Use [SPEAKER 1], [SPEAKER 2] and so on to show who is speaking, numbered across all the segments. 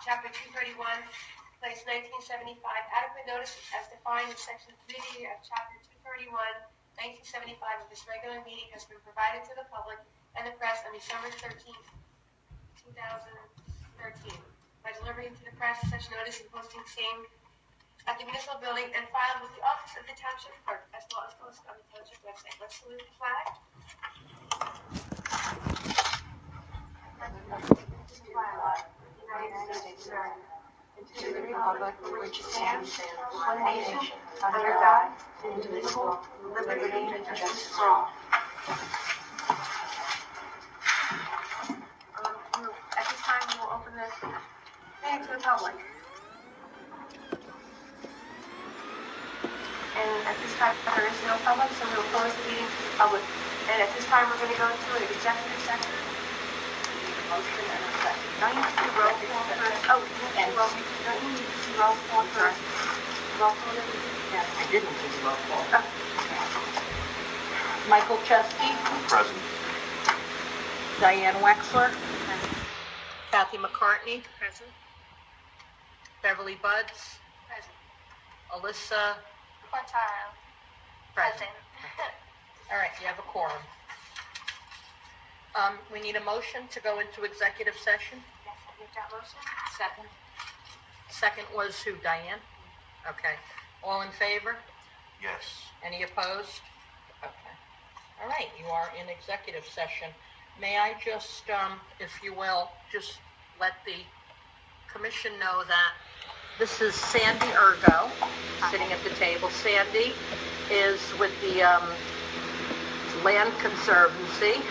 [SPEAKER 1] Chapter 231, place 1975, adequate notice as defined in Section 3D of Chapter 231, 1975 of this regular meeting has been provided to the public and the press on December 13th, 2013. By delivering to the press such notice and posting same at the municipal building and filed with the office of the township clerk, as well as posted on the township website. Let's salute the flag. United States of America, and to the republic for which it stands, one nation, under God, indivisible, with liberty and justice for all. At this time, we will open the meeting to the public. And at this time, there is no public, so we will close the meeting to the public. And at this time, we're going to go to an executive session. Motion and a second. Don't you need to do roll call first? Oh, don't you need to do roll call first? Roll call? Yes.
[SPEAKER 2] I didn't do roll call.
[SPEAKER 1] Oh.
[SPEAKER 3] Michael Chesky,
[SPEAKER 2] Present.
[SPEAKER 3] Diane Wexler, Kathy McCartney,
[SPEAKER 1] Present.
[SPEAKER 3] Beverly Buds,
[SPEAKER 1] Present.
[SPEAKER 3] Alyssa,
[SPEAKER 1] Quartaro.
[SPEAKER 3] present. All right, you have a quorum. We need a motion to go into executive session.
[SPEAKER 1] Yes, I make that motion.
[SPEAKER 3] Second. Second was who, Diane? Okay. All in favor?
[SPEAKER 2] Yes.
[SPEAKER 3] Any opposed? Okay. All right, you are in executive session. May I just, if you will, just let the commission know that this is Sandy Ergo sitting at the table. Sandy is with the Land Conservancy.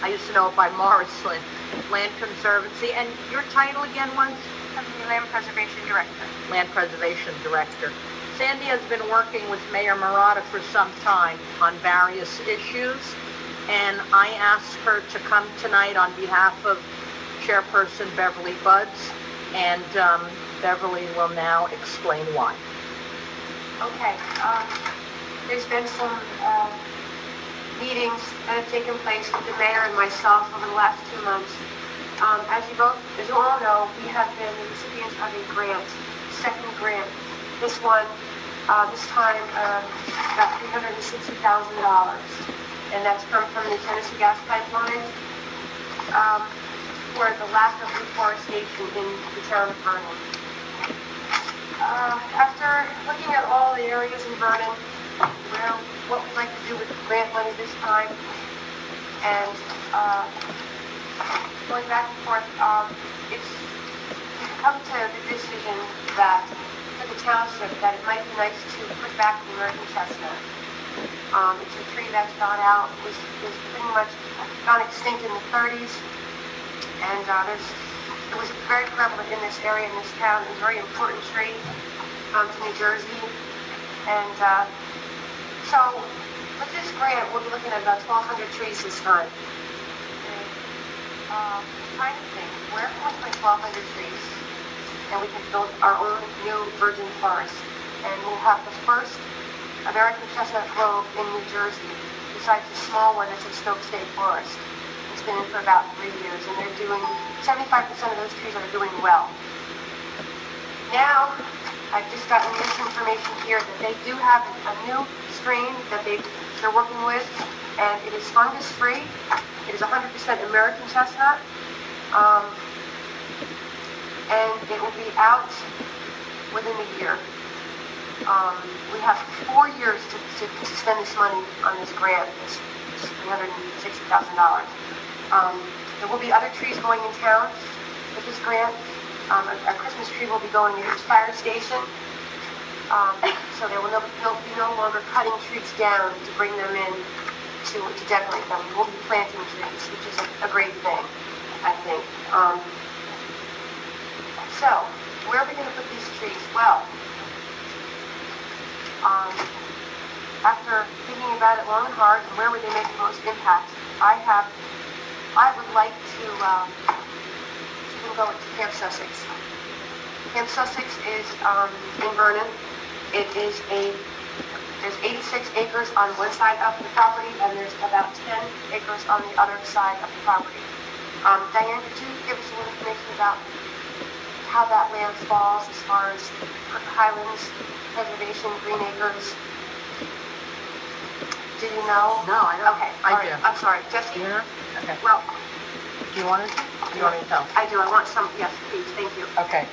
[SPEAKER 3] I used to know it by Morris Land Conservancy. And your title again was?
[SPEAKER 1] Land Preservation Director.
[SPEAKER 3] Land Preservation Director. Sandy has been working with Mayor Marotta for some time on various issues, and I asked her to come tonight on behalf of Chairperson Beverly Buds, and Beverly will now explain why.
[SPEAKER 1] Okay. There's been some meetings that have taken place with the mayor and myself over the last 2 months. As you all know, we have been the recipients of a grant, second grant. This one, this time, about $360,000, and that's come from the Tennessee Gas Pipeline for the lack of reforestation in the town of Vernon. After looking at all the areas in Vernon, what we'd like to do with the grant money this time, and going back and forth, it's come to the decision that for the township that it might be nice to put back the American chestnut. It's a tree that's gone out, was pretty much gone extinct in the 30s, and it was very prevalent in this area, in this town. It was a very important tree to New Jersey, and so with this grant, we'll be looking at about 1,200 trees this time. Trying to think, where can we put 1,200 trees? And we can build our own new virgin forest. And we'll have the first American chestnut grove in New Jersey, besides the small one that's at Stoke State Forest. It's been in for about 3 years, and they're doing, 75% of those trees are doing well. Now, I've just gotten this information here that they do have a new strain that they're working with, and it is fungus-free. It is 100% American chestnut, and it will be out within a year. We have 4 years to spend this money on this grant, this $360,000. There will be other trees going in town with this grant. A Christmas tree will be going to each fire station, so there will be no longer cutting trees down to bring them in to decorate them. We'll be planting trees, which is a great thing, I think. So, where are we going to put these trees? Well, after thinking about it long and hard, and where would they make the most impact, I would like to go to Camp Sussex. Camp Sussex is in Vernon. There's 86 acres on one side of the property, and there's about 10 acres on the other side of the property. Diane, could you give us a little information about how that land falls as far as Highlands Preservation, Green Acres? Do you know?
[SPEAKER 3] No, I don't.
[SPEAKER 1] Okay,
[SPEAKER 3] I
[SPEAKER 1] all right.
[SPEAKER 3] do.
[SPEAKER 1] I'm sorry, Jesse?
[SPEAKER 3] Yeah? Okay.
[SPEAKER 1] Well,
[SPEAKER 3] Do you want to? Do you want me to tell?
[SPEAKER 1] I do. I want some. Yes, please. Thank you.
[SPEAKER 3] Okay.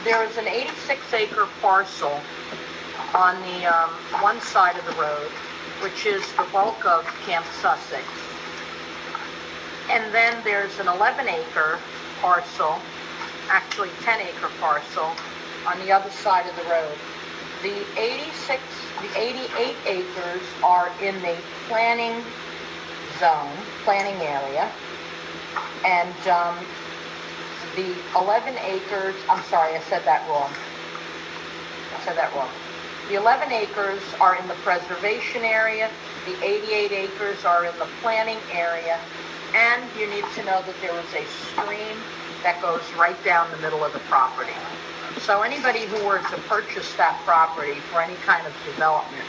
[SPEAKER 3] There is an 86-acre parcel on the one side of the road, which is the bulk of Camp Sussex. And then there's an 11-acre parcel, actually 10-acre parcel, on the other side of the road. The 88 acres are in the planning zone, planning area, and the 11 acres, I'm sorry, I said that wrong. The 11 acres are in the preservation area, the 88 acres are in the planning area, and you need to know that there is a stream that goes right down the middle of the property. So anybody who were to purchase that property for any kind of development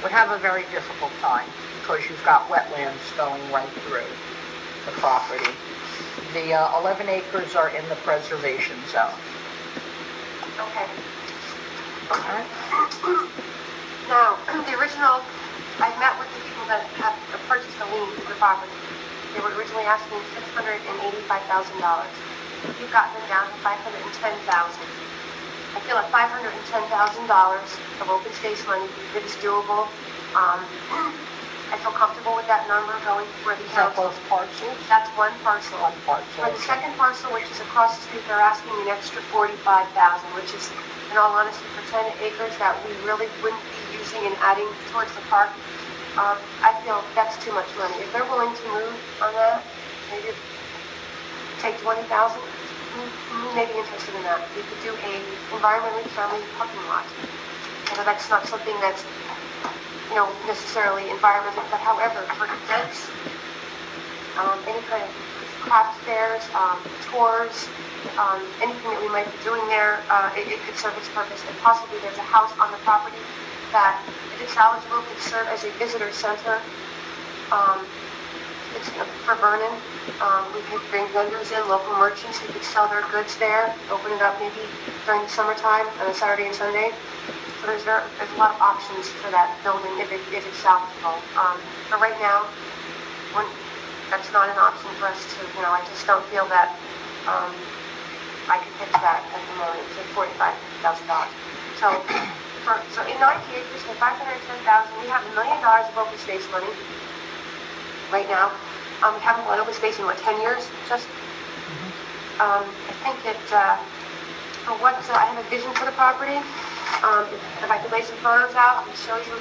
[SPEAKER 3] would have a very difficult time because you've got wetlands going right through the property. The 11 acres are in the preservation zone.
[SPEAKER 1] Okay.
[SPEAKER 3] All right.
[SPEAKER 1] Now, the original, I met with the people that have purchased the lien for the property. They were originally asking $685,000. You've gotten them down to $510,000. I feel like $510,000 of open space money that is doable. I feel comfortable with that number going for the
[SPEAKER 3] Is that
[SPEAKER 1] council.
[SPEAKER 3] both parcels?
[SPEAKER 1] That's one parcel.
[SPEAKER 3] One parcel.
[SPEAKER 1] For the second parcel, which is across the street, they're asking an extra $45,000, which is, in all honesty, for 10 acres that we really wouldn't be using and adding towards the park. I feel that's too much money. If they're willing to move on that, maybe take $20,000, we may be interested in that. We could do a environmentally friendly parking lot. I know that's not something that's, necessarily environmental, but however, for events, any kind of craft fairs, tours, anything that we might be doing there, it could serve its purpose. And possibly there's a house on the property that, if it's salvageable, could serve as a visitor center. It's for Vernon. We could bring vendors in, local merchants who could sell their goods there, open it up maybe during the summertime on a Saturday and Sunday. So there's a lot of options for that building if it's salvageable. But right now, that's not an option for us to, I just don't feel that I could pitch that at the moment. It's like $45,000. So in 90 acres for $510,000, we have $1 million of open space money right now. We haven't bought open space in 10 years? Just, I think that for what I have a vision for the property. If I could lay some photos out and show you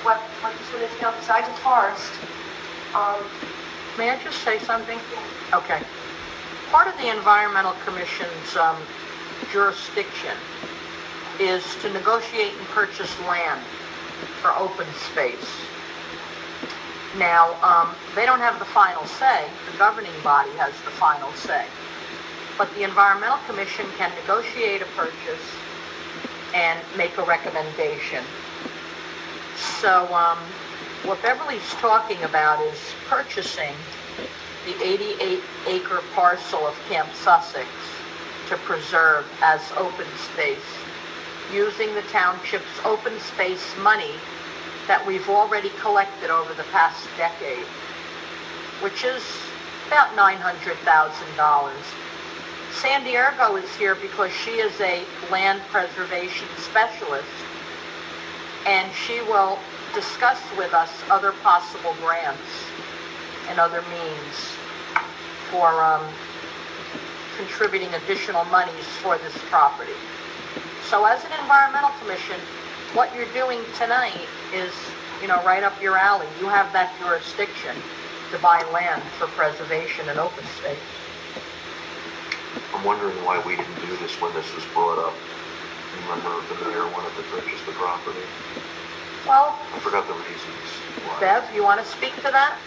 [SPEAKER 1] what this would entail besides a forest.
[SPEAKER 3] May I just say something? Okay. Part of the Environmental Commission's jurisdiction is to negotiate and purchase land for open space. Now, they don't have the final say. The governing body has the final say. But the Environmental Commission can negotiate a purchase and make a recommendation. So what Beverly's talking about is purchasing the 88-acre parcel of Camp Sussex to preserve as open space, using the township's open space money that we've already collected over the past decade, which is about $900,000. Sandy Ergo is here because she is a land preservation specialist, and she will discuss with us other possible grants and other means for contributing additional monies for this property. So as an Environmental Commission, what you're doing tonight is, right up your alley. You have that jurisdiction to buy land for preservation and open space.
[SPEAKER 2] I'm wondering why we didn't do this when this was brought up. Remember, the mayor wanted to purchase the property.
[SPEAKER 3] Well,
[SPEAKER 2] I forgot the reasons why.
[SPEAKER 3] Bev, you want to speak to that?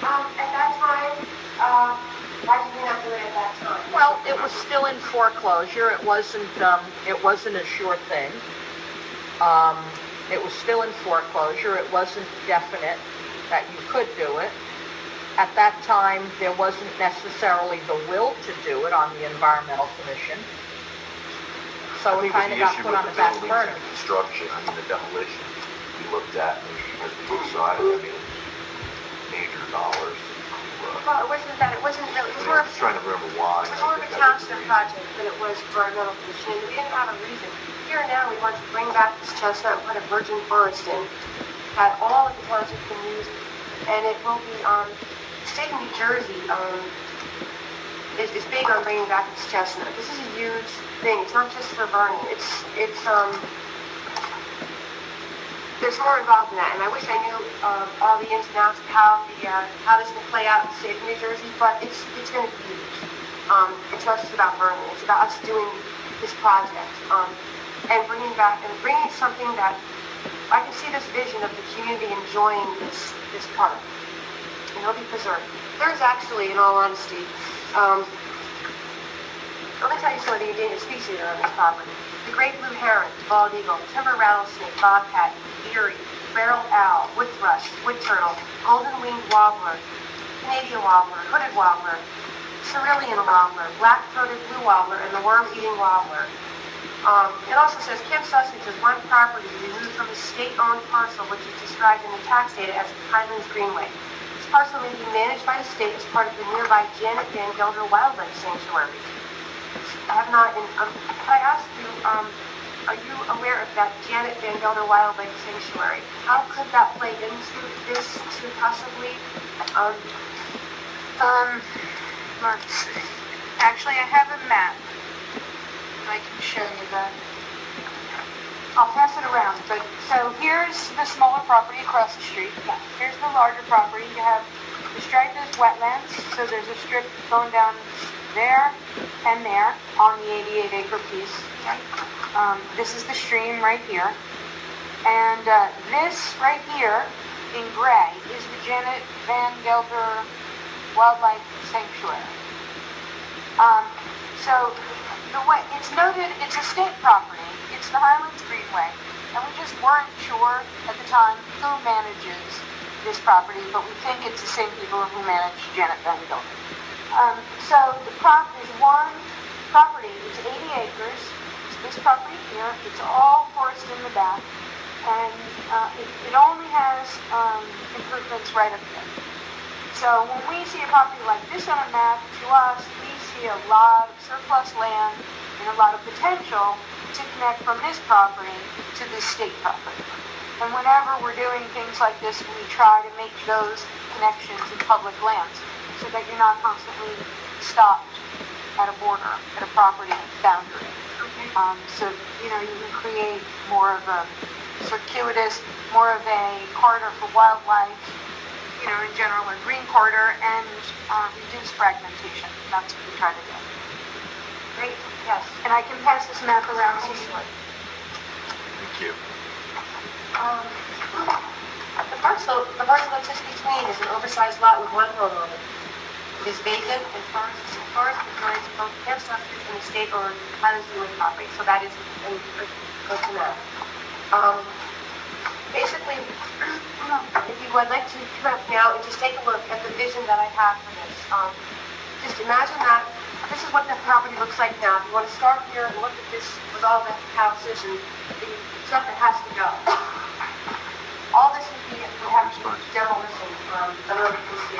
[SPEAKER 1] At that time, why did we not do it at that time?
[SPEAKER 3] Well, it was still in foreclosure. It wasn't a sure thing. It was still in foreclosure. It wasn't definite that you could do it. At that time, there wasn't necessarily the will to do it on the Environmental Commission. So it kind of got put on the back burner.
[SPEAKER 2] Construction, I mean, the demolition, we looked at, as we decided, I mean, major dollars.
[SPEAKER 1] Well, it wasn't that, it wasn't really, it was more
[SPEAKER 2] I'm just trying to remember why.
[SPEAKER 1] It was more of a township project than it was for our Environmental Commission. We didn't have a reason. Here now, we want to bring back this chestnut and put a virgin forest in that all of the township can use, and it will be, the state of New Jersey is big on bringing back this chestnut. This is a huge thing. It's not just for Vernon. There's more involved in that, and I wish I knew all the ins and outs of how this will play out in the state of New Jersey, but it's going to be huge. It's not just about Vernon. It's about us doing this project and bringing something that I can see this vision of the community enjoying this park, and it'll be preserved. There's actually, in all honesty, let me tell you some of the endangered species that are on this property. The great blue heron, bald eagle, timber rattlesnake, bobcat, eerie, barreled owl, wood thrush, wood turtle, golden-winged warbler, Canadian warbler, hooded warbler, cerulean warbler, black-throated blue warbler, and the worm-eating warbler. It also says Camp Sussex is one property removed from a state-owned parcel which is described in the tax data as Highlands Greenway. This parcel may be managed by the state as part of the nearby Janet Van Gelder Wildlife Sanctuary. I have not, could I ask you, are you aware of that Janet Van Gelder Wildlife Sanctuary? How could that play into this to possibly,
[SPEAKER 4] let's see. Actually, I have a map. I can show you that. I'll pass it around. But so here's the smaller property across the street. Yeah. Here's the larger property. You have the stripe is wetlands, so there's a strip going down there and there on the 88-acre piece. This is the stream right here. And this right here in gray is the Janet Van Gelder Wildlife Sanctuary. So the way it's noted, it's a state property. It's the Highlands Greenway, and we just weren't sure at the time who manages this property, but we think it's the same people who manage Janet Van Gelder. So there's one property. It's 80 acres. It's this property here. It's all forest in the back, and it only has improvements right up there. So when we see a property like this on a map, to us, we see a lot of surplus land and a lot of potential to connect from this property to this state property. And whenever we're doing things like this, we try to make those connections in public lands so that you're not constantly stopped at a border, at a property boundary. So, you can create more of a circuitous, more of a corridor for wildlife, in general, a green corridor, and reduce fragmentation. That's what we try to do.
[SPEAKER 1] great, yes.
[SPEAKER 4] And I can pass this map around to you.
[SPEAKER 2] Thank you.
[SPEAKER 1] The parcel that sits between is an oversized lot with one home on it. It is vacant and forest adjoins both Camp Sussex and the state-owned Highlands Greenway property. So that is good to know. Basically, if you would like to come up now and just take a look at the vision that I have for this. Just imagine that this is what the property looks like now. If you want to start here and look at this with all the houses and the stuff that has to go. All this would have to be demolition. I don't know if you can see.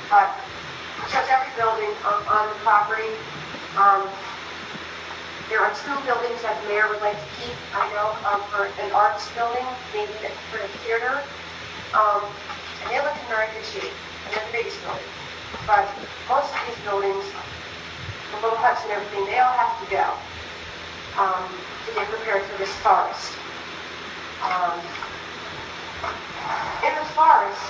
[SPEAKER 1] But it shows every building on the property. There are two buildings that the mayor would like to keep, I know, for an arts building, maybe for a theater. And they look in very good shape, and they're the biggest building. But most of these buildings, the little huts and everything, they all have to go to get prepared for this forest. In the forest,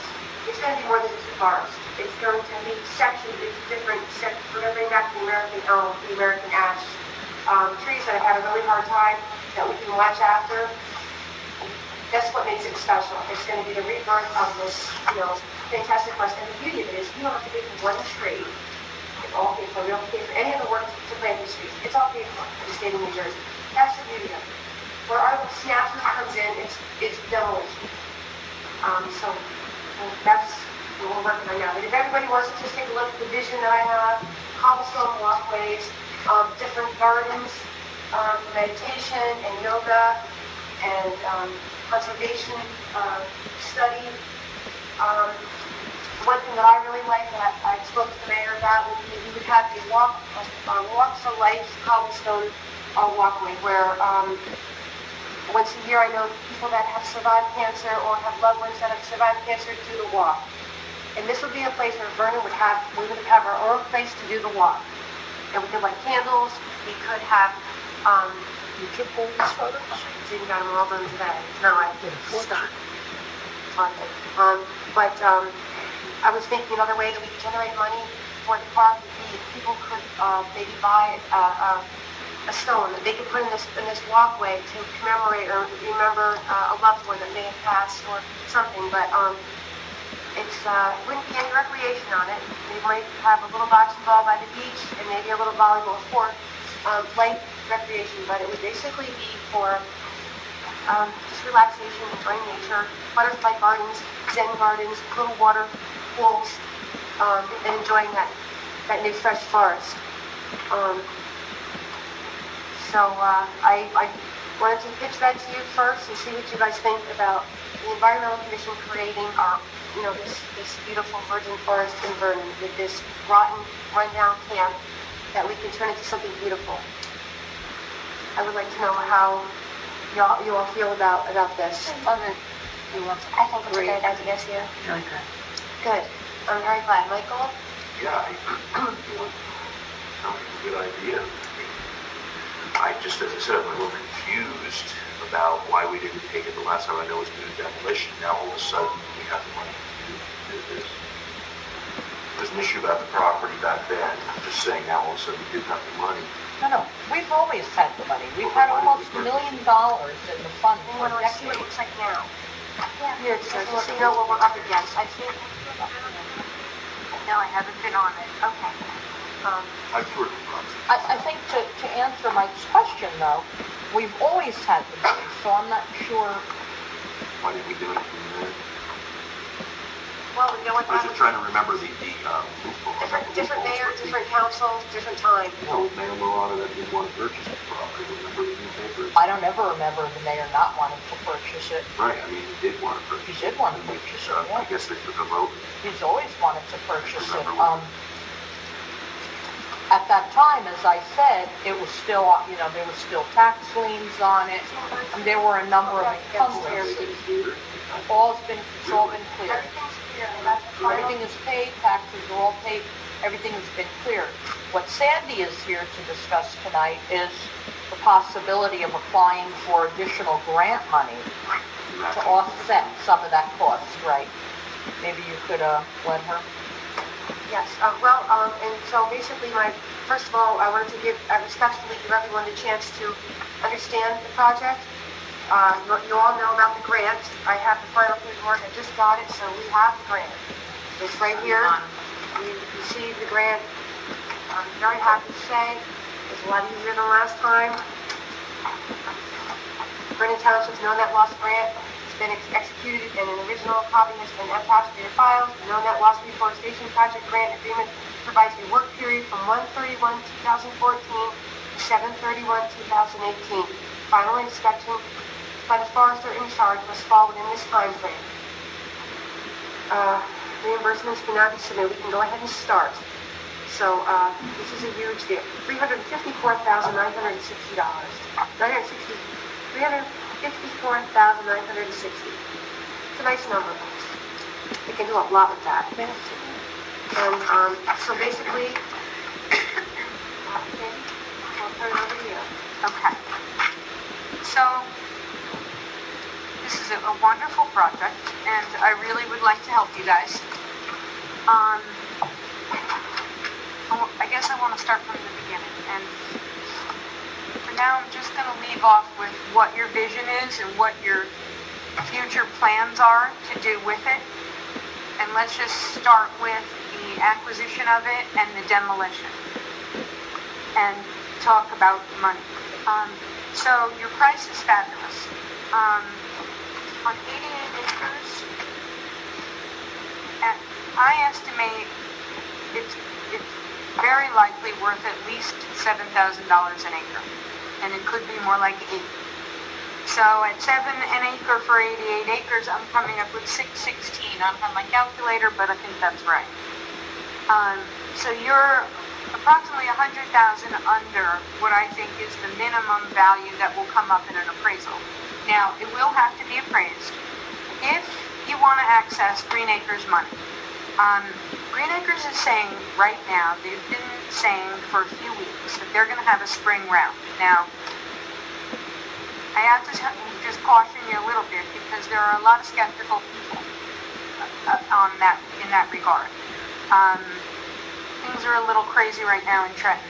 [SPEAKER 1] it's going to be more than just a forest. It's going to be sectioned into different sections. We're going to bring back the American elm, the American ash, trees that have had a really hard time that we can watch after. That's what makes it special. It's going to be the rebirth of this, fantastic forest. And the beauty of it is you don't have to pay for one tree. It's all paid for. We don't have to pay for any of the work to plant these trees. It's all paid for in the state of New Jersey. That's the beauty of it. Where our SNAP comes in, it's demolition. So that's what we're working on now. But if everybody wants to just take a look at the vision that I have, cobblestone walkways, different gardens, meditation and yoga, and conservation study. One thing that I really like that I spoke to the mayor about would be we would have a walk for life cobblestone walkway where once a year I know people that have survived cancer or have loved ones that have survived cancer do the walk. And this would be a place where Vernon we would have our own place to do the walk. And we could light candles, we could have,
[SPEAKER 3] You took all these photos?
[SPEAKER 1] didn't got them all done today. No, I didn't. Stop. But I was thinking another way that we could generate money for the park would be if people could maybe buy a stone that they could put in this walkway to commemorate or remember a loved one that may have passed or something. But it's wouldn't be any recreation on it. We might have a little bocce ball by the beach and maybe a little volleyball court, light recreation. But it would basically be for just relaxation, enjoying nature, butterfly gardens, Zen gardens, little water pools, and enjoying that new fresh forest. So I wanted to pitch that to you first and see what you guys think about the Environmental Commission creating our, this beautiful virgin forest in Vernon with this rotten, rundown camp that we can turn into something beautiful. I would like to know how you all feel about this.
[SPEAKER 4] I think it's a great idea, too.
[SPEAKER 3] Okay.
[SPEAKER 1] Good. I'm very glad. Michael?
[SPEAKER 2] Yeah, sounds like a good idea. I just, as I said, I'm a little confused about why we didn't take it the last time. I know it was due to demolition. Now all of a sudden we have the money to do this. There was an issue about the property back then. I'm just saying now all of a sudden we didn't have the money.
[SPEAKER 3] No, we've always had the money. We've had almost $1 million in the fund
[SPEAKER 1] We
[SPEAKER 3] for
[SPEAKER 1] want to see what it
[SPEAKER 3] decades.
[SPEAKER 1] looks like now.
[SPEAKER 4] Yeah.
[SPEAKER 1] Here, so just so you know what we're up against. I think.
[SPEAKER 4] No, I haven't been on it.
[SPEAKER 1] Okay.
[SPEAKER 2] I toured the property.
[SPEAKER 3] I think to answer Mike's question, though, we've always had the money, so I'm not sure.
[SPEAKER 2] Why did we do it from there?
[SPEAKER 1] Well, you know what?
[SPEAKER 2] I was just trying to remember the loophole.
[SPEAKER 1] Different mayors, different councils, different time.
[SPEAKER 2] No, Mayor Milano that didn't want to purchase the property. Remember the newspapers?
[SPEAKER 3] I don't ever remember the mayor not wanting to purchase it.
[SPEAKER 2] Right, I mean, he did want to purchase it.
[SPEAKER 3] He did want to purchase it,
[SPEAKER 2] I
[SPEAKER 3] yeah.
[SPEAKER 2] guess they took a vote.
[SPEAKER 3] He's always wanted to purchase it.
[SPEAKER 2] Remember
[SPEAKER 3] At that time, as I said, it was still, there was still tax liens on it, and there were a number of encumbrances. It's all been cleared.
[SPEAKER 1] Everything's clear, and that's the final.
[SPEAKER 3] Everything is paid, taxes are all paid, everything has been cleared. What Sandy is here to discuss tonight is the possibility of applying for additional grant money to offset some of that cost, right? Maybe you could let her.
[SPEAKER 1] Yes, and so basically first of all, I wanted to respectfully give everyone the chance to understand the project. You all know about the grant. I have the final paperwork. I just got it, so we have the grant. It's right here. We received the grant. I'm very happy to say it's a lot easier than last time. Vernon Township's No Net Loss grant has been executed, and an original copy has been attached to your files. The No Net Loss Reforestation Project Grant Agreement provides a work period from 1/31/2014 to 7/31/2018. Final inspection by the forester in charge must fall within this time frame. Reimbursements can now be submitted. We can go ahead and start. So this is a huge deal. $354,960. $354,960. It's a nice number. We can do a lot with that. And so basically, I'll turn it over to you.
[SPEAKER 4] Okay. So, this is a wonderful project, and I really would like to help you guys. I guess I want to start from the beginning, and for now I'm just going to leave off with what your vision is and what your future plans are to do with it. And let's just start with the acquisition of it and the demolition, and talk about money. So your price is fabulous. on 88 acres, and I estimate it's very likely worth at least $7,000 an acre, and it could be more like 8. So at $7 an acre for 88 acres, I'm coming up with 616. I don't have my calculator, but I think that's right. So you're approximately 100,000 under what I think is the minimum value that will come up in an appraisal. Now, it will have to be appraised. If you want to access Green Acres money, Green Acres is saying right now, they've been saying for a few weeks that they're going to have a spring round. Now, I have to just caution you a little bit because there are a lot of skeptical people in that regard. Things are a little crazy right now in Trenton.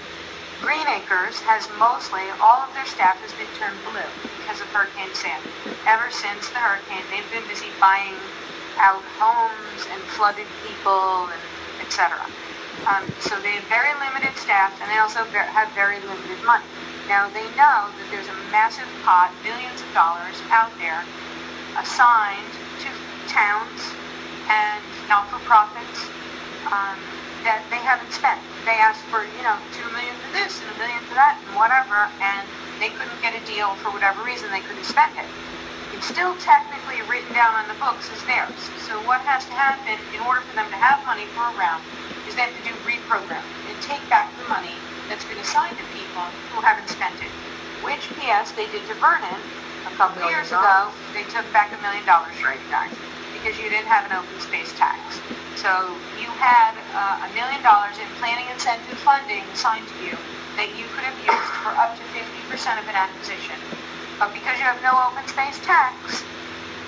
[SPEAKER 4] Green Acres has mostly, all of their staff has been turned blue because of Hurricane Sandy. Ever since the hurricane, they've been busy buying out homes and flooded people, and etc. So they have very limited staff, and they also have very limited money. Now, they know that there's a massive pot, millions of dollars out there, assigned to towns and not-for-profits that they haven't spent. They asked for, $2 million for this and $1 million for that and whatever, and they couldn't get a deal for whatever reason. They couldn't spend it. It's still technically written down on the books as theirs. So what has to happen in order for them to have money for a round is they have to do reprogram and take back the money that's been assigned to people who haven't spent it. Which, P.S., they did to Vernon a couple of years ago. They took back $1 million for you guys because you didn't have an open space tax. So you had $1 million in planning incentive funding assigned to you that you could have used for up to 50% of an acquisition. But because you have no open space tax,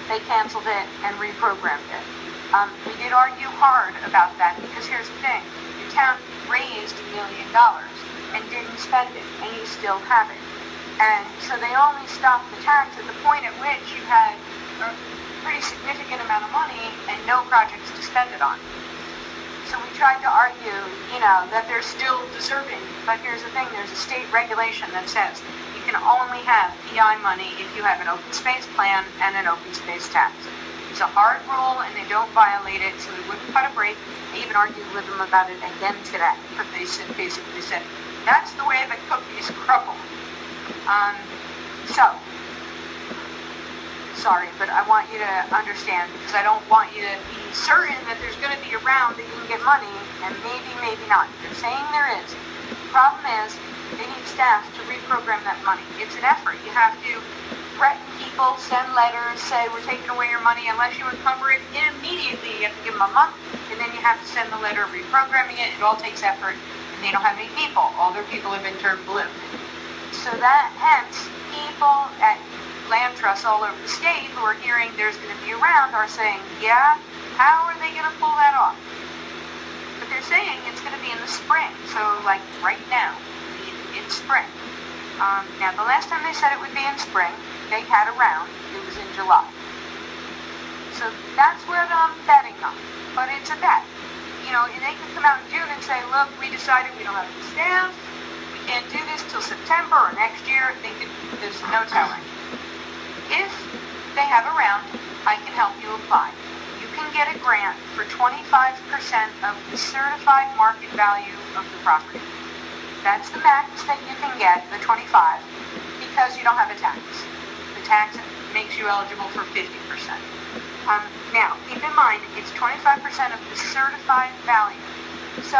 [SPEAKER 4] they canceled it and reprogrammed it. We did argue hard about that because here's the thing. The town raised $1 million and didn't spend it, and you still have it. And so they only stopped the tax at the point at which you had a pretty significant amount of money and no projects to spend it on. So we tried to argue, that they're still deserving. But here's the thing, there's a state regulation that says you can only have PI money if you have an open space plan and an open space tax. It's a hard rule, and they don't violate it, so we wouldn't cut a break. I even argued with them about it again today. But they basically said, that's the way the cookies crumble. Sorry, but I want you to understand, because I don't want you to be certain that there's going to be a round that you can get money, and maybe not. They're saying there is. The problem is, they need staff to reprogram that money. It's an effort. You have to threaten people, send letters, say, we're taking away your money unless you encumber it immediately. You have to give them a month, and then you have to send the letter reprogramming it. It all takes effort, and they don't have any people. All their people have been turned blue. So that, hence, people at land trusts all over the state who are hearing there's going to be a round are saying, yeah, how are they going to pull that off? But they're saying it's going to be in the spring, so like right now, in spring. Now, the last time they said it would be in spring, they had a round. It was in July. So that's where I'm betting on. But it's a bet. And they can come out in June and say, look, we decided we don't have the staff. We can't do this till September or next year. There's no telling. If they have a round, I can help you apply. You can get a grant for 25% of the certified market value of the property. That's the max that you can get, the 25, because you don't have a tax. The tax makes you eligible for 50%. Now, keep in mind, it's 25% of the certified value. So,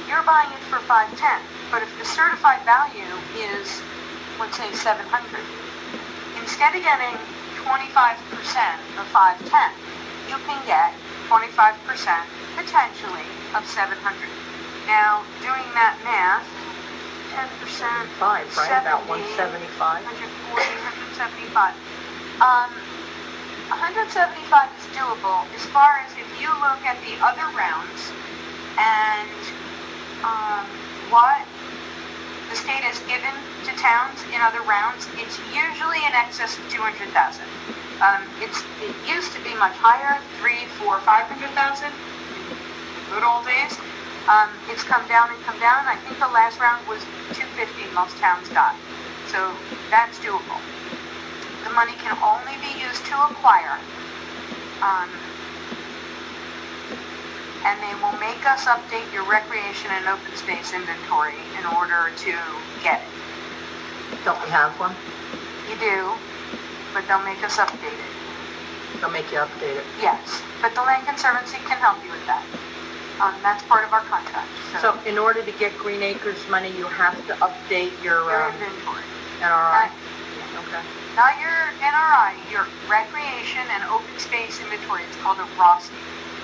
[SPEAKER 4] you're buying it for $510, but if the certified value is, let's say, $700, instead of getting 25% of $510, you can get 25% potentially of $700. Now, doing that math, 10%,
[SPEAKER 3] 5, right? About 175.
[SPEAKER 4] 175. 175 is doable as far as if you look at the other rounds and what the state has given to towns in other rounds, it's usually in excess of 200,000. It used to be much higher, 300,000, 400,000, 500,000, good old days. It's come down. I think the last round was 250 most towns got. So that's doable. the money can only be used to acquire. And they will make us update your recreation and open space inventory in order to get it.
[SPEAKER 3] Don't we have one?
[SPEAKER 4] You do, but they'll make us update it.
[SPEAKER 3] They'll make you update it.
[SPEAKER 4] Yes, but the Land Conservancy can help you with that. That's part of our contract.
[SPEAKER 3] So in order to get Green Acres money, you have to update your
[SPEAKER 4] inventory.
[SPEAKER 3] NRI? Okay.
[SPEAKER 4] Not your NRI, your recreation and open space inventory. It's called a ROSI.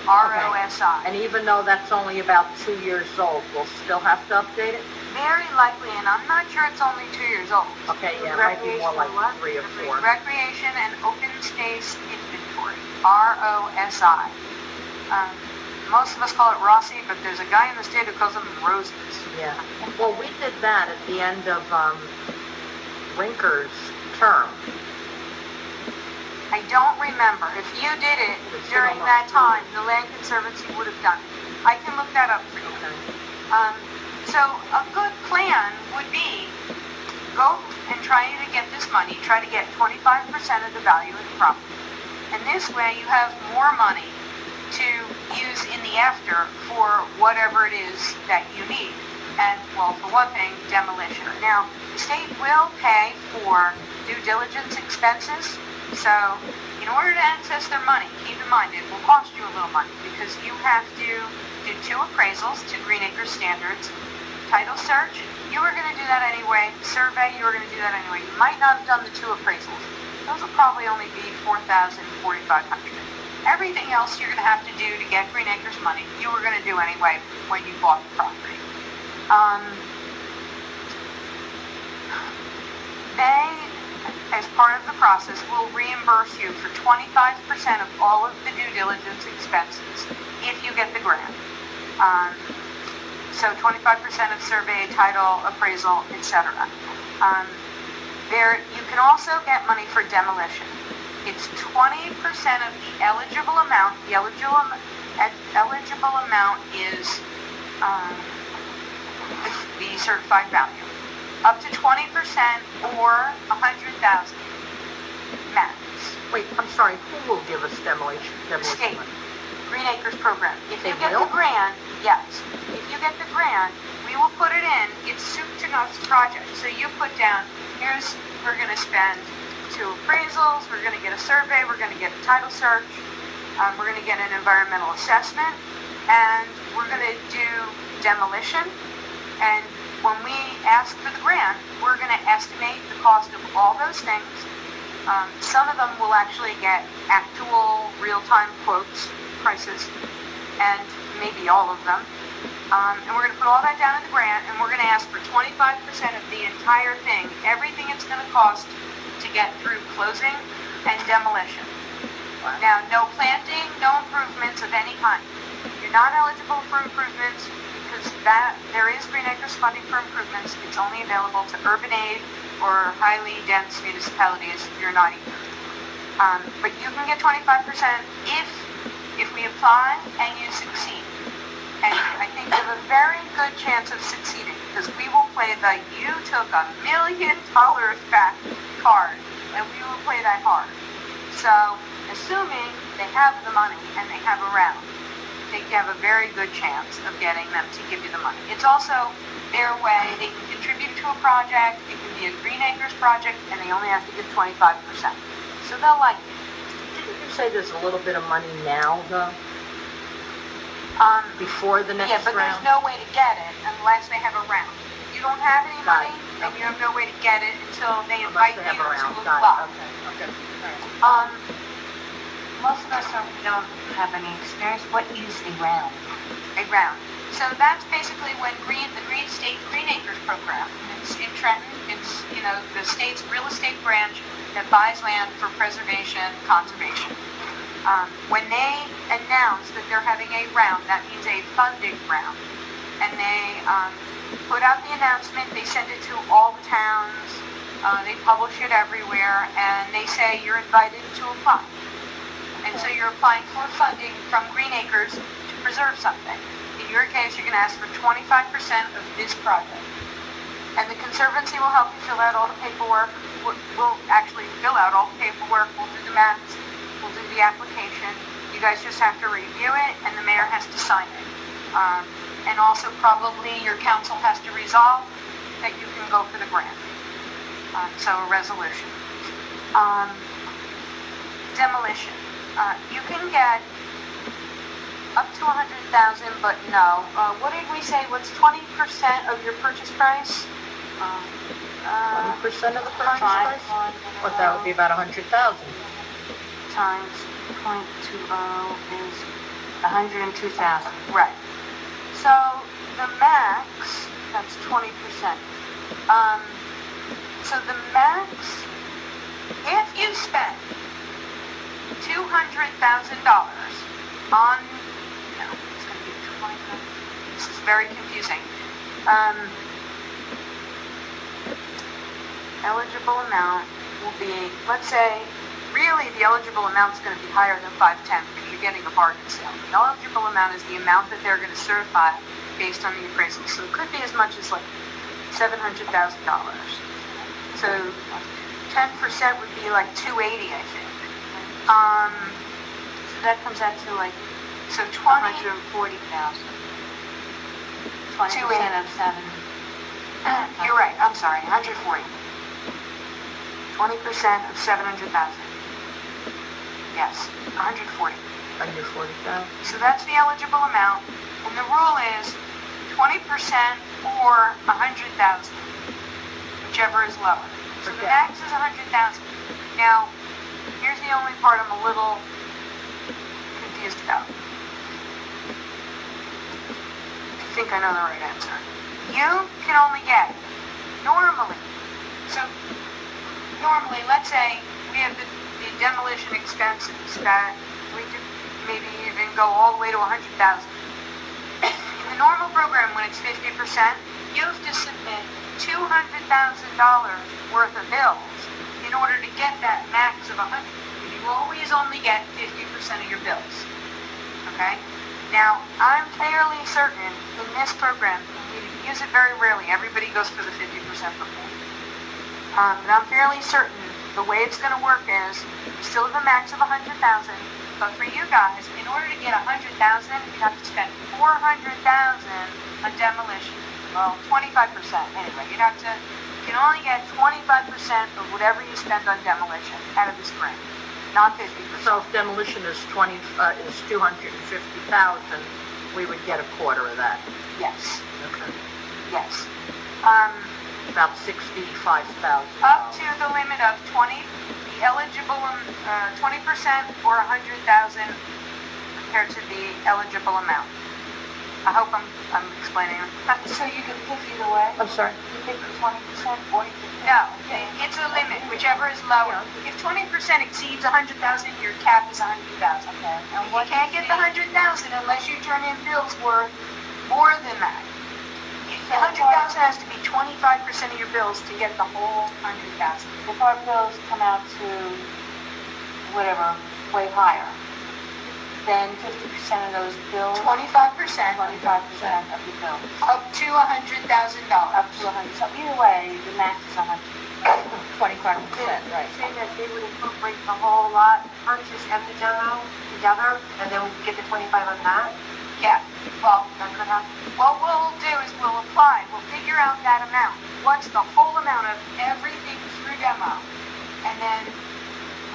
[SPEAKER 4] ROSI.
[SPEAKER 3] And even though that's only about 2 years old, we'll still have to update it?
[SPEAKER 4] Very likely, and I'm not sure it's only 2 years old.
[SPEAKER 3] Okay, yeah, it might be more like 3 or 4.
[SPEAKER 4] Recreation and open space inventory. ROSI. Most of us call it Rossi, but there's a guy in the state who calls them Rosies.
[SPEAKER 3] Yeah. Well, we did that at the end of Rinker's term.
[SPEAKER 4] I don't remember. If you did it during that time, the Land Conservancy would have done it. I can look that up for you.
[SPEAKER 3] Okay.
[SPEAKER 4] So a good plan would be go and try to get this money, try to get 25% of the value of the property. And this way you have more money to use in the after for whatever it is that you need. And, well, for one thing, demolition. Now, the state will pay for due diligence expenses. So, in order to access their money, keep in mind it will cost you a little money because you have to do 2 appraisals to Green Acres standards. Title search, you were going to do that anyway. Survey, you were going to do that anyway. You might not have done the 2 appraisals. Those will probably only be $4,000, $4,500. Everything else you're going to have to do to get Green Acres money, you were going to do anyway when you bought the property. They, as part of the process, will reimburse you for 25% of all of the due diligence expenses if you get the grant. So 25% of survey, title, appraisal, etc. You can also get money for demolition. It's 20% of the eligible amount. The eligible amount is the certified value. Up to 20% or 100,000 max.
[SPEAKER 3] Wait, I'm sorry. Who will give us demolition
[SPEAKER 4] State.
[SPEAKER 3] money?
[SPEAKER 4] Green Acres program. If
[SPEAKER 3] They
[SPEAKER 4] you get
[SPEAKER 3] will?
[SPEAKER 4] the grant, yes. If you get the grant, we will put it in. It's soup to nuts project. So you put down, we're going to spend 2 appraisals, we're going to get a survey, we're going to get a title search, we're going to get an environmental assessment, and we're going to do demolition. And when we ask for the grant, we're going to estimate the cost of all those things. Some of them will actually get actual real-time quotes, prices, and maybe all of them. And we're going to put all that down in the grant, and we're going to ask for 25% of the entire thing, everything it's going to cost to get through closing and demolition. Wow. Now, no planting, no improvements of any kind. You're not eligible for improvements because there is Green Acres funding for improvements. It's only available to urban aid or highly dense municipalities. You're not either. But you can get 25% if we apply and you succeed. And I think you have a very good chance of succeeding because we will play the you took $1 million back card, and we will play that hard. So, assuming they have the money and they have a round, I think you have a very good chance of getting them to give you the money. It's also their way. They can contribute to a project. It can be a Green Acres project, and they only have to give 25%. So they'll like it.
[SPEAKER 3] Didn't you say there's a little bit of money now, though? Before the next round?
[SPEAKER 4] Yeah, but there's no way to get it unless they have a round. You don't have any money, and you have no way to get it until they invite you to apply.
[SPEAKER 3] Okay.
[SPEAKER 1] Most of us don't have any experience. What is a round?
[SPEAKER 4] A round. So that's basically when the State Green Acres program. It's in Trenton. It's the state's real estate branch that buys land for preservation, conservation. When they announce that they're having a round, that means a funding round. And they put out the announcement, they send it to all the towns, they publish it everywhere, and they say you're invited to apply. And so you're applying for funding from Green Acres to preserve something. In your case, you're going to ask for 25% of this project. And the Conservancy will help you fill out all the paperwork. We'll actually fill out all the paperwork. We'll do the maps. We'll do the application. You guys just have to review it, and the mayor has to sign it. And also probably your council has to resolve that you can go for the grant. So a resolution. Demolition. You can get up to 100,000, but no. What did we say? What's 20% of your purchase price?
[SPEAKER 3] 20% of the purchase price? What, that would be about 100,000.
[SPEAKER 4] Times 0.20 is 102,000. Right. So the max, that's 20%. So the max, if you spend $200,000 on, no, it's going to be 20. This is very confusing. Eligible amount will be, let's say, really the eligible amount is going to be higher than 510 because you're getting a bargain sale. The eligible amount is the amount that they're going to certify based on the appraisal. So it could be as much as like $700,000. So 10% would be like 280, I think. So that comes out to like, so 140,000. 20% of 7. You're right. I'm sorry. 140. 20% of 700,000. Yes, 140.
[SPEAKER 3] 140,000.
[SPEAKER 4] So that's the eligible amount, and the rule is 20% or 100,000, whichever is lower. So the max is 100,000. Now, here's the only part I'm a little confused about. I think I know the right answer. You can only get, normally, let's say we have the demolition expenses that we could maybe even go all the way to 100,000. In the normal program, when it's 50%, you have to submit $200,000 worth of bills in order to get that max of 100. You always only get 50% of your bills. Okay? Now, I'm fairly certain in this program, we use it very rarely. Everybody goes for the 50% program. But I'm fairly certain the way it's going to work is you still have a max of 100,000, but for you guys, in order to get 100,000, you have to spend 400,000 on demolition. Well, 25% anyway. You can only get 25% of whatever you spend on demolition out of this grant, not 50%.
[SPEAKER 3] So if demolition is 250,000, we would get a quarter of that.
[SPEAKER 4] Yes.
[SPEAKER 3] Okay.
[SPEAKER 4] Yes.
[SPEAKER 3] About $65,000.
[SPEAKER 4] Up to the limit of 20, the eligible 20% or 100,000 compared to the eligible amount. I hope I'm explaining it. So you can pick either way?
[SPEAKER 3] I'm sorry?
[SPEAKER 4] You pick the 20% or you pick... No, it's a limit, whichever is lower. If 20% exceeds 100,000, your cap is 100,000. Okay. And you can't get the 100,000 unless you turn in bills worth more than that. The 100,000 has to be 25% of your bills to get the whole 100,000. If our bills come out to whatever, way higher, then 50% of those bills. 25%. 25% of the bills. Up to $100,000. Up to 100. So either way, the max is 100.
[SPEAKER 3] 25%, right.
[SPEAKER 1] Saying that they would incorporate the whole lot, purchase and the demo together, and then we get the 25 on that?
[SPEAKER 4] Yeah. Well,
[SPEAKER 1] that could happen.
[SPEAKER 4] What we'll do is we'll apply. We'll figure out that amount. What's the whole amount of everything through demo? And then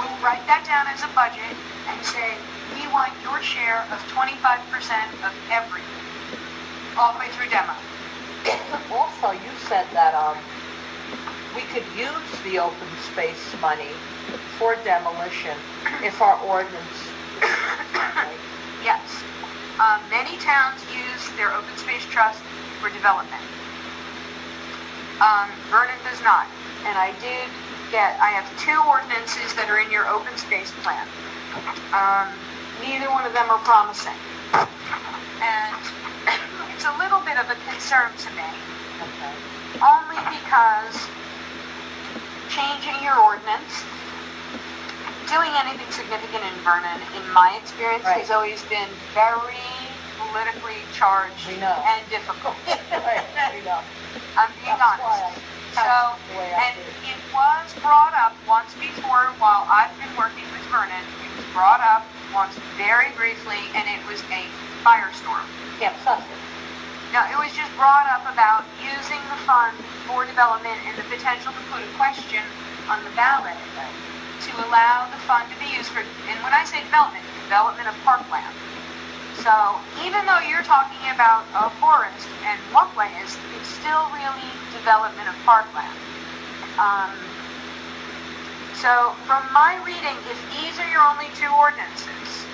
[SPEAKER 4] we'll write that down as a budget and say, we want your share of 25% of everything, all the way through demo.
[SPEAKER 3] Also, you said that we could use the open space money for demolition if our ordinance. Right?
[SPEAKER 4] Yes. Many towns use their open space trust for development. Vernon does not. And I have 2 ordinances that are in your open space plan. Neither one of them are promising. And it's a little bit of a concern to me.
[SPEAKER 3] Okay.
[SPEAKER 4] Only because changing your ordinance, doing anything significant in Vernon, in my experience,
[SPEAKER 3] Right.
[SPEAKER 4] has always been very politically charged
[SPEAKER 3] We know.
[SPEAKER 4] and difficult.
[SPEAKER 3] Right, we know.
[SPEAKER 4] I'm being
[SPEAKER 3] That's why
[SPEAKER 4] honest.
[SPEAKER 3] I
[SPEAKER 4] So,
[SPEAKER 3] couched the way I
[SPEAKER 4] and
[SPEAKER 3] did.
[SPEAKER 4] it was brought up once before while I've been working with Vernon. It was brought up once very briefly, and it was a firestorm.
[SPEAKER 3] Camp Sussex.
[SPEAKER 4] No, it was just brought up about using the fund for development and the potential to put a question on the ballot to allow the fund to be used for, and when I say development of parkland. So even though you're talking about a forest and walkways, it's still really development of parkland. So from my reading, if these are your only two ordinances,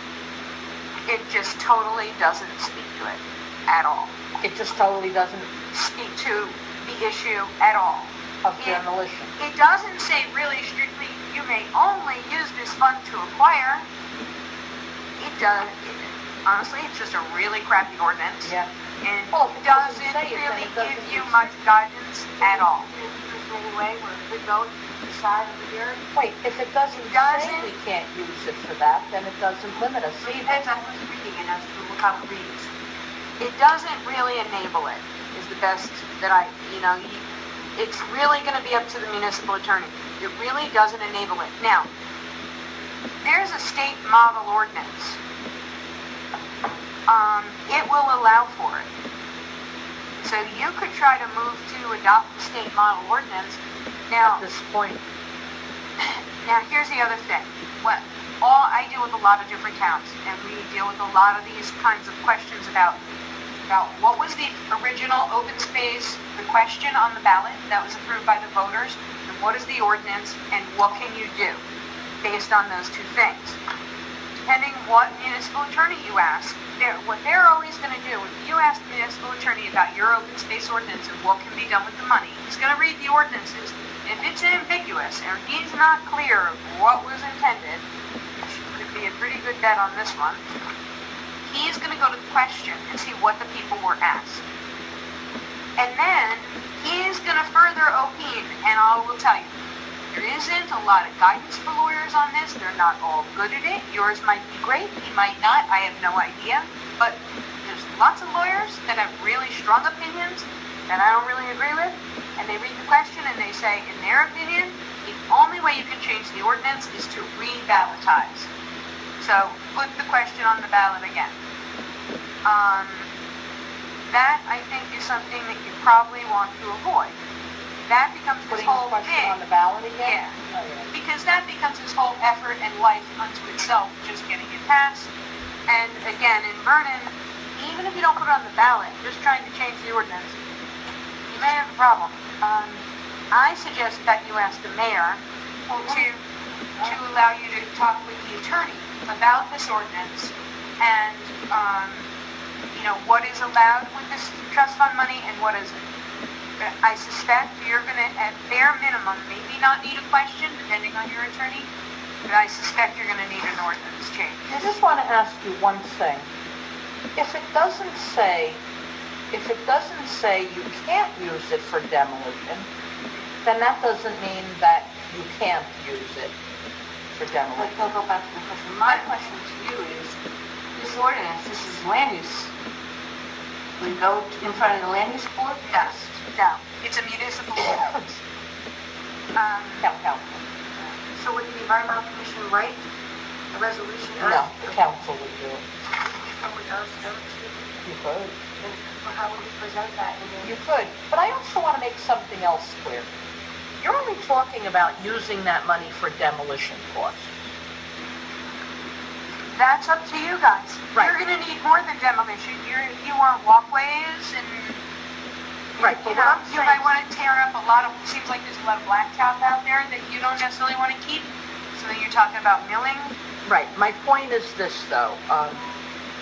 [SPEAKER 4] it just totally doesn't speak to it at all.
[SPEAKER 3] It just totally doesn't
[SPEAKER 4] Speak to the issue at all.
[SPEAKER 3] of demolition.
[SPEAKER 4] It doesn't say really strictly you may only use this fund to acquire. It does. Honestly, it's just a really crappy ordinance.
[SPEAKER 3] Yeah.
[SPEAKER 4] And
[SPEAKER 3] Well, if it doesn't
[SPEAKER 4] doesn't
[SPEAKER 3] say it, then
[SPEAKER 4] really
[SPEAKER 3] it doesn't
[SPEAKER 4] give you
[SPEAKER 3] exist.
[SPEAKER 4] much guidance at all.
[SPEAKER 1] Anyway, where it could go to the side of the yard.
[SPEAKER 3] Wait, if it doesn't say
[SPEAKER 4] Doesn't-
[SPEAKER 3] we can't use it for that, then it doesn't limit us either.
[SPEAKER 1] Depends on who's reading it as to how it reads.
[SPEAKER 4] It doesn't really enable it, is the best that it's really going to be up to the municipal attorney. It really doesn't enable it. Now, there's a state model ordinance. It will allow for it. So you could try to move to adopt the state model ordinance. Now,
[SPEAKER 3] At this point,
[SPEAKER 4] Now, here's the other thing. I deal with a lot of different towns, and we deal with a lot of these kinds of questions about what was the original open space, the question on the ballot that was approved by the voters, and what is the ordinance, and what can you do based on those two things. Depending what municipal attorney you ask, what they're always going to do, if you ask the municipal attorney about your open space ordinance and what can be done with the money, he's going to read the ordinances. If it's ambiguous or he's not clear of what was intended, which could be a pretty good bet on this one, he's going to go to the question and see what the people were asked. And then he's going to further opine, and I will tell you, there isn't a lot of guidance for lawyers on this. They're not all good at it. Yours might be great. He might not. I have no idea. But there's lots of lawyers that have really strong opinions that I don't really agree with. And they read the question and they say, in their opinion, the only way you can change the ordinance is to reballatize. So put the question on the ballot again. That, I think, is something that you probably want to avoid. That becomes this
[SPEAKER 3] putting the
[SPEAKER 4] whole
[SPEAKER 3] question
[SPEAKER 4] thing.
[SPEAKER 3] on the ballot again?
[SPEAKER 4] Yeah.
[SPEAKER 3] Oh, yeah.
[SPEAKER 4] Because that becomes his whole effort and life unto itself, just getting it passed. And again, in Vernon, even if you don't put it on the ballot, just trying to change the ordinance, you may have a problem. I suggest that you ask the mayor to allow you to talk with the attorney about this ordinance and, what is allowed with this trust fund money and what isn't. I suspect you're going to, at bare minimum, maybe not need a question, depending on your attorney, but I suspect you're going to need an ordinance change.
[SPEAKER 3] I just want to ask you one thing. If it doesn't say you can't use it for demolition, then that doesn't mean that you can't use it for
[SPEAKER 1] But
[SPEAKER 3] demolition.
[SPEAKER 1] I'll go back to the question. My question to you is, this ordinance, this is land use. We go in front of the land use board?
[SPEAKER 4] Yes. No, it's a municipal ordinance.
[SPEAKER 3] Town council.
[SPEAKER 1] So would the environmental commission write a resolution?
[SPEAKER 3] No, the council would do it.
[SPEAKER 1] How would us,
[SPEAKER 3] You could.
[SPEAKER 1] how would we present that?
[SPEAKER 3] You could. But I also want to make something else clear. You're only talking about using that money for demolition costs.
[SPEAKER 4] That's up to you guys.
[SPEAKER 3] Right.
[SPEAKER 4] You're going to need more than demolition. You want walkways and
[SPEAKER 3] Right, but
[SPEAKER 4] you
[SPEAKER 3] what
[SPEAKER 4] know,
[SPEAKER 3] I'm
[SPEAKER 4] you
[SPEAKER 3] saying,
[SPEAKER 4] might want to tear up a lot of, seems like there's a lot of blacktop out there that you don't necessarily want to keep. So then you're talking about milling.
[SPEAKER 3] right, my point is this though.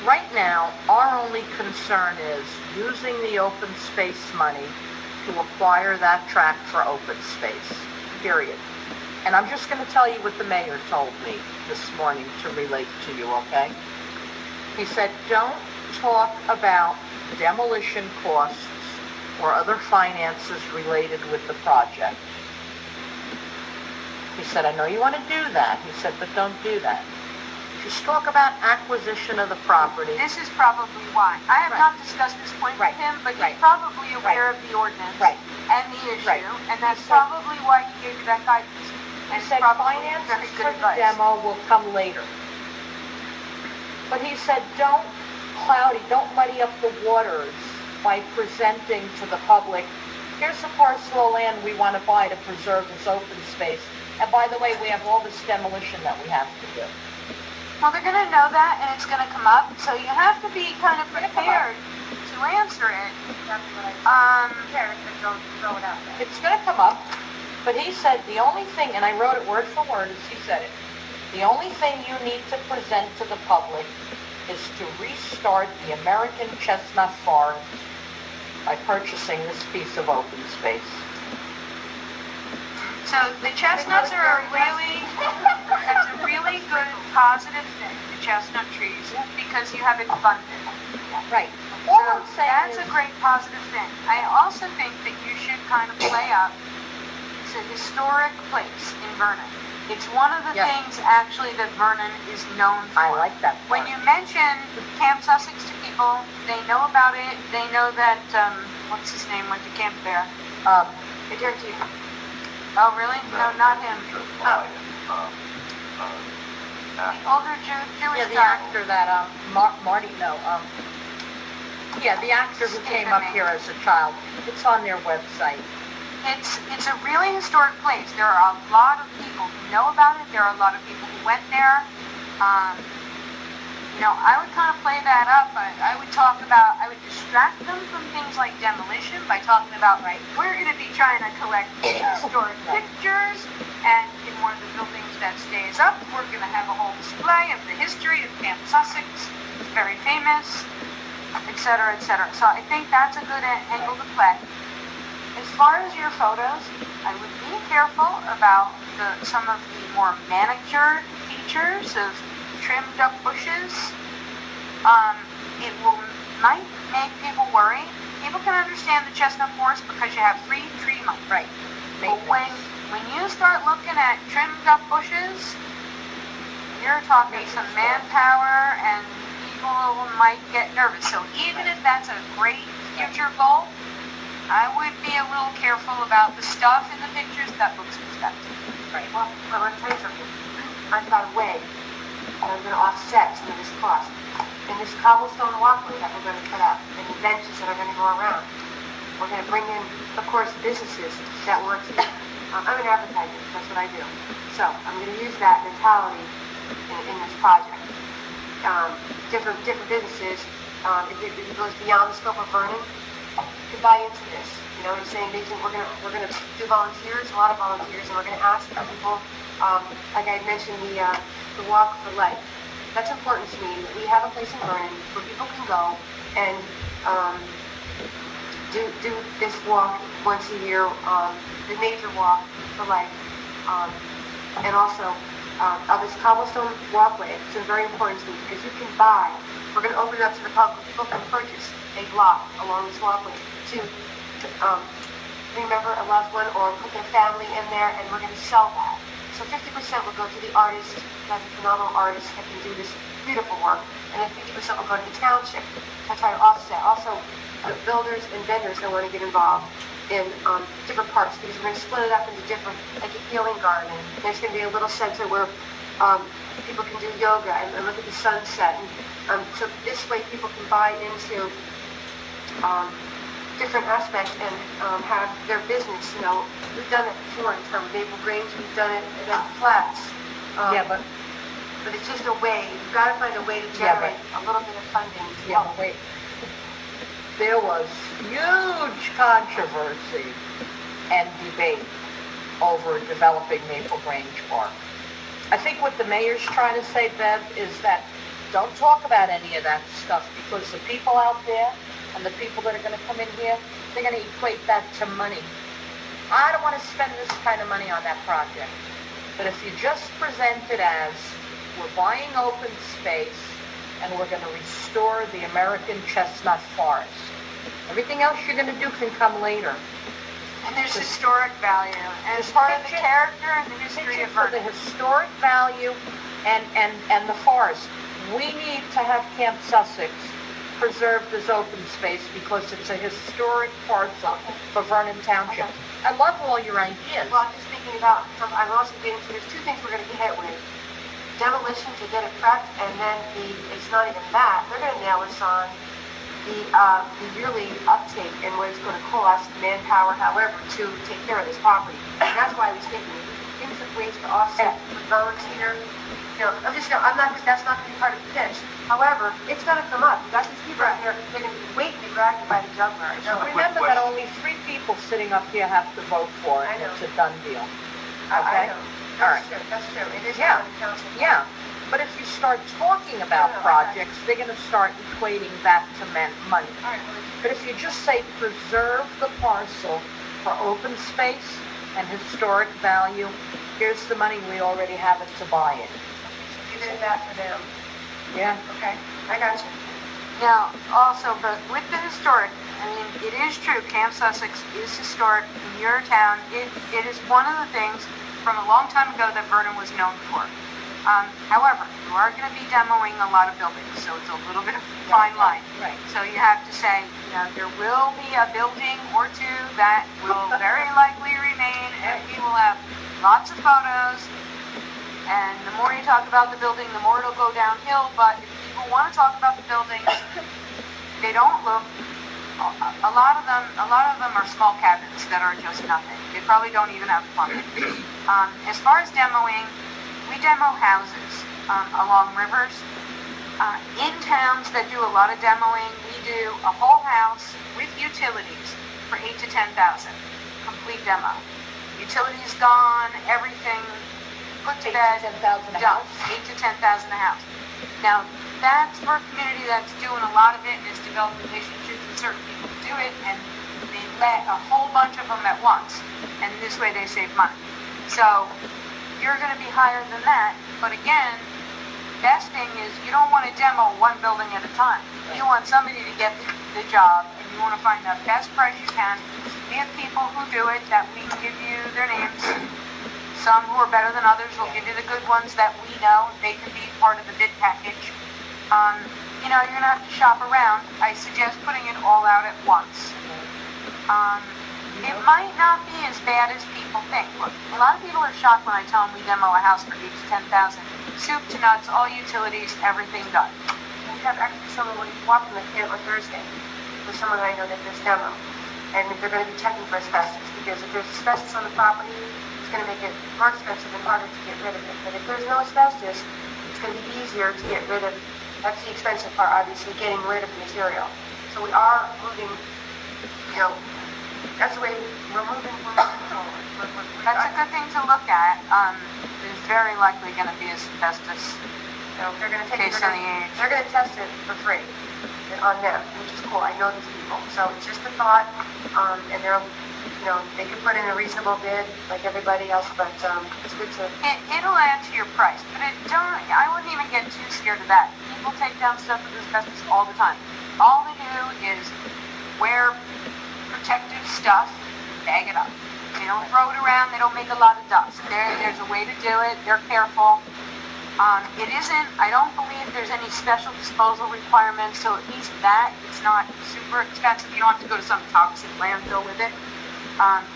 [SPEAKER 3] Right now, our only concern is using the open space money to acquire that tract for open space, period. And I'm just going to tell you what the mayor told me this morning to relate to you, okay? He said, don't talk about demolition costs or other finances related with the project. He said, I know you want to do that. He said, but don't do that. Just talk about acquisition of the property.
[SPEAKER 4] This is probably why. I have
[SPEAKER 3] Right.
[SPEAKER 4] not discussed this point
[SPEAKER 3] Right.
[SPEAKER 4] with him, but he's
[SPEAKER 3] Right.
[SPEAKER 4] probably aware
[SPEAKER 3] Right.
[SPEAKER 4] of the ordinance
[SPEAKER 3] Right.
[SPEAKER 4] and the issue,
[SPEAKER 3] Right.
[SPEAKER 4] and that's
[SPEAKER 3] He said-
[SPEAKER 4] probably why he gave you that guidance.
[SPEAKER 3] He
[SPEAKER 4] And
[SPEAKER 3] said
[SPEAKER 4] probably
[SPEAKER 3] finances
[SPEAKER 4] very good
[SPEAKER 3] for the
[SPEAKER 4] advice.
[SPEAKER 3] demo will come later. But he said, don't muddy up the waters by presenting to the public, here's a parcel of land we want to buy to preserve this open space. And by the way, we have all this demolition that we have to do.
[SPEAKER 4] Well, they're going to know that, and it's going to come up, so you have to be kind of prepared to answer it.
[SPEAKER 1] Don't throw it out there.
[SPEAKER 3] It's going to come up, but he said the only thing, and I wrote it word for word as he said it, the only thing you need to present to the public is to restart the American chestnut forest by purchasing this piece of open space.
[SPEAKER 4] So the chestnuts are that's a really good positive thing, the chestnut trees, because you have it funded.
[SPEAKER 3] Right. All
[SPEAKER 4] So
[SPEAKER 3] I'm saying
[SPEAKER 4] that's
[SPEAKER 3] is,
[SPEAKER 4] a great positive thing. I also think that you should kind of play up. It's a historic place in Vernon. It's one of the
[SPEAKER 3] Yes.
[SPEAKER 4] things actually that Vernon is known for.
[SPEAKER 3] I like that
[SPEAKER 4] When
[SPEAKER 3] part.
[SPEAKER 4] you mention Camp Sussex to people, they know about it. They know that, what's his name, went to camp there.
[SPEAKER 1] Derek Jeter.
[SPEAKER 4] Oh, really? No, not him.
[SPEAKER 2] Oh.
[SPEAKER 4] The older Jewish
[SPEAKER 3] Yeah, the
[SPEAKER 4] guy.
[SPEAKER 3] actor that, Marty, no, yeah, the actor who came up here as a child. It's on their website.
[SPEAKER 4] It's a really historic place. There are a lot of people who know about it. There are a lot of people who went there. I would kind of play that up. I would distract them from things like demolition by talking about, we're going to be trying to collect historic pictures, and in one of the buildings that stays up, we're going to have a whole display of the history of Camp Sussex. It's very famous, etc., etc. So I think that's a good angle to play. As far as your photos, I would be careful about some of the more manicured features of trimmed up bushes. It might make people worry. People can understand the chestnut forest because you have 3 tree months.
[SPEAKER 3] Right.
[SPEAKER 4] But when you start looking at trimmed up bushes, you're talking some manpower, and people might get nervous. So even if that's a great future goal, I would be a little careful about the stuff in the pictures that looks expensive.
[SPEAKER 3] Right.
[SPEAKER 1] Well, I'm going to tell you something. I've got a way, and I'm going to offset some of this cost. In this cobblestone walkway that we're going to put up, and the benches that are going to go around, we're going to bring in, of course, businesses that work here. I'm an advertiser. That's what I do. So I'm going to use that mentality in this project. Different businesses, if it goes beyond the scope of Vernon, could buy into this. I'm saying we're going to do volunteers, a lot of volunteers, and we're going to ask people, like I mentioned, the Walk for Life. That's important to me. We have a place in Vernon where people can go and do this walk once a year, the major walk for life, and also of this cobblestone walkway. It's very important to me because you can buy. We're going to open it up to the public. People can purchase a block along this walkway to remember a loved one or put their family in there, and we're going to sell that. So 50% will go to the artist, the phenomenal artist that can do this beautiful work, and then 50% will go to the township to try to offset. Also, the builders and vendors that want to get involved in different parts, because we're going to split it up into different, like a healing garden. There's going to be a little center where people can do yoga and look at the sunset. And so this way people can buy into different aspects and have their business. We've done it before in terms of Maple Grange. We've done it at Flats.
[SPEAKER 3] But
[SPEAKER 1] it's just a way. You've got to find a way to generate a little bit of funding.
[SPEAKER 3] Wait. There was huge controversy and debate over developing Maple Grange Park. I think what the mayor's trying to say, Bev, is that don't talk about any of that stuff, because the people out there and the people that are going to come in here, they're going to equate that to money. I don't want to spend this kind of money on that project. But if you just present it as, we're buying open space and we're going to restore the American chestnut forest. Everything else you're going to do can come later.
[SPEAKER 4] And there's historic value, and it's part of the character and the history of
[SPEAKER 3] For the
[SPEAKER 4] Vernon.
[SPEAKER 3] historic value and the forest. We need to have Camp Sussex preserved as open space because it's a historic parcel for Vernon Township. I love all your ideas.
[SPEAKER 1] Well, I'm just thinking about, I'm also getting to, there's two things we're going to get hit with. Demolition to get it prepped, and then it's not even that. They're going to nail us on the yearly uptake and what it's going to cost, manpower, however, to take care of this property. And that's why I was thinking, things of ways to offset the birds here. I'm not, that's not going to be part of the pitch. However, it's going to come up. You got these people out here, they're going to be waiting to grab you by the jugular.
[SPEAKER 3] Remember that only 3 people sitting up here have to vote for it, and it's a done deal. Okay?
[SPEAKER 1] I know.
[SPEAKER 3] All right.
[SPEAKER 1] That's true. It is
[SPEAKER 3] Yeah.
[SPEAKER 1] on the council.
[SPEAKER 3] Yeah, but if you start talking about projects, they're going to start equating that to money.
[SPEAKER 1] All right, well,
[SPEAKER 3] But if you just say preserve the parcel for open space and historic value, here's the money, we already have it to buy it.
[SPEAKER 1] you did that for them.
[SPEAKER 3] Yeah?
[SPEAKER 1] Okay, I got you.
[SPEAKER 4] Now, also, but with the historic, I mean, it is true, Camp Sussex is historic in your town. It is one of the things from a long time ago that Vernon was known for. However, you are going to be demoing a lot of buildings, so it's a little bit of a fine line.
[SPEAKER 3] Right.
[SPEAKER 4] So you have to say, there will be a building or two that will very likely remain, and we will have lots of photos. And the more you talk about the building, the more it'll go downhill. But if people want to talk about the buildings, they don't look. A lot of them are small cabins that are just nothing. They probably don't even have plumbing. As far as demoing, we demo houses along rivers. In towns that do a lot of demoing, we do a whole house with utilities for $8,000 to $10,000, complete demo. Utilities gone, everything put to bed,
[SPEAKER 3] $8,000 to $10,000 a
[SPEAKER 4] done.
[SPEAKER 3] house?
[SPEAKER 4] $8,000 to $10,000 a house. Now, that's for a community that's doing a lot of it and is developing relationships with certain people who do it, and they let a whole bunch of them at once, and this way they save money. So you're going to be higher than that, but again, best thing is you don't want to demo one building at a time. You want somebody to get the job, and you want to find the best price you can. We have people who do it that we can give you their names. Some who are better than others will give you the good ones that we know. They can be part of the bid package. You're going to have to shop around. I suggest putting it all out at once. It might not be as bad as people think. Look, a lot of people are shocked when I tell them we demo a house for $8,000 to $10,000. Soup to nuts, all utilities, everything done.
[SPEAKER 1] We have actually someone when you walk in the camp on Thursday with someone I know that does demo. And they're going to be checking for asbestos, because if there's asbestos on the property, it's going to make it more expensive and harder to get rid of it. But if there's no asbestos, it's going to be easier to get rid of. That's the expensive part, obviously, getting rid of the material. So we are moving, that's the way we're moving forward.
[SPEAKER 4] That's a good thing to look at. There's very likely going to be asbestos.
[SPEAKER 1] So they're going to take
[SPEAKER 4] Based on the age.
[SPEAKER 1] They're going to test it for free on them, which is cool. I know these people. So it's just a thought, and they're, they can put in a reasonable bid like everybody else, but it's good to.
[SPEAKER 4] It'll add to your price, but I wouldn't even get too scared of that. People take down stuff with asbestos all the time. All they do is wear protective stuff, bag it up. They don't throw it around. They don't make a lot of dust. There's a way to do it. They're careful. It isn't, I don't believe there's any special disposal requirements, so at least that, it's not super expensive. You don't have to go to some toxic landfill with it.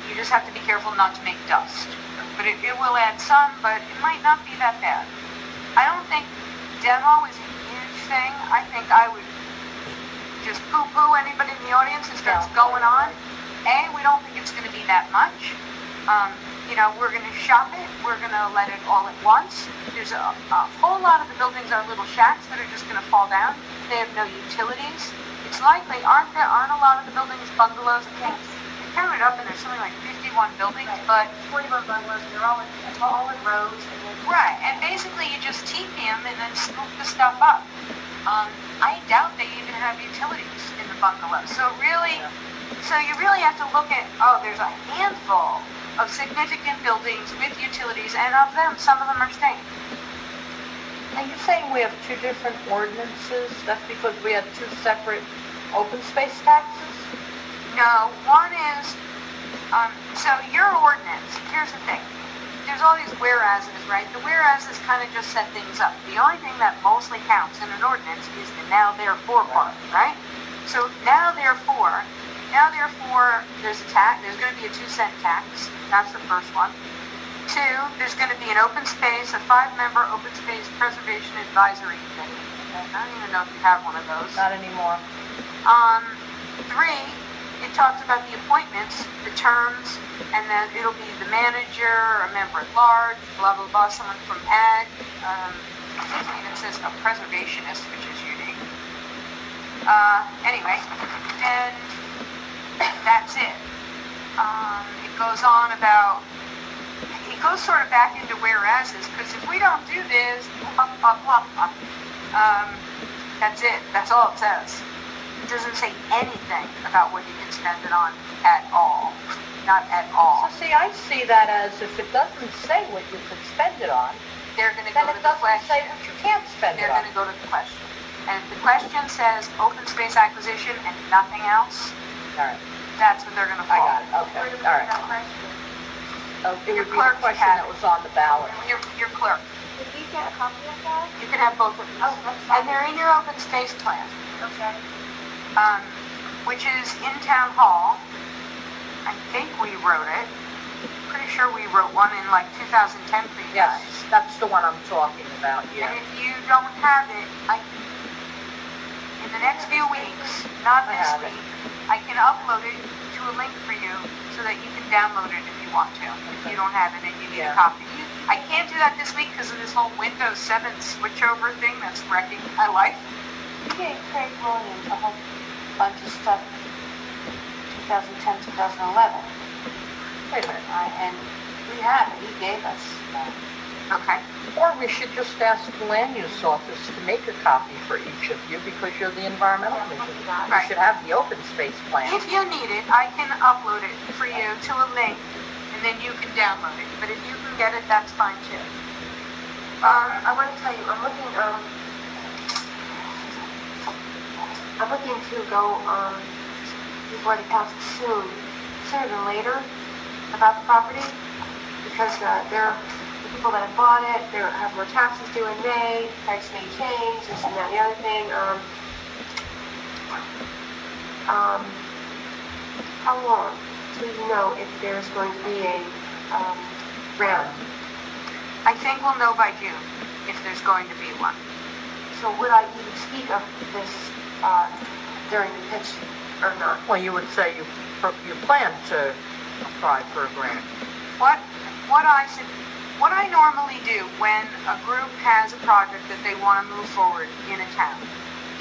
[SPEAKER 4] You just have to be careful not to make dust. But it will add some, but it might not be that bad. I don't think demo is a huge thing. I think I would just poo-poo anybody in the audience who starts going on. We don't think it's going to be that much. We're going to shop it. We're going to let it all at once. There's a whole lot of the buildings are little shacks that are just going to fall down. They have no utilities. It's likely, aren't a lot of the buildings bungalows? I think I counted up and there's something like 51 buildings, but
[SPEAKER 1] 41 bungalows, and they're all in rows.
[SPEAKER 4] right, and basically you just teepee them and then scoop the stuff up. I doubt they even have utilities in the bungalows. So you really have to look at, there's a handful of significant buildings with utilities, and of them, some of them are staying.
[SPEAKER 3] Are you saying we have 2 different ordinances? That's because we have 2 separate open space taxes?
[SPEAKER 4] No, one is, so your ordinance, here's the thing. there's all these whereases, right? The whereases kind of just set things up. The only thing that mostly counts in an ordinance is the now therefore part, right? So now therefore, there's a tax. There's going to be a 2-cent tax. That's the first one. 2, there's going to be an open space, a 5-member open space preservation advisory committee. I don't even know if you have one of those.
[SPEAKER 3] Not anymore.
[SPEAKER 4] 3, it talks about the appointments, the terms, and then it'll be the manager, a member at large, blah, blah, blah, someone from ag. I think it even says a preservationist, which is unique. Anyway, and that's it. It goes on about, it goes sort of back into whereases, because if we don't do this, blah, blah, blah, blah, that's it. That's all it says. It doesn't say anything about what you can spend it on at all. Not at all.
[SPEAKER 3] So see, I see that as if it doesn't say what you could spend it on,
[SPEAKER 4] They're going to go
[SPEAKER 3] then
[SPEAKER 4] to
[SPEAKER 3] it
[SPEAKER 4] the
[SPEAKER 3] doesn't
[SPEAKER 4] question.
[SPEAKER 3] say what you can't spend it
[SPEAKER 4] They're
[SPEAKER 3] on.
[SPEAKER 4] going to go to the question. And if the question says open space acquisition and nothing else,
[SPEAKER 3] All right.
[SPEAKER 4] that's what they're going to
[SPEAKER 3] I
[SPEAKER 4] follow.
[SPEAKER 3] got it. Okay. All right. It
[SPEAKER 4] Your
[SPEAKER 3] would be the
[SPEAKER 4] clerk
[SPEAKER 3] question
[SPEAKER 4] had
[SPEAKER 3] that
[SPEAKER 4] it.
[SPEAKER 3] was on the ballot.
[SPEAKER 4] Your clerk.
[SPEAKER 1] Did we get a copy of that?
[SPEAKER 4] You can have both of these.
[SPEAKER 1] Oh, that's fine.
[SPEAKER 4] And they're in your open space plan,
[SPEAKER 1] Okay.
[SPEAKER 4] which is in Town Hall. I think we wrote it. Pretty sure we wrote one in like 2010 for you
[SPEAKER 3] Yes,
[SPEAKER 4] guys.
[SPEAKER 3] that's the one I'm talking about,
[SPEAKER 4] And
[SPEAKER 3] yeah.
[SPEAKER 4] if you don't have it, in the next few weeks, not
[SPEAKER 3] I
[SPEAKER 4] this
[SPEAKER 3] have it.
[SPEAKER 4] week, I can upload it to a link for you so that you can download it if you want to. If you don't have it and you need a
[SPEAKER 3] Yeah.
[SPEAKER 4] copy. I can't do that this week because of this whole Windows 7 switchover thing that's wrecking my life.
[SPEAKER 1] You gave Craig Williams a whole bunch of stuff, 2010, 2011.
[SPEAKER 3] Wait a minute.
[SPEAKER 1] And we have it, he gave us.
[SPEAKER 4] Okay.
[SPEAKER 3] Or we should just ask the land use office to make a copy for each of you because you're the environmental commission. You
[SPEAKER 4] Right.
[SPEAKER 3] should have the open space plan.
[SPEAKER 4] If you need it, I can upload it for you to a link and then you can download it. But if you can get it, that's fine too.
[SPEAKER 1] I want to tell you, I'm looking to go before the council sooner than later about the property because the people that have bought it, they have more taxes due in May, price may change, this and that, and the other thing. How long do you know if there's going to be a round?
[SPEAKER 4] I think we'll know by June if there's going to be one.
[SPEAKER 1] So would I even speak of this during the pitch or not?
[SPEAKER 3] Well, you would say you plan to apply for a grant.
[SPEAKER 4] What I normally do when a group has a project that they want to move forward in a town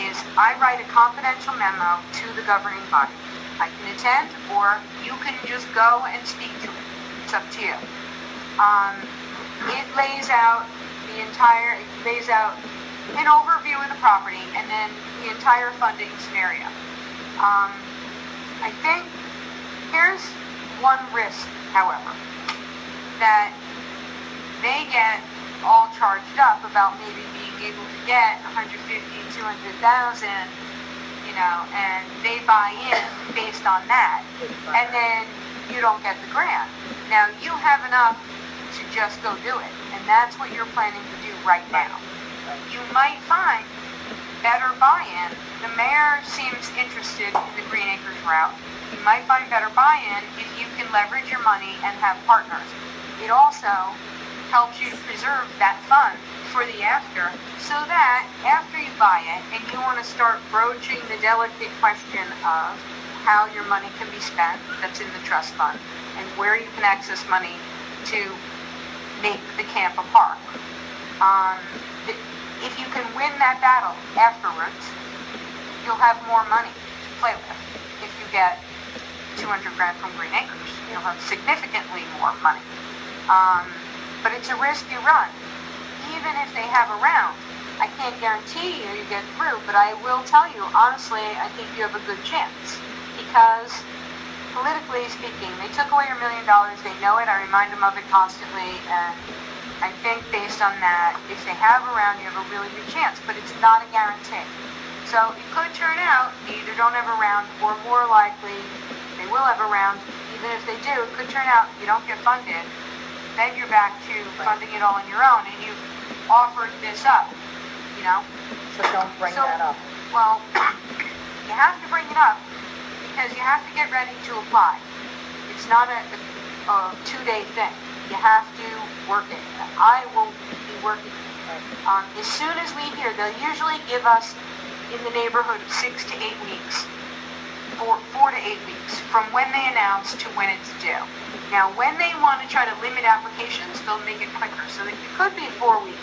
[SPEAKER 4] is I write a confidential memo to the governing body. I can attend or you can just go and speak to it. It's up to you. It lays out an overview of the property and then the entire funding scenario. I think here's one risk, however, that they get all charged up about maybe being able to get 150, 200,000, and they buy in based on that, and then you don't get the grant. Now you have enough to just go do it, and that's what you're planning to do right now. You might find better buy-in. The mayor seems interested in the Green Acres route. You might find better buy-in if you can leverage your money and have partners. It also helps you to preserve that fund for the after, so that after you buy it and you want to start broaching the delicate question of how your money can be spent that's in the trust fund and where you can access money to make the camp a park. If you can win that battle afterwards, you'll have more money to play with. If you get 200 grand from Green Acres, you'll have significantly more money. But it's a risk you run. Even if they have a round, I can't guarantee you get through, but I will tell you, honestly, I think you have a good chance. Because, politically speaking, they took away your $1 million, they know it, I remind them of it constantly, and I think based on that, if they have a round, you have a really good chance, but it's not a guarantee. So it could turn out, they either don't have a round, or more likely, they will have a round. Even if they do, it could turn out you don't get funded, then you're back to funding it all on your own, and you've offered this up, you know?
[SPEAKER 3] So don't bring that up.
[SPEAKER 4] Well, you have to bring it up because you have to get ready to apply. It's not a 2-day thing. You have to work it. I will be working. As soon as we hear, they'll usually give us in the neighborhood of 6 to 8 weeks, 4 to 8 weeks from when they announce to when it's due. Now, when they want to try to limit applications, they'll make it quicker. So it could be 4 weeks.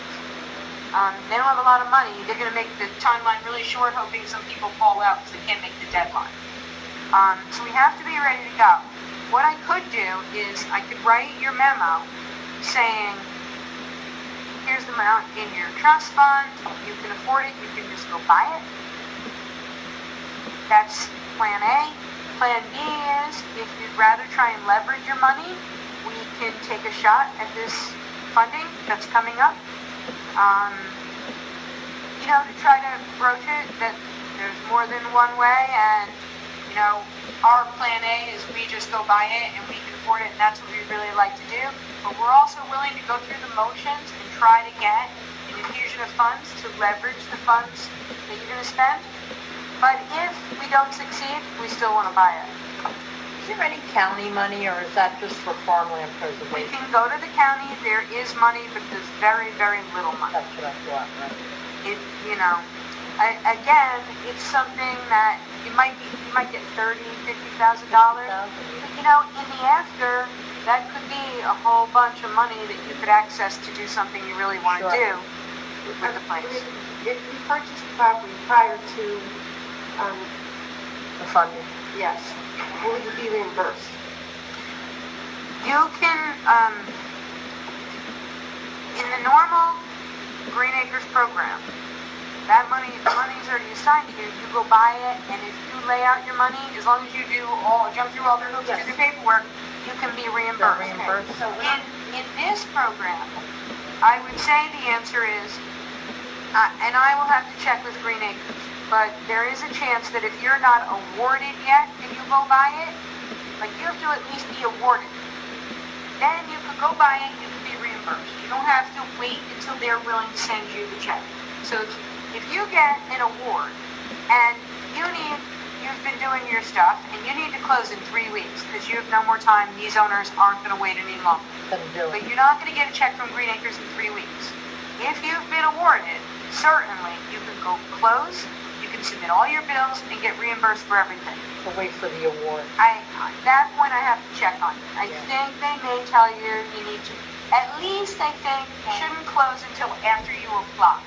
[SPEAKER 4] They don't have a lot of money. They're going to make the timeline really short, hoping some people fall out because they can't make the deadline. So we have to be ready to go. What I could do is I could write your memo saying, here's the amount in your trust fund. You can afford it. You can just go buy it. That's plan A. Plan B is if you'd rather try and leverage your money, we can take a shot at this funding that's coming up. To try to broach it that there's more than one way, and our plan A is we just go buy it and we can afford it, and that's what we really like to do. But we're also willing to go through the motions and try to get an infusion of funds to leverage the funds that you're going to spend. But if we don't succeed, we still want to buy it.
[SPEAKER 3] Is there any county money, or is that just for farmland
[SPEAKER 4] We
[SPEAKER 3] preservation?
[SPEAKER 4] can go to the county. There is money, but there's very, very little money.
[SPEAKER 3] That's what I thought, right?
[SPEAKER 4] Again, it's something that you might get $30,000, $50,000. But in the after, that could be a whole bunch of money that you could access to do something you really want to do with the place.
[SPEAKER 1] If you purchase the property prior to,
[SPEAKER 3] The funding.
[SPEAKER 1] yes, will you be reimbursed?
[SPEAKER 4] You can, in the normal Green Acres program, the money's already assigned to you. You go buy it, and if you lay out your money, as long as you jump through all the hoops, do the paperwork, you can be reimbursed.
[SPEAKER 3] Reimbursed.
[SPEAKER 4] So in this program, I would say the answer is, and I will have to check with Green Acres, but there is a chance that if you're not awarded yet and you go buy it, like you have to at least be awarded. Then you could go buy it, you can be reimbursed. You don't have to wait until they're willing to send you the check. So if you get an award and you've been doing your stuff and you need to close in 3 weeks because you have no more time, these owners aren't going to wait any longer. But you're not going to get a check from Green Acres in 3 weeks. If you've been awarded, certainly you can go close, you can submit all your bills and get reimbursed for everything.
[SPEAKER 3] To wait for the award.
[SPEAKER 4] That point I have to check on. I think they may tell you need to, at least I think, you shouldn't close until after you apply.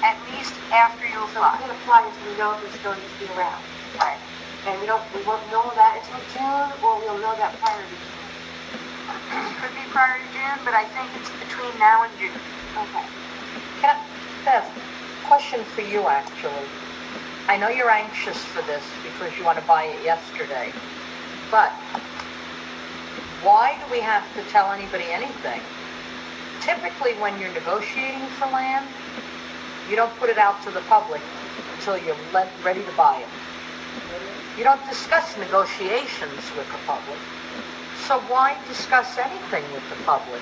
[SPEAKER 4] At least after you
[SPEAKER 1] So
[SPEAKER 4] apply.
[SPEAKER 1] we can apply until we know if it's going to be around.
[SPEAKER 4] Right.
[SPEAKER 1] And we won't know that until June, or we'll know that prior to June.
[SPEAKER 4] Could be prior to June, but I think it's between now and June.
[SPEAKER 1] Okay.
[SPEAKER 3] Beth, question for you actually. I know you're anxious for this because you want to buy it yesterday, but why do we have to tell anybody anything? Typically when you're negotiating for land, you don't put it out to the public until you're ready to buy it. You don't discuss negotiations with the public. So why discuss anything with the public?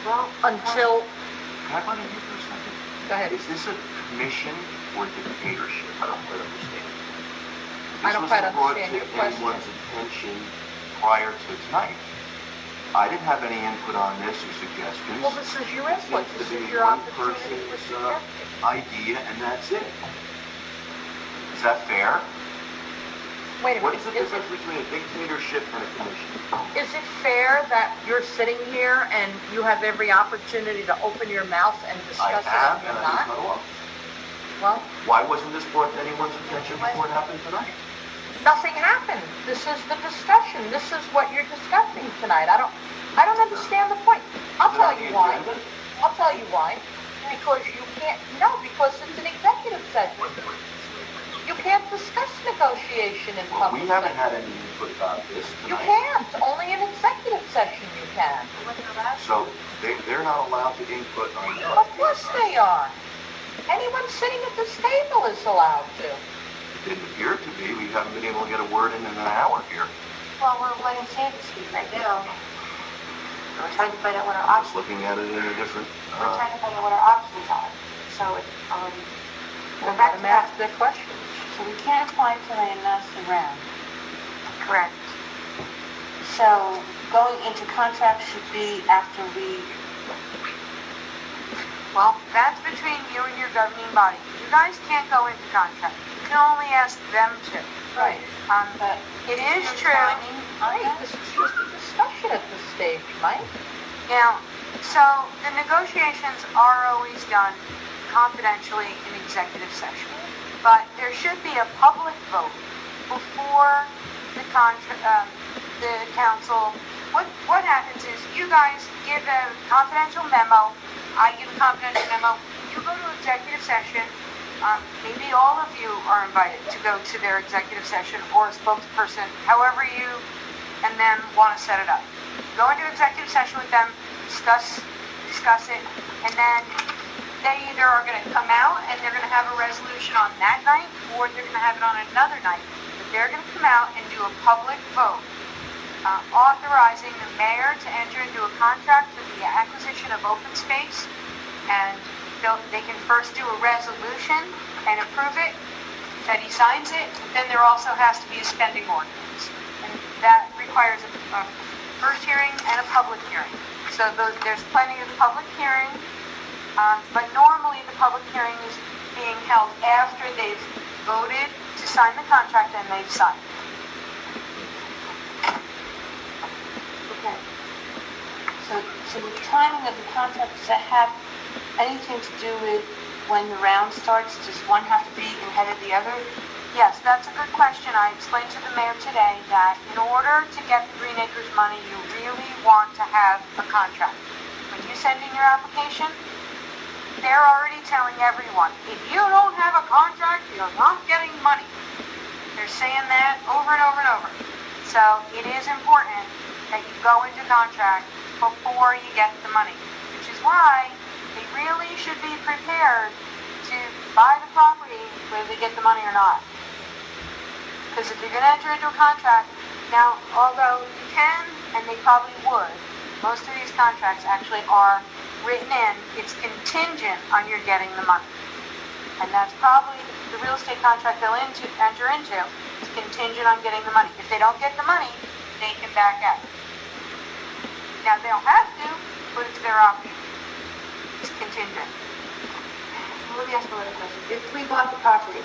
[SPEAKER 1] Well,
[SPEAKER 3] Until...
[SPEAKER 2] Can I butt in here for a second?
[SPEAKER 3] Go ahead.
[SPEAKER 2] Is this a commission or dictatorship? I don't quite understand.
[SPEAKER 3] I don't quite understand your
[SPEAKER 2] This
[SPEAKER 3] question.
[SPEAKER 2] wasn't brought to anyone's attention prior to tonight. I didn't have any input on this or suggestions.
[SPEAKER 3] Well, this is your input.
[SPEAKER 2] It
[SPEAKER 3] This
[SPEAKER 2] seems to
[SPEAKER 3] is
[SPEAKER 2] be
[SPEAKER 3] your
[SPEAKER 2] one
[SPEAKER 3] opportunity for
[SPEAKER 2] person's
[SPEAKER 3] suggestion.
[SPEAKER 2] idea, and that's it. Is that fair?
[SPEAKER 3] Wait a
[SPEAKER 2] What
[SPEAKER 3] minute.
[SPEAKER 2] is the difference between a dictatorship and a commission?
[SPEAKER 3] Is it fair that you're sitting here and you have every opportunity to open your mouth and
[SPEAKER 2] I
[SPEAKER 3] discuss
[SPEAKER 2] have,
[SPEAKER 3] it
[SPEAKER 2] and
[SPEAKER 3] and you're
[SPEAKER 2] I
[SPEAKER 3] not?
[SPEAKER 2] didn't cut off.
[SPEAKER 3] Well,
[SPEAKER 2] Why wasn't this brought to anyone's attention before it happened tonight?
[SPEAKER 3] nothing happened. This is the discussion. This is what you're discussing tonight. I don't understand the point. I'll
[SPEAKER 2] Is it
[SPEAKER 3] tell
[SPEAKER 2] on the
[SPEAKER 3] you why.
[SPEAKER 2] agenda?
[SPEAKER 3] I'll tell you why. Because you can't, no, because it's an executive session. You can't discuss negotiation in
[SPEAKER 2] Well,
[SPEAKER 3] public
[SPEAKER 2] we haven't
[SPEAKER 3] session.
[SPEAKER 2] had any input about this
[SPEAKER 3] You
[SPEAKER 2] tonight.
[SPEAKER 3] can't. Only in executive session you can.
[SPEAKER 2] So they're not allowed to input on this.
[SPEAKER 3] Of course they are. Anyone sitting at this table is allowed to.
[SPEAKER 2] It didn't appear to be. We haven't been able to get a word in an hour here.
[SPEAKER 1] well, we're letting Sandy speak right now. So we're trying to find out what our
[SPEAKER 2] Just
[SPEAKER 1] options.
[SPEAKER 2] looking at it in a different,
[SPEAKER 1] We're trying to find out what our options are. So it's
[SPEAKER 3] Let
[SPEAKER 1] back to
[SPEAKER 3] them
[SPEAKER 1] that.
[SPEAKER 3] ask their questions.
[SPEAKER 4] So we can't apply till they announce the round.
[SPEAKER 1] Correct.
[SPEAKER 4] So going into contract should be after we... Well, that's between you and your governing body. You guys can't go into contract. You can only ask them to.
[SPEAKER 3] Right.
[SPEAKER 4] But it is
[SPEAKER 3] Your
[SPEAKER 4] true.
[SPEAKER 3] timing, right, this is just a discussion at this stage, Mike.
[SPEAKER 4] Now, so the negotiations are always done confidentially in executive session. But there should be a public vote before the council. What happens is you guys give a confidential memo. I give a confidential memo. You go to executive session. Maybe all of you are invited to go to their executive session or a spokesperson, however you and them want to set it up. Go into executive session with them, discuss it, and then they either are going to come out and they're going to have a resolution on that night, or they're going to have it on another night. But they're going to come out and do a public vote authorizing the mayor to enter into a contract for the acquisition of open space, and they can first do a resolution and approve it, that he signs it. Then there also has to be a spending ordinance, and that requires a first hearing and a public hearing. So there's plenty of public hearing, but normally the public hearing is being held after they've voted to sign the contract and they've signed it.
[SPEAKER 1] Okay.
[SPEAKER 4] So the timing of the contract, does that have anything to do with when the round starts? Does one have to be ahead of the other? Yes, that's a good question. I explained to the mayor today that in order to get the Green Acres money, you really want to have a contract. When you send in your application, they're already telling everyone, if you don't have a contract, you're not getting money. They're saying that over and over and over. So it is important that you go into contract before you get the money, which is why they really should be prepared to buy the property whether they get the money or not. Because if you're going to enter into a contract, now, although you can, and they probably would, most of these contracts actually are written in, it's contingent on your getting the money. And that's probably the real estate contract they'll enter into is contingent on getting the money. If they don't get the money, they can back out. Now, they don't have to, but it's their option. It's contingent.
[SPEAKER 1] Let me ask another question. If we bought the property,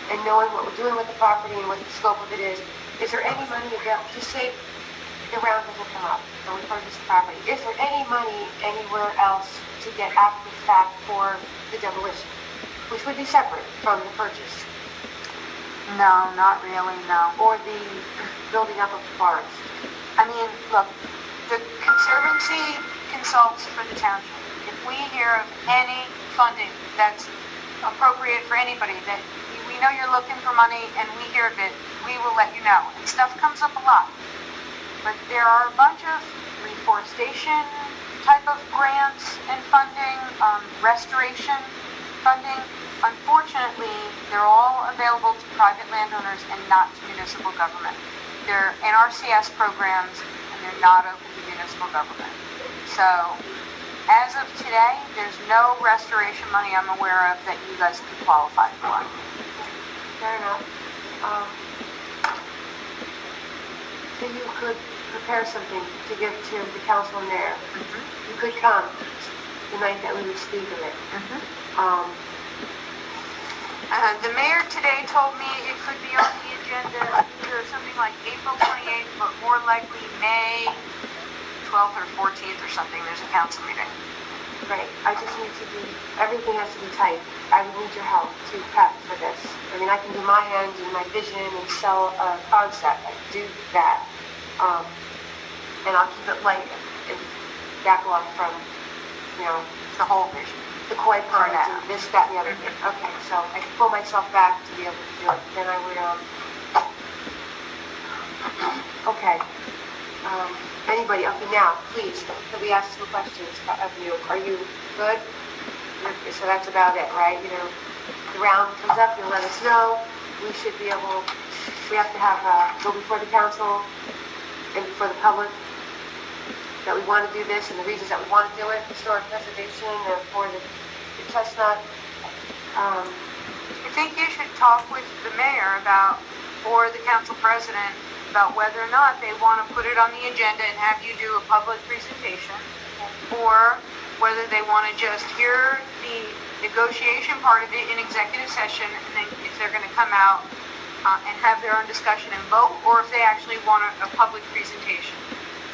[SPEAKER 1] and knowing what we're doing with the property and what the scope of it is there any money available? Just say the round doesn't come up, and we purchase the property. Is there any money anywhere else to get after the fact for the demolition, which would be separate from the purchase?
[SPEAKER 4] No, not really, no.
[SPEAKER 1] Or the building up of the forest?
[SPEAKER 4] I mean, look, the Conservancy consults for the township. If we hear of any funding that's appropriate for anybody, that we know you're looking for money and we hear of it, we will let you know. And stuff comes up a lot. But there are a bunch of reforestation type of grants and funding, restoration funding. Unfortunately, they're all available to private landowners and not to municipal government. They're NRCS programs, and they're not open to municipal government. So, as of today, there's no restoration money I'm aware of that you guys could qualify for.
[SPEAKER 1] Fair enough. So you could prepare something to give to the council and mayor. You could come the night that we would speak of it.
[SPEAKER 4] The mayor today told me it could be on the agenda either something like April 28th, but more likely May 12th or 14th or something. There's a council meeting.
[SPEAKER 1] Right. I just need to be, everything has to be tight. I would need your help to prep for this. I mean, I can do my end and my vision and sell a concept. I can do that. And I'll keep it light and back off from,
[SPEAKER 4] The whole vision.
[SPEAKER 1] the koi pond and this, that, and the other thing. Okay, so I can pull myself back to be able to do it. Then I would, okay. Anybody, okay, now, please, can we ask some questions of you? Are you good? So that's about it, right? The round comes up, you'll let us know. We should be able, we have to have, go before the council, and for the public that we want to do this and the reasons that we want to do it, historic preservation for the Chestnut.
[SPEAKER 4] I think you should talk with the mayor about, or the council president, about whether or not they want to put it on the agenda and have you do a public presentation, or whether they want to just hear the negotiation part of it in executive session, and then if they're going to come out and have their own discussion and vote, or if they actually want a public presentation.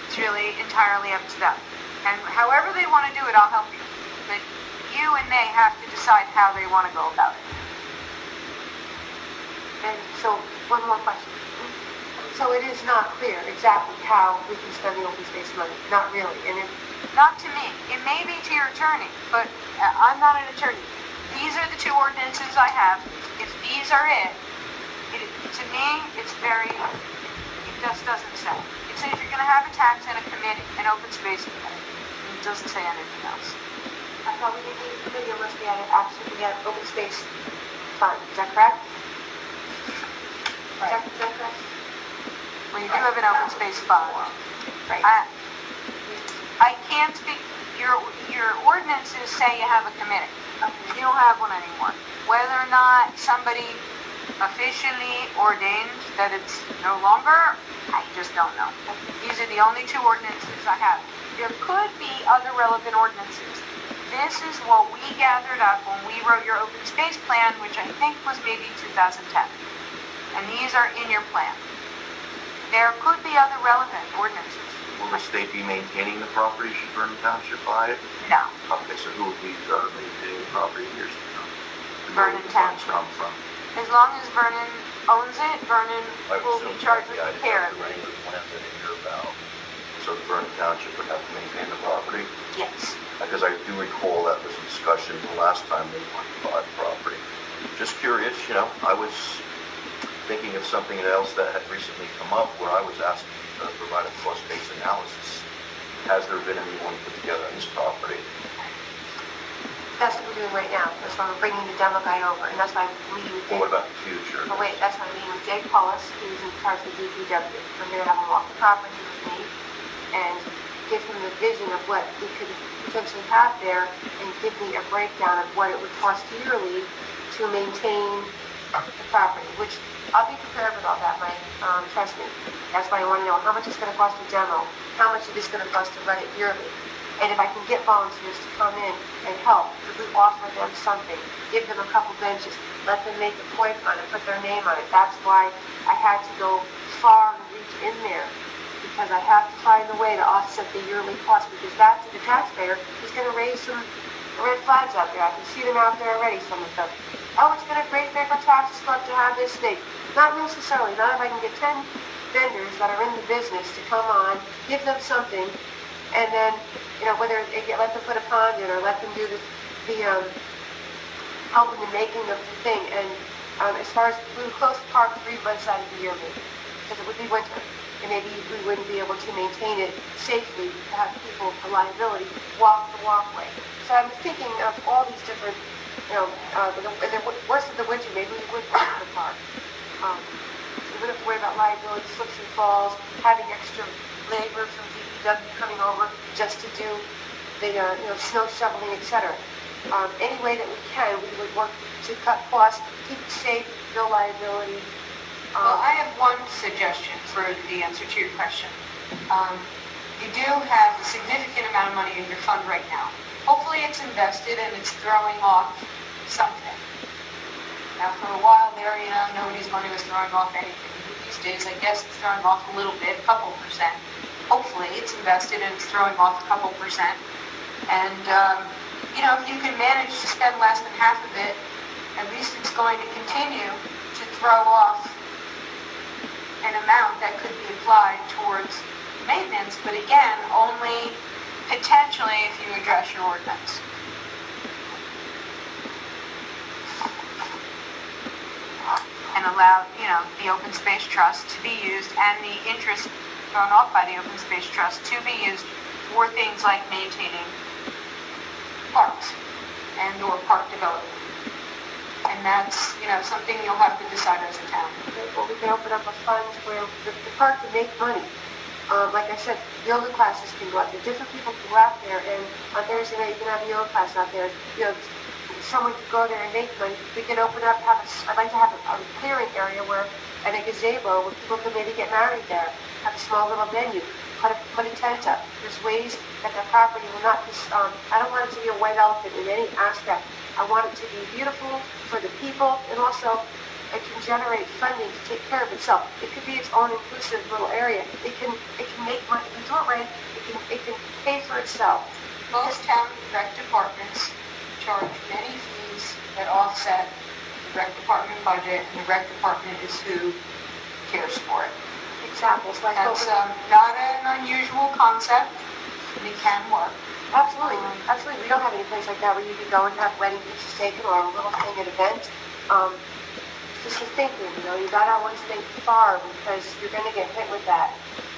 [SPEAKER 4] It's really entirely up to them. And however they want to do it, I'll help you. But you and they have to decide how they want to go about it.
[SPEAKER 1] And so, one more question. So it is not clear exactly how we can spend the open space money. Not really. And
[SPEAKER 4] not to me. It may be to your attorney, but I'm not an attorney. These are the two ordinances I have. If these are it, to me, it's it just doesn't say. It says you're going to have a tax and a committee, an open space committee. It doesn't say anything else.
[SPEAKER 1] I thought we didn't need a committee unless we had open space fund. Is that correct?
[SPEAKER 3] Right.
[SPEAKER 1] Is that correct?
[SPEAKER 4] Well, you do have an open space fund.
[SPEAKER 1] Right.
[SPEAKER 4] I can't speak. Your ordinances say you have a committee. You don't have one anymore. Whether or not somebody officially ordained that it's no longer, I just don't know. These are the only two ordinances I have. There could be other relevant ordinances. This is what we gathered up when we wrote your open space plan, which I think was maybe 2010. And these are in your plan. There could be other relevant ordinances.
[SPEAKER 2] Will the state be maintaining the property should Vernon Township buy it?
[SPEAKER 4] No.
[SPEAKER 2] Okay, so who will be maintaining the property years to come?
[SPEAKER 4] Vernon
[SPEAKER 2] Where will the funds
[SPEAKER 4] Township.
[SPEAKER 2] come from?
[SPEAKER 4] As long as Vernon owns it, Vernon will be charged with the care of it.
[SPEAKER 2] Plans that you're about. So the Vernon Township would have to maintain the property?
[SPEAKER 4] Yes.
[SPEAKER 2] Because I do recall that was a discussion the last time they wanted to buy the property. Just curious, I was thinking of something else that had recently come up where I was asked to provide a cost-based analysis. Has there been anyone put together on this property?
[SPEAKER 1] That's what we're doing right now. That's why we're bringing the demo guy over, and that's why I'm meeting with
[SPEAKER 2] Well,
[SPEAKER 1] Jake.
[SPEAKER 2] what about the future?
[SPEAKER 1] Oh, wait, that's why I'm meeting with Jake Paulus, who's in charge of the DPW. I'm going to have him walk the property with me and give him the vision of what we could potentially have there and give me a breakdown of what it would cost yearly to maintain the property, which I'll be prepared with all that, Mike. Trust me. That's why I want to know how much it's going to cost to demo, how much it is going to cost to run it yearly. And if I can get volunteers to come in and help, if we offer them something, give them a couple benches, let them make a point on it, put their name on it. That's why I had to go far and reach in there, because I have to find a way to offset the yearly cost, because that, to the taxpayer, is going to raise some red flags out there. I can see them out there already, some of them. Oh, it's going to break their taxes collect to have this thing. Not necessarily. Not if I can get 10 vendors that are in the business to come on, give them something, and then, whether let them put a pond in or let them do the help in the making of the thing. And as far as we would close the park 3 months out of the year, maybe, because it would be winter, and maybe we wouldn't be able to maintain it safely to have people for liability walk the walkway. So I'm thinking of all these different, and then worse of the winter, maybe we would walk the park. We wouldn't have to worry about liability, slips and falls, having extra labor from DPW coming over just to do the snow shoveling, etc. Any way that we can, we would work to cut costs, keep it safe, no liability.
[SPEAKER 4] Well, I have one suggestion for the answer to your question. You do have a significant amount of money in your fund right now. Hopefully it's invested and it's throwing off something. Now, for a while there, nobody's money was throwing off anything. These days, I guess it's throwing off a little bit, a couple percent. Hopefully it's invested and it's throwing off a couple percent. And, if you can manage to spend less than half of it, at least it's going to continue to throw off an amount that could be applied towards maintenance, but again, only potentially if you address your ordinance. And allow, the open space trust to be used and the interest thrown off by the open space trust to be used for things like maintaining parks and or park development. And that's, something you'll have to decide as a town.
[SPEAKER 1] Well, we can open up a fund where the park can make money. Like I said, yoga classes can go out there. Different people can go out there, and on Thursday night you can have a yoga class out there. You know, someone could go there and make money. We can open up, I'd like to have a clearing area where, at a gazebo, where people could maybe get married there. Have a small little venue. Put a tent up. There's ways that the property will not be, I don't want it to be a white elephant in any aspect. I want it to be beautiful for the people, and also it can generate funding to take care of itself. It could be its own inclusive little area. It can make money. If you do it right, it can pay for itself.
[SPEAKER 4] Most town rec departments charge many fees that offset the rec department budget, and the rec department is who cares for it.
[SPEAKER 1] Examples like
[SPEAKER 4] That's not an unusual concept, and it can work.
[SPEAKER 1] Absolutely. We don't have any place like that where you can go and have wedding pictures taken or a little thing at an event. Just the thinking, you gotta always think far, because you're gonna get hit with that.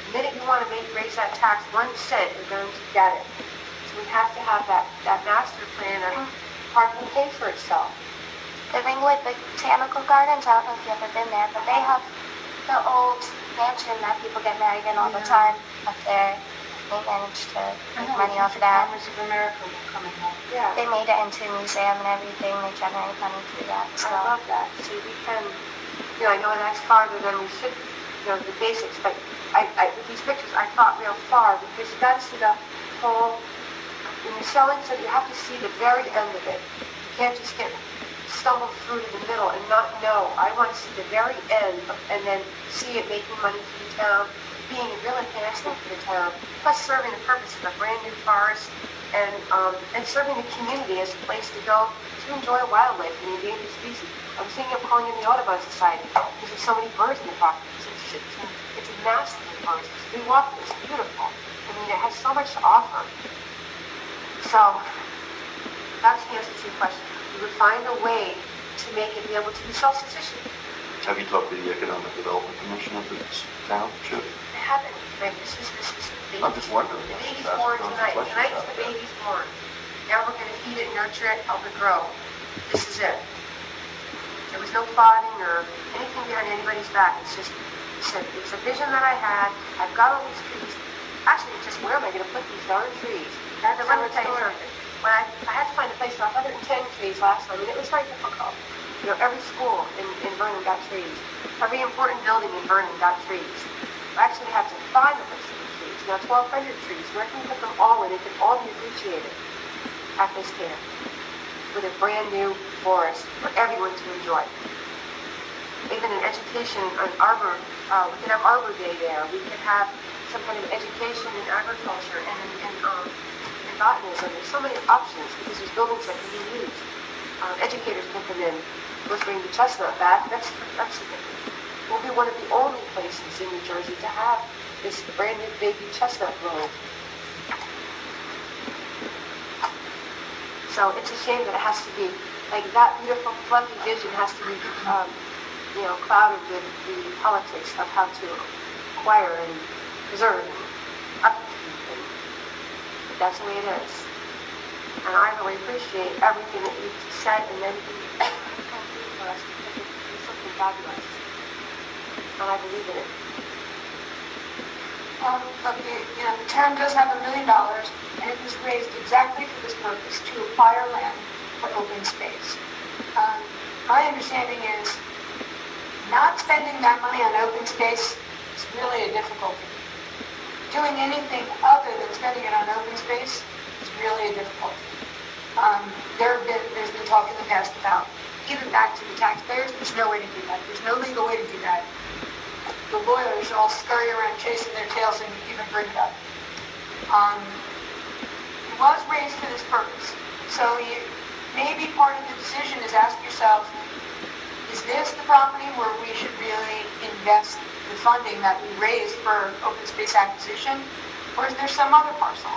[SPEAKER 1] The minute you want to raise that tax 1 cent, you're going to get it. So we have to have that master plan of park will pay for itself.
[SPEAKER 5] The Ringwood Botanical Gardens, I don't know if you've ever been there, but they have the old mansion that people get married in all the time up there. They managed to make money off of that.
[SPEAKER 4] Farmers of America will come and help.
[SPEAKER 1] Yeah.
[SPEAKER 5] They made it into a museum and everything. They generate money through that. So
[SPEAKER 1] I love that. See, we can, I know that's farther than we should, the basics, but with these pictures, I thought real far, because you got to see the whole, when you're selling something, you have to see the very end of it. You can't just stumble through to the middle and not know. I want to see the very end and then see it making money for the town, being a real enhancement for the town, plus serving the purpose of a brand new forest and serving the community as a place to go to enjoy wildlife and endangered species. I was thinking of calling it the Audubon Society because there's so many birds in the property. It's a massive forest. We walk it, it's beautiful. I mean, it has so much to offer. So that's the answer to your question. We would find a way to make it be able to be self-sufficient.
[SPEAKER 2] Have you talked to the Economic Development Commission of this township?
[SPEAKER 1] I haven't, Rick. This is
[SPEAKER 2] I'm just wondering.
[SPEAKER 1] the baby's born tonight. Tonight's the baby's born. Now we're going to feed it, nurture it, help it grow. This is it. There was no plotting or anything behind anybody's back. It's a vision that I had. I've got all these trees. Actually, it's just where am I going to put these darn trees? Let me tell you something. When I had to find a place for 110 trees last time, and it was very difficult. Every school in Vernon got trees. Every important building in Vernon got trees. I actually had to find a place for the trees. Now, 1,200 trees. Where can we put them all in? They can all be appreciated at this camp with a brand new forest for everyone to enjoy. Even in education, an arbor, we could have Arbor Day there. We could have some kind of education in agriculture and in botanism. There's so many options because there's buildings that can be used. Educators can come in. Let's bring the chestnut back. That's significant. We'll be one of the only places in New Jersey to have this brand new baby chestnut grove. So it's a shame that it has to be like that beautiful, fluffy vision has to be, clouded with the politics of how to acquire and preserve and upkeep. But that's the way it is. And I really appreciate everything that you've said and then for us because it's something fabulous. And I believe in it.
[SPEAKER 4] The town does have $1 million, and it was raised exactly for this purpose, to acquire land for open space. My understanding is not spending that money on open space is really a difficulty. Doing anything other than spending it on open space is really a difficulty. There's been talk in the past about giving back to the taxpayers. There's no way to do that. There's no legal way to do that. The lawyers all scurry around chasing their tails and even bring it up. It was raised for this purpose. So maybe part of the decision is ask yourself, is this the property where we should really invest the funding that we raised for open space acquisition? Or is there some other parcel?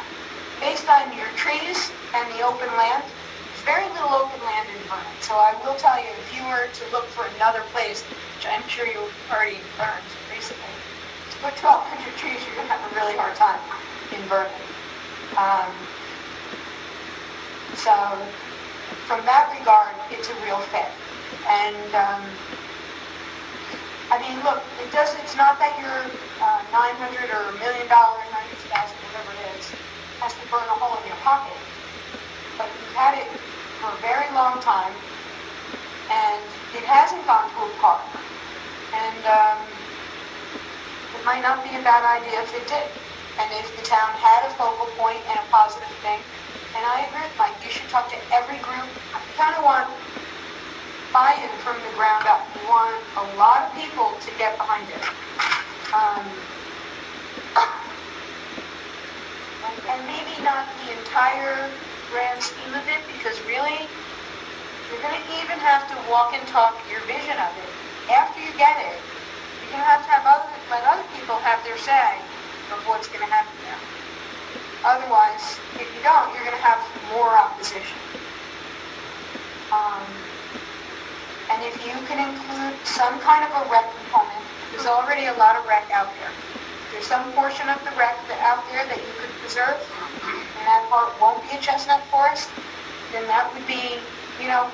[SPEAKER 4] Based on your trees and the open land, there's very little open land in Vernon. So I will tell you, if you were to look for another place, which I'm sure you already learned recently, to put 1,200 trees, you're going to have a really hard time in Vernon. So from that regard, it's a real fit. And I mean, look, it's not that your $900 or $1 million, 900,000, whatever it is, has to burn a hole in your pocket. But you've had it for a very long time, and it hasn't gone to a park. And it might not be a bad idea if it did. And if the town had a focal point and a positive thing, and I agree with Mike, you should talk to every group. You kind of want buy-in from the ground up. You want a lot of people to get behind it. And maybe not the entire grand scheme of it, because really, you're going to even have to walk and talk your vision of it. After you get it, you're going to have let other people have their say of what's going to happen there. Otherwise, if you don't, you're going to have more opposition. And if you can include some kind of a rec component, there's already a lot of rec out there. There's some portion of the rec out there that you could preserve, and that part won't be a chestnut forest, then that would be,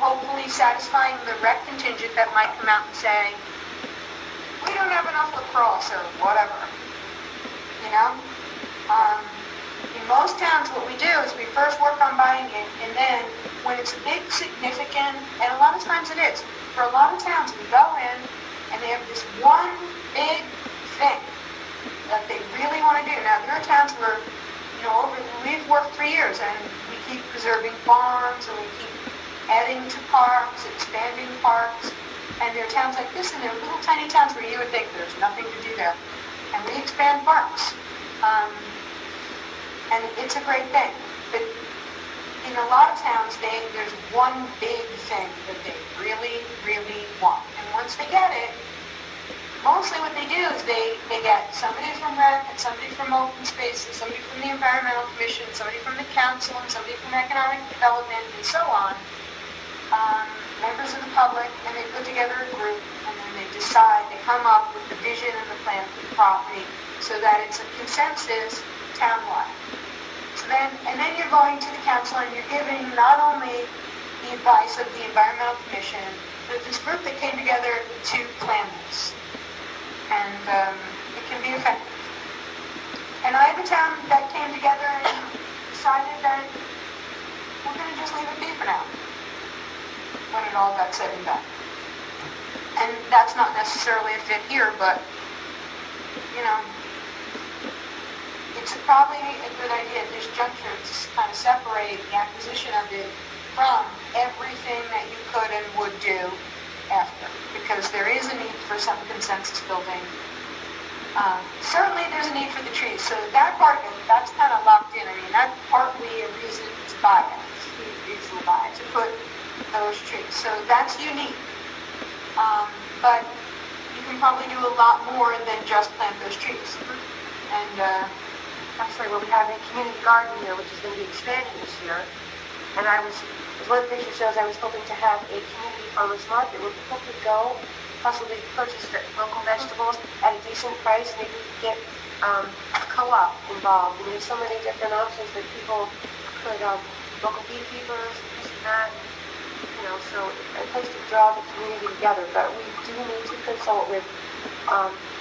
[SPEAKER 4] hopefully satisfying the rec contingent that might come out and say, we don't have enough lacrosse or whatever. In most towns, what we do is we first work on buying it, and then when it's a big, significant, and a lot of times it is, for a lot of towns, we go in and they have this one big thing that they really want to do. Now, there are towns where, we've worked for years and we keep preserving farms and we keep adding to parks, expanding parks, and there are towns like this, and there are little tiny towns where you would think there's nothing to do there. And we expand parks. And it's a great thing. But in a lot of towns, there's one big thing that they really, really want. And once they get it, mostly what they do is they get somebody from rec, and somebody from open spaces, somebody from the Environmental Commission, somebody from the council, and somebody from economic development, and so on, members of the public, and they put together a group, and then they decide, they come up with the vision and the plan for the property so that it's a consensus townwide. And then you're going to the council and you're giving not only the advice of the Environmental Commission, but this group that came together to plan this. And it can be effective. And I have a town that came together and decided that we're going to just leave it be for now, when it all got said and done. And that's not necessarily a fit here, but, it's probably a good idea at this juncture to kind of separate the acquisition of it from everything that you could and would do after, because there is a need for some consensus building. Certainly there's a need for the trees, so that part of it, that's kind of locked in. I mean, that's partly a reason to buy it, to put those trees. So that's unique. But you can probably do a lot more than just plant those trees. And
[SPEAKER 1] Actually, we'll be having a community garden here, which is going to be expanding this year. And as one picture shows, I was hoping to have a community farmers market where people could go, possibly purchase local vegetables at a decent price. Maybe we could get a co-op involved. And there's so many different options that people could, local beekeepers, this and that. So a place to draw the community together. But we do need to consult with,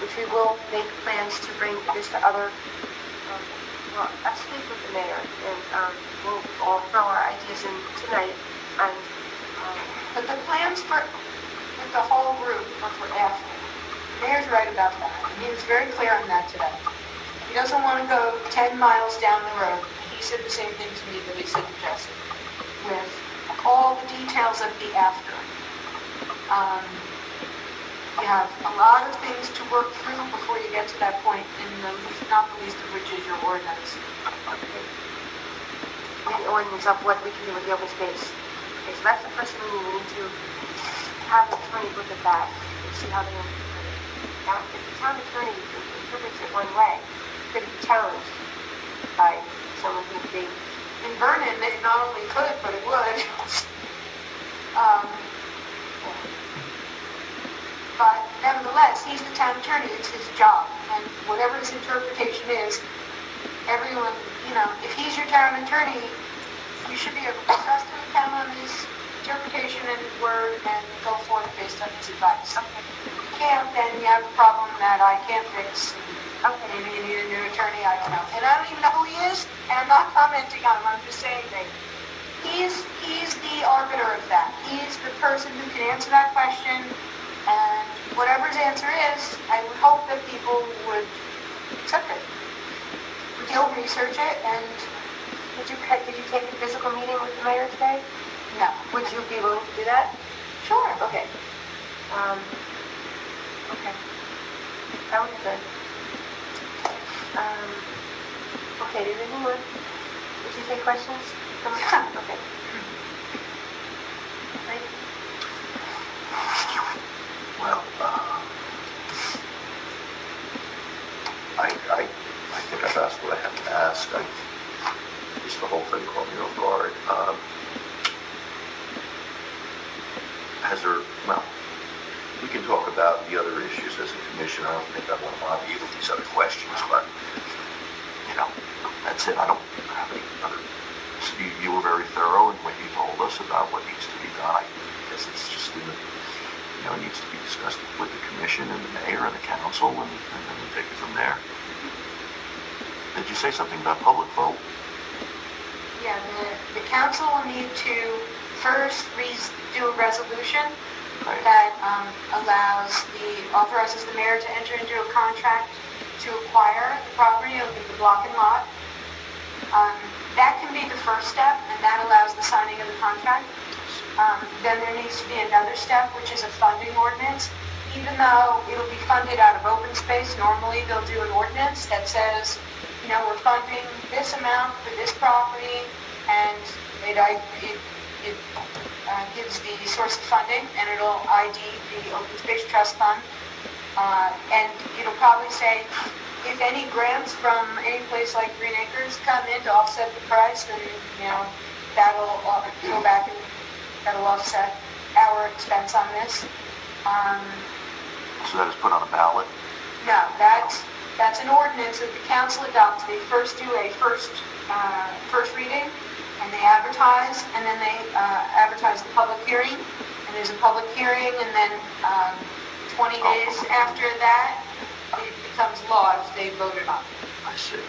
[SPEAKER 1] which we will make plans to bring this to other. I speak with the mayor, and we'll all throw our ideas in tonight. And
[SPEAKER 4] but the plans with the whole group are for after. The mayor's right about that. And he was very clear on that today. He doesn't want to go 10 miles down the road. He said the same thing to me that he said to Jesse, with all the details of the after. You have a lot of things to work through before you get to that point, and not the least of which is your ordinance.
[SPEAKER 1] The ordinance of what we can do with the open space. Okay, so that's the first thing we need to have the attorney look at that and see how they interpret it. Now, if the town attorney interprets it one way, could it be challenged by someone who's big?
[SPEAKER 4] In Vernon, it not only could, but it would. But nevertheless, he's the town attorney. It's his job. And whatever his interpretation is, everyone, if he's your town attorney, you should be able to trust him, count on his interpretation and word and go forth based on his advice. Okay. If you can't, then you have a problem that I can't fix. Okay. Maybe you need a new attorney, I don't know. And I don't even know who he is, and I'm not commenting on him, I'm just saying that he's the arbiter of that. He's the person who can answer that question, and whatever his answer is, I would hope that people would accept it. He'll research it, and
[SPEAKER 1] Did you take a physical meeting with the mayor today?
[SPEAKER 4] no.
[SPEAKER 1] Would you be willing to do that?
[SPEAKER 4] Sure.
[SPEAKER 1] Okay. Okay. That would be good. Okay, did anyone? Did you take questions? Okay. Right.
[SPEAKER 2] Well, I think I've asked what I have to ask. Just the whole thing caught me off guard. Well, we can talk about the other issues as a commission. I don't think I want to bother you with these other questions, but, that's it. I don't have any other. So you were very thorough in what you told us about what needs to be done. I guess it's just it needs to be discussed with the commission and the mayor and the council, and then we take it from there. Did you say something about public vote?
[SPEAKER 4] Yeah, the council will need to first do a resolution that authorizes the mayor to enter into a contract to acquire the property of the block and lot. That can be the first step, and that allows the signing of the contract. Then there needs to be another step, which is a funding ordinance. Even though it'll be funded out of open space, normally they'll do an ordinance that says, we're funding this amount for this property, and it gives the source of funding, and it'll ID the Open Space Trust Fund. And it'll probably say, if any grants from any place like Green Acres come in to offset the price, then, that'll go back and that'll offset our expense on this.
[SPEAKER 2] So that is put on a ballot?
[SPEAKER 4] No, that's an ordinance that the council adopts. They first do a first reading, and they advertise, and then they advertise the public hearing, and there's a public hearing, and then 20 days after that, it becomes law if they voted on it.
[SPEAKER 2] I see.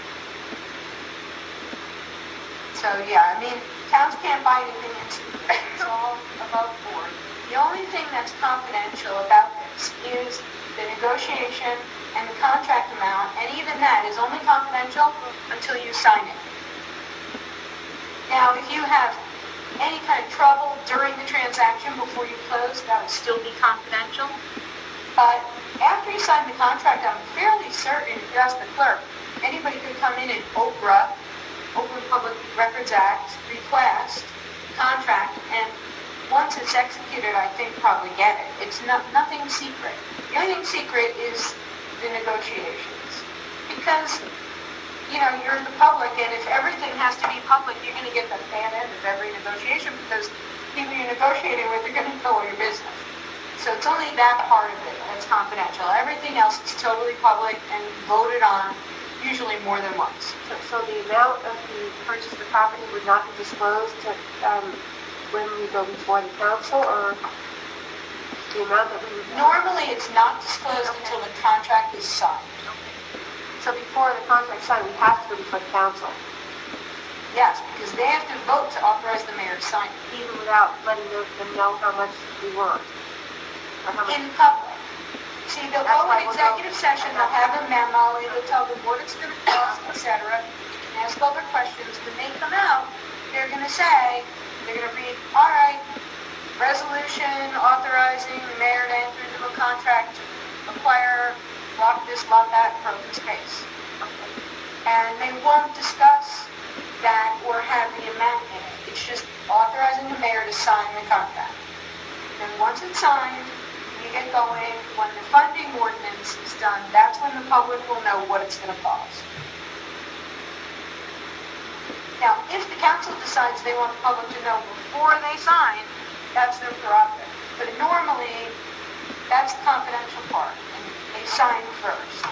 [SPEAKER 4] So, yeah, towns can't buy anything in secret. It's all above board. The only thing that's confidential about this is the negotiation and the contract amount, and even that is only confidential until you sign it. Now, if you have any kind of trouble during the transaction before you close, that would still be confidential. But after you sign the contract, I'm fairly certain, if you ask the clerk, anybody could come in and OPRA, Open Public Records Act, request contract, and once it's executed, I think probably get it. It's nothing secret. The only thing secret is the negotiations. Because, you're the public, and if everything has to be public, you're going to get the bad end of every negotiation because people you're negotiating with are going to know your business. So it's only that part of it that's confidential. Everything else is totally public and voted on, usually more than once.
[SPEAKER 1] So the amount of the purchase of the property would not be disclosed when we go before the council, or the amount that we would...
[SPEAKER 4] Normally, it's not disclosed until the contract is signed.
[SPEAKER 1] So before the contract's signed, we have to go before the council,
[SPEAKER 4] Yes, because they have to vote to authorize the mayor to sign it.
[SPEAKER 1] even without letting them know how much we want. Or how much...
[SPEAKER 4] In public. See, they'll
[SPEAKER 1] That's
[SPEAKER 4] go
[SPEAKER 1] why
[SPEAKER 4] in
[SPEAKER 1] we'll
[SPEAKER 4] executive
[SPEAKER 1] go-
[SPEAKER 4] session, they'll have a memo, it'll tell them what it's going to cost, etc., and ask all their questions. When they come out, they're going to read, all right, resolution authorizing the mayor to enter into a contract to acquire lot this, lot that, for open space. And they won't discuss that or have the amount in it. It's just authorizing the mayor to sign the contract. And once it's signed, you get going. When the funding ordinance is done, that's when the public will know what it's going to cost. Now, if the council decides they want the public to know before they sign, that's their prerogative. But normally, that's the confidential part, and they sign first.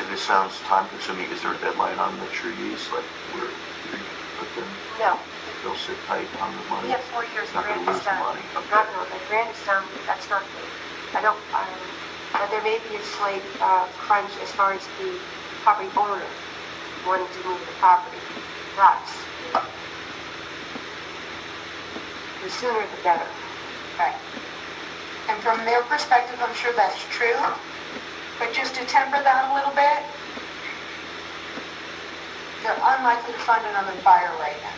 [SPEAKER 2] If this sounds time-consuming, is there a deadline on the trees, like where you put them?
[SPEAKER 1] No.
[SPEAKER 2] still sit tight on the money?
[SPEAKER 1] We have 4 years,
[SPEAKER 2] Not
[SPEAKER 1] grant
[SPEAKER 2] gonna
[SPEAKER 1] is
[SPEAKER 2] lose the
[SPEAKER 1] done.
[SPEAKER 2] money, okay.
[SPEAKER 1] No, the grant is done, that's not good. There may be a slight crunch as far as the property owner wanting to move the property. That's, the sooner the better.
[SPEAKER 4] Right. And from their perspective, I'm sure that's true, but just to temper that a little bit, they're unlikely to find another buyer right now.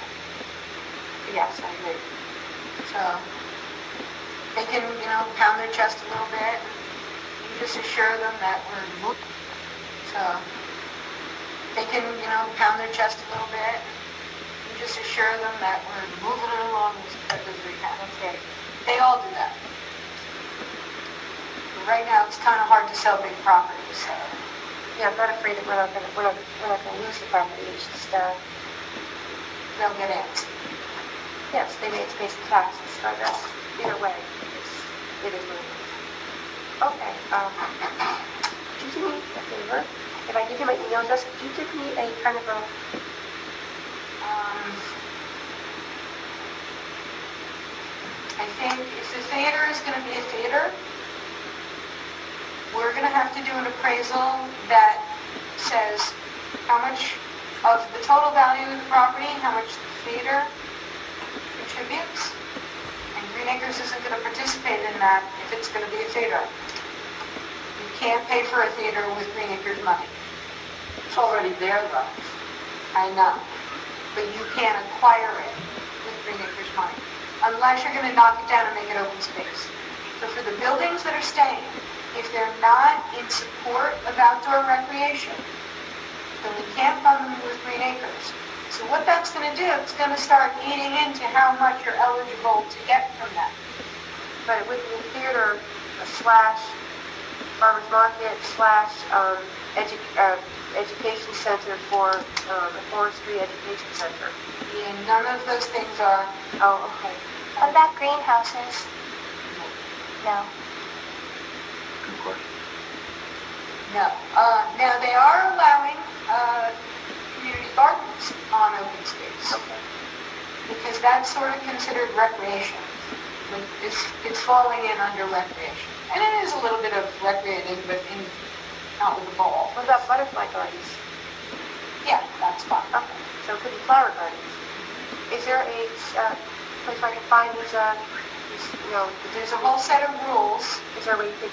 [SPEAKER 1] Yes, I agree.
[SPEAKER 4] So they can, pound their chest a little bit. You just assure them that we're moving. So they can, pound their chest a little bit. You just assure them that we're moving it along as quick as we can.
[SPEAKER 1] Okay.
[SPEAKER 4] They all do that. But right now, it's kind of hard to sell big properties. So.
[SPEAKER 1] Yeah, I'm not afraid that we're not gonna lose the property. It's just
[SPEAKER 4] They'll get antsy.
[SPEAKER 1] yes, they may pay some taxes, but that's either way. It is what it is. Okay. Could you do me a favor? If I give you my email address, could you give me a kind of a
[SPEAKER 4] I think if the theater is going to be a theater, we're going to have to do an appraisal that says how much of the total value of the property, how much the theater contributes. And Green Acres isn't going to participate in that if it's going to be a theater. You can't pay for a theater with Green Acres money.
[SPEAKER 1] it's already there though.
[SPEAKER 4] I know. But you can't acquire it with Green Acres money unless you're going to knock it down and make it open space. So for the buildings that are staying, if they're not in support of outdoor recreation, then we can't fund them with Green Acres. So what that's going to do, it's going to start eating into how much you're eligible to get from that.
[SPEAKER 1] But it would be a theater slash farmer's market slash education center for a forestry education center.
[SPEAKER 4] Yeah, none of those things are.
[SPEAKER 1] Oh, okay.
[SPEAKER 5] What about greenhouses? No.
[SPEAKER 2] Good question.
[SPEAKER 4] No. Now they are allowing community gardens on open space.
[SPEAKER 1] Okay.
[SPEAKER 4] Because that's sort of considered recreation. Like, it's falling in under recreation. And it is a little bit of recreating, but not with a ball.
[SPEAKER 1] What about butterfly gardens?
[SPEAKER 4] Yeah, that's fine.
[SPEAKER 1] Okay. So it could be flower gardens. Is there a place where I can find these,
[SPEAKER 4] There's a whole set of rules.
[SPEAKER 1] is there a way you could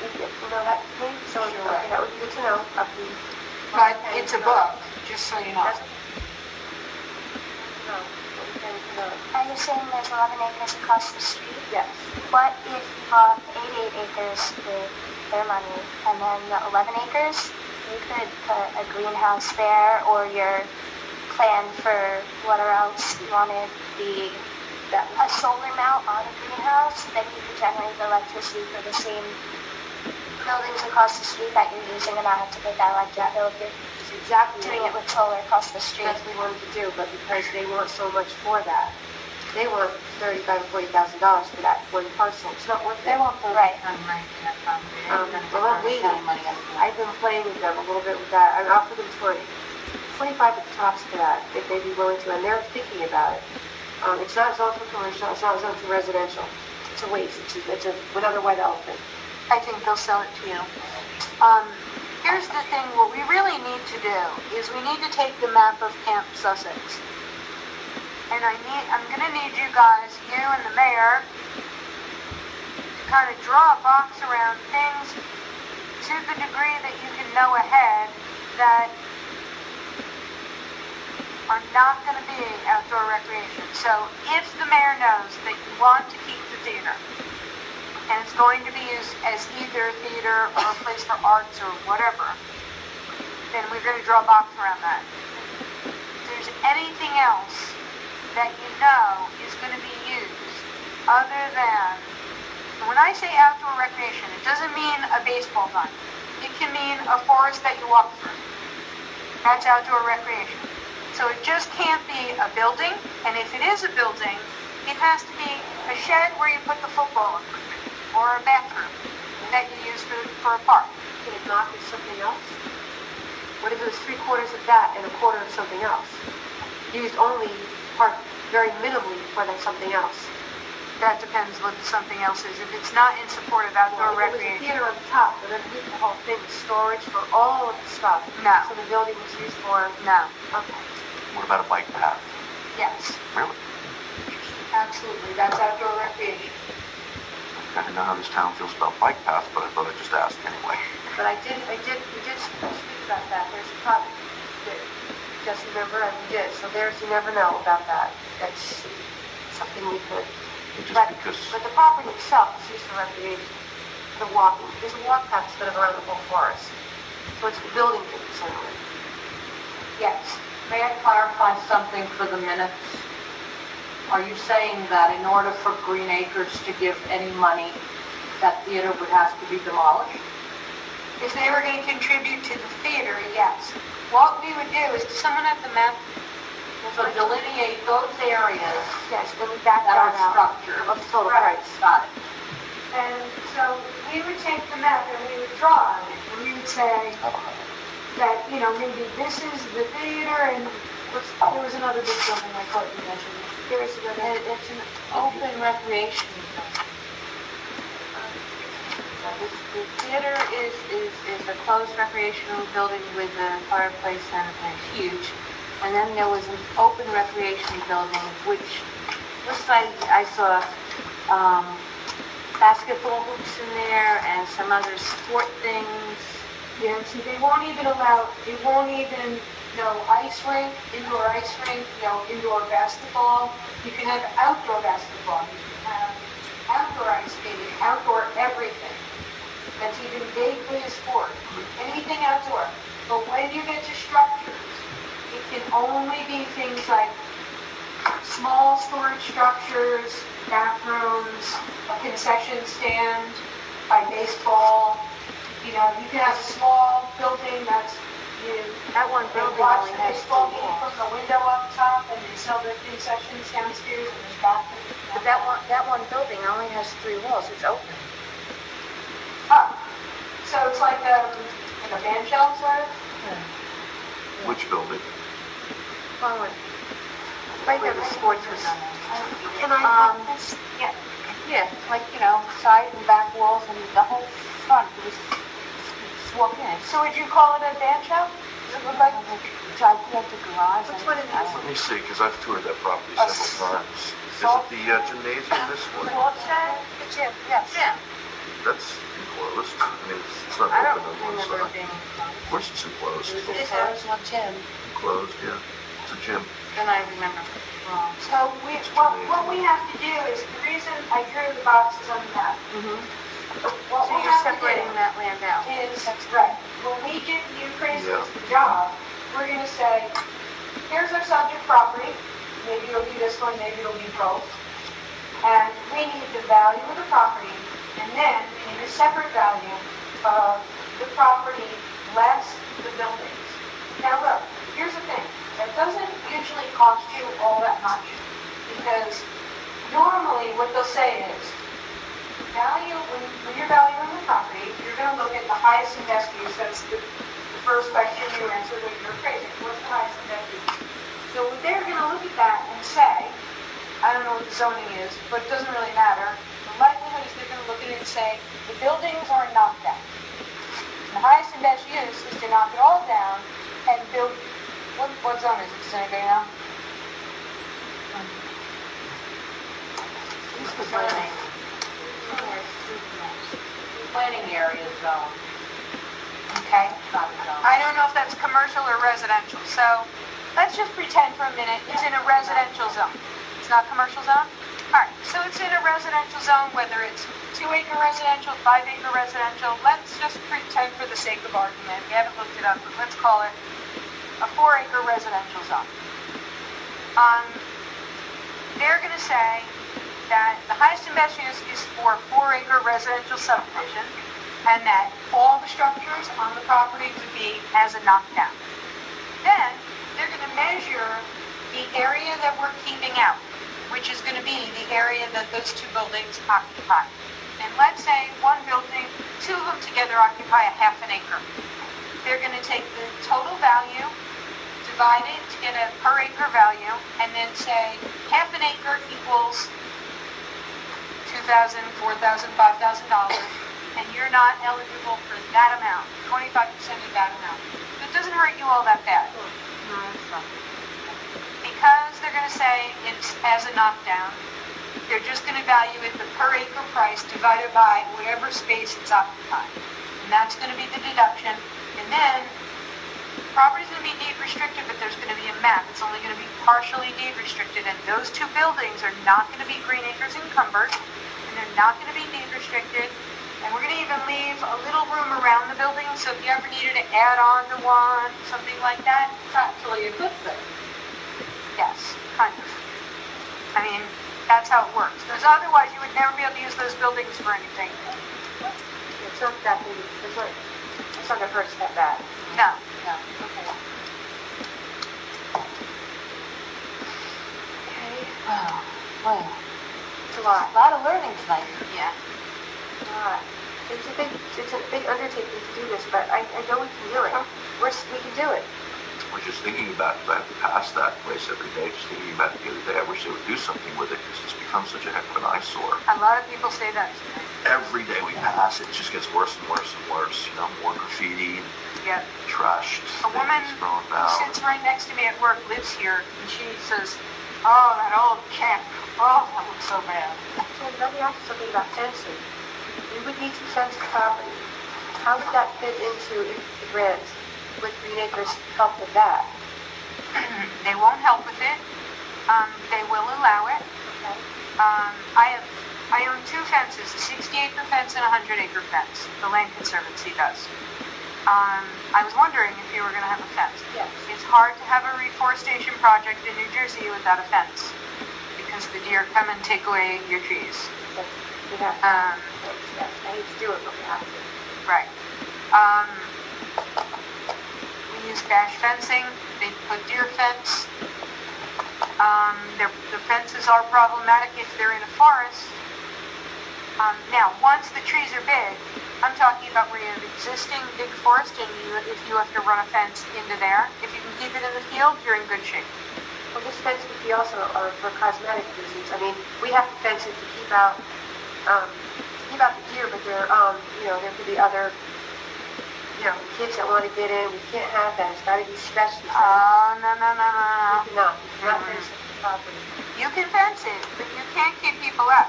[SPEAKER 1] email that to me? So
[SPEAKER 4] Sure.
[SPEAKER 1] okay, that would be good to know.
[SPEAKER 4] But it's a book, just so you know.
[SPEAKER 5] Are you saying there's 11 acres across the street?
[SPEAKER 1] Yes.
[SPEAKER 5] What if you bought 88 acres with their money, and then the 11 acres, you could put a greenhouse there, or your plan for what else you wanted be a solar mount on a greenhouse, then you could generate the electricity for the same buildings across the street that you're using and not have to pay that electric bill if you're
[SPEAKER 1] It's exactly
[SPEAKER 5] doing it with solar across the street.
[SPEAKER 1] that's what we wanted to do, but because they want so much for that, they want $35,000 or $40,000 for that one parcel. It's not worth it.
[SPEAKER 3] They won't vote
[SPEAKER 5] Right.
[SPEAKER 3] on right that property.
[SPEAKER 1] Well, I'm waiting. I've been playing with them a little bit with that. I offered them 25 at the tops for that, if they'd be willing to, and they're thinking about it. It's not zoned for commercial, it's not zoned for residential. It's a waste. It's another white elephant.
[SPEAKER 4] I think they'll sell it to you. Here's the thing, what we really need to do is we need to take the map of Camp Sussex. And I'm going to need you guys, you and the mayor, to kind of draw a box around things to the degree that you can know ahead that are not going to be outdoor recreation. So if the mayor knows that you want to keep the theater, and it's going to be used as either theater or a place for arts or whatever, then we're going to draw a box around that. If there's anything else that you know is going to be used other than, when I say outdoor recreation, it doesn't mean a baseball diamond. It can mean a forest that you walk through. That's outdoor recreation. So it just can't be a building, and if it is a building, it has to be a shed where you put the football equipment, or a bathroom that you use for a park.
[SPEAKER 1] Can it not be something else? What if it was 3/4 of that and 1/4 of something else? Used only part very minimally for then something else.
[SPEAKER 4] That depends what the something else is. If it's not in support of outdoor
[SPEAKER 1] Well, if it was a
[SPEAKER 4] recreation,
[SPEAKER 1] theater on the top, but underneath the whole thing was storage for all of the stuff.
[SPEAKER 4] No.
[SPEAKER 1] So the building was used for,
[SPEAKER 4] no.
[SPEAKER 1] okay,
[SPEAKER 2] What about a bike path?
[SPEAKER 4] Yes,
[SPEAKER 2] Really?
[SPEAKER 4] absolutely. That's outdoor recreation.
[SPEAKER 2] I didn't know how this town feels about bike paths, but I thought I'd just ask anyway.
[SPEAKER 1] but we did speak about that. There's a project that, just remember, and we did. So you never know about that. That's something we could.
[SPEAKER 2] Just
[SPEAKER 1] But
[SPEAKER 2] because,
[SPEAKER 1] the property itself is used for recreation, for walking. There's a walk path sort of around the whole forest. So it's the building to concern with.
[SPEAKER 4] Yes.
[SPEAKER 3] May I clarify something for the minutes? Are you saying that in order for Green Acres to give any money, that theater would have to be demolished?
[SPEAKER 4] If they were going to contribute to the theater, yes. What we would do is, does someone have the map?
[SPEAKER 3] So delineate those areas
[SPEAKER 1] Yes, then we back
[SPEAKER 3] that are
[SPEAKER 1] that out
[SPEAKER 3] structured.
[SPEAKER 1] of the total
[SPEAKER 4] Right.
[SPEAKER 1] price.
[SPEAKER 3] Got it.
[SPEAKER 4] And so we would take the map and we would draw on it. And we would say that, maybe this is the theater and there was another big building like what you mentioned.
[SPEAKER 1] Here's another.
[SPEAKER 4] It's an open recreation zone. The theater is a closed recreational building with a fireplace and it's huge. And then there was an open recreation building, which looks like I saw basketball hoops in there and some other sport things. Yeah, see, they won't even ice rink, indoor ice rink, indoor basketball. You can have outdoor basketball. You can have outdoor ice skating, outdoor everything. That's even vaguely a sport. Anything outdoor. But when you get to structures, it can only be things like small storage structures, bathrooms, a concession stand, by baseball. You can have a small building that's
[SPEAKER 1] That one
[SPEAKER 4] they
[SPEAKER 1] building
[SPEAKER 4] watch
[SPEAKER 1] only
[SPEAKER 4] the
[SPEAKER 1] has
[SPEAKER 4] baseball
[SPEAKER 1] 3
[SPEAKER 4] game
[SPEAKER 1] walls.
[SPEAKER 4] from the window up top, and they sell their concessions downstairs, and there's bathrooms.
[SPEAKER 1] But that one building only has 3 walls. It's open.
[SPEAKER 4] So it's like a band shell sort of?
[SPEAKER 2] which building?
[SPEAKER 1] Well, right there, the sports was. Can I have this?
[SPEAKER 4] Yeah.
[SPEAKER 3] Yeah, like, side and back walls and the whole front. It was just walk in.
[SPEAKER 4] So would you call it a band shell? Does it look like?
[SPEAKER 3] Gigantic garage.
[SPEAKER 1] That's what it is.
[SPEAKER 2] Let me see, because I've toured that property several times. Is it the gymnasium this one?
[SPEAKER 4] Salt shed?
[SPEAKER 1] The gym, yes.
[SPEAKER 3] Yeah.
[SPEAKER 2] That's enclosed. I mean, it's not
[SPEAKER 3] I don't
[SPEAKER 2] open on one
[SPEAKER 3] remember it
[SPEAKER 2] side.
[SPEAKER 3] being,
[SPEAKER 2] Of course it's enclosed.
[SPEAKER 3] It's a gym.
[SPEAKER 2] Enclosed, yeah. It's a gym.
[SPEAKER 3] Then I remember wrong.
[SPEAKER 4] So what we have to do is, the reason I drew the boxes on the map, what
[SPEAKER 1] So
[SPEAKER 4] we
[SPEAKER 1] you're
[SPEAKER 4] have to
[SPEAKER 1] separating
[SPEAKER 4] do
[SPEAKER 1] that land out.
[SPEAKER 4] is, right, when we give you appraisals the job, we're going to say, here's our subject property, maybe it'll be this one, maybe it'll be both, and we need the value of the property, and then we need a separate value of the property less the buildings. Now look, here's the thing, that doesn't usually cost you all that much, because normally what they'll say is, when you're valuing the property, you're going to look at the highest and best use. That's the first question you answer when you're appraising. What's the highest and best use? So they're going to look at that and say, I don't know what the zoning is, but it doesn't really matter. The likelihood is they're going to look at it and say, the buildings are knocked down. And the highest and best use is to knock it all down and build. What zone is it? Does anybody know?
[SPEAKER 3] This was planning area zone.
[SPEAKER 4] Okay.
[SPEAKER 3] Not zone.
[SPEAKER 4] I don't know if that's commercial or residential, so let's just pretend for a minute it's in a residential zone. It's not commercial zone? All right, so it's in a residential zone, whether it's 2-acre residential, 5-acre residential. Let's just pretend for the sake of argument. We haven't looked it up, but let's call it a 4-acre residential zone. They're going to say that the highest and best use is for a 4-acre residential subdivision, and that all the structures on the property would be as a knockdown. Then they're going to measure the area that we're keeping out, which is going to be the area that those 2 buildings occupy. And let's say one building, 2 of them together occupy a half an acre. They're going to take the total value divide it to get a per acre value, and then say half an acre equals $2,000, $4,000, $5,000, and you're not eligible for that amount, 25% of that amount. So it doesn't hurt you all that bad. Because they're going to say it's as a knockdown, they're just going to value it the per acre price divided by whatever space it's occupying. And that's going to be the deduction. And then, property's going to be deed restricted, but there's going to be a map. It's only going to be partially deed restricted, and those two buildings are not going to be Green Acres encumbered, and they're not going to be deed restricted. And we're going to even leave a little room around the building, so if you ever needed to add on to one, something like that,
[SPEAKER 3] It's actually a good thing.
[SPEAKER 4] yes, kind of. I mean, that's how it works. Because otherwise, you would never be able to use those buildings for anything.
[SPEAKER 1] It's not that big, it's not gonna hurt us that bad.
[SPEAKER 4] No.
[SPEAKER 3] Yeah, okay.
[SPEAKER 1] Okay.
[SPEAKER 3] Well,
[SPEAKER 1] It's a lot.
[SPEAKER 3] a lot of learning tonight.
[SPEAKER 4] Yeah.
[SPEAKER 1] A lot. It's a big undertaking to do this, but I know we can do it. We can do it.
[SPEAKER 2] I was just thinking about it. I have to pass that place every day. Just thinking about it the other day. I wish they would do something with it because it's become such a heck of an eyesore.
[SPEAKER 4] A lot of people say that.
[SPEAKER 2] Every day we pass it, it just gets worse and worse and worse. You know, more graffiti,
[SPEAKER 4] Yeah.
[SPEAKER 2] trash,
[SPEAKER 4] A woman
[SPEAKER 2] things thrown
[SPEAKER 4] who
[SPEAKER 2] about.
[SPEAKER 4] sits right next to me at work lives here, and she says, "Oh, that old camp. Oh, that looks so bad."
[SPEAKER 1] So let me ask you something about fencing. We would need to fence the property. How would that fit into the grant? Would Green Acres help with that?
[SPEAKER 4] They won't help with it. They will allow it.
[SPEAKER 1] Okay.
[SPEAKER 4] I own two fences, a 60-acre fence and a 100-acre fence. The Land Conservancy does. I was wondering if you were going to have a fence.
[SPEAKER 1] Yes.
[SPEAKER 4] It's hard to have a reforestation project in New Jersey without a fence because the deer come and take away your trees.
[SPEAKER 1] Yes. We have to. Yes. I hate to do it, but we have to.
[SPEAKER 4] Right. We use bash fencing. They put deer fence. The fences are problematic if they're in a forest. Now, once the trees are big, I'm talking about where you have existing big forest and if you have to run a fence into there. If you can keep it in the field, you're in good shape.
[SPEAKER 1] Well, this fence would be also for cosmetic reasons. I mean, we have to fence it to keep out the deer, but there could be other, kids that want to get in. We can't have that. It's got to be special.
[SPEAKER 4] Oh, no.
[SPEAKER 1] We cannot fence the property.
[SPEAKER 4] You can fence it, but you can't keep people out.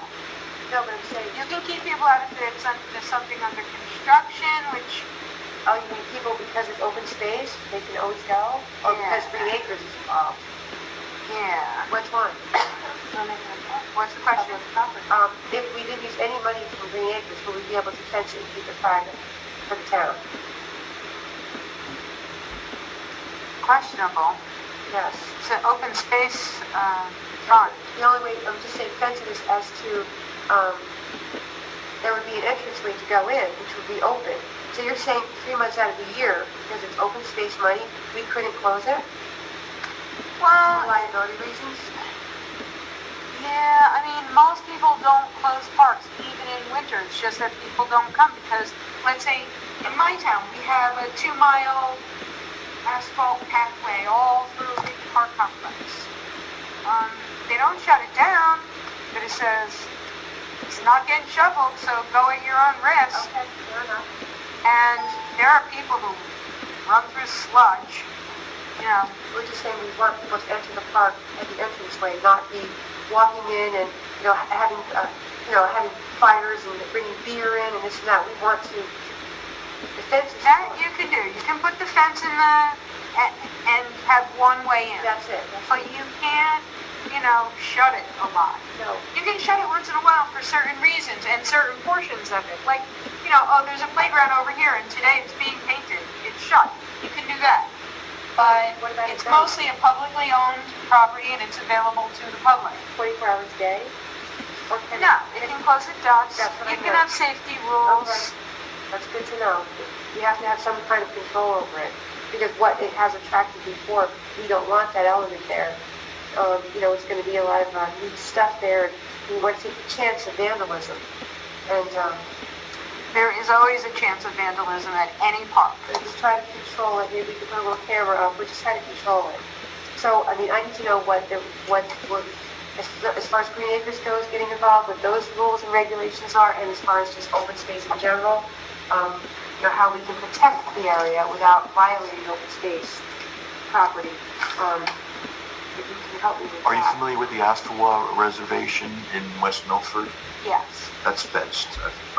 [SPEAKER 1] No, but I'm saying,
[SPEAKER 4] You can keep people out if there's something under construction, which,
[SPEAKER 1] oh, you mean people because it's open space, they can always go? Or
[SPEAKER 4] Yeah.
[SPEAKER 1] because Green Acres is involved?
[SPEAKER 4] yeah.
[SPEAKER 1] Which one?
[SPEAKER 4] What's the question?
[SPEAKER 1] If we didn't use any money from Green Acres, would we be able to fence it and keep it private for the town?
[SPEAKER 4] Questionable.
[SPEAKER 1] Yes.
[SPEAKER 4] It's an open space fund.
[SPEAKER 1] The only way, I'm just saying fence it is as to, there would be an entranceway to go in, which would be open. So you're saying 3 months out of the year, because it's open space money, we couldn't close it for
[SPEAKER 4] Well,
[SPEAKER 1] liability reasons?
[SPEAKER 4] yeah, I mean, most people don't close parks, even in winter. It's just that people don't come because, let's say, in my town, we have a 2-mile asphalt pathway all through the park complex. They don't shut it down, but it says it's not getting shoveled, so go at your own risk.
[SPEAKER 1] Okay, fair enough.
[SPEAKER 4] And there are people who run through sludge,
[SPEAKER 1] We're just saying we want people to enter the park at the entranceway, not be walking in and, having fires and bringing beer in and this and that. We want to, the fence is.
[SPEAKER 4] That you can do. You can put the fence in and have one way in.
[SPEAKER 1] That's it.
[SPEAKER 4] But you can't, shut it a lot.
[SPEAKER 1] No.
[SPEAKER 4] You can shut it once in a while for certain reasons and certain portions of it. Like, there's a playground over here and today it's being painted. It's shut. You can do that. But
[SPEAKER 1] What about
[SPEAKER 4] it's
[SPEAKER 1] at night?
[SPEAKER 4] mostly a publicly owned property and it's available to the public.
[SPEAKER 1] 24 hours a day? Or can
[SPEAKER 4] No, it can close at dusk.
[SPEAKER 1] That's what I
[SPEAKER 4] You can
[SPEAKER 1] meant.
[SPEAKER 4] have safety rules.
[SPEAKER 1] Okay. That's good to know. We have to have some kind of control over it. Because what it has attracted before, we don't want that element there. It's going to be a lot of neat stuff there. We want to take the chance of vandalism. And
[SPEAKER 4] There is always a chance of vandalism at any park.
[SPEAKER 1] But just try to control it. Maybe we can put a little camera up. We're just trying to control it. So, I mean, I need to know as far as Green Acres goes, getting involved, what those rules and regulations are, and as far as just open space in general, how we can protect the area without violating open space property. If you can help me with
[SPEAKER 2] Are you
[SPEAKER 1] that.
[SPEAKER 2] familiar with the Astawa Reservation in West Milford?
[SPEAKER 4] Yes.
[SPEAKER 2] That's fenced.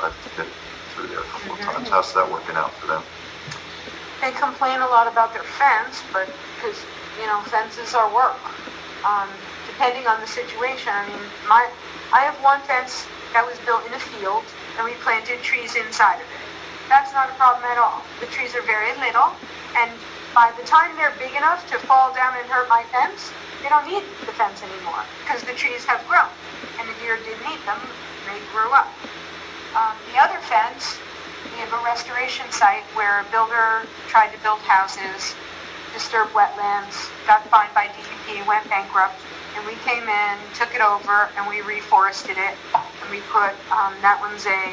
[SPEAKER 2] I've been through there a couple of times. How's that working out for them?
[SPEAKER 4] They complain a lot about their fence, but because, fences are work. Depending on the situation. I mean, I have one fence that was built in a field, and we planted trees inside of it. That's not a problem at all. The trees are very little, and by the time they're big enough to fall down and hurt my fence, they don't need the fence anymore, because the trees have grown, and the deer didn't eat them, they grew up. The other fence, we have a restoration site where a builder tried to build houses, disturbed wetlands, got fined by DEP, went bankrupt, and we came in, took it over, and we reforested it, and we put, that one's a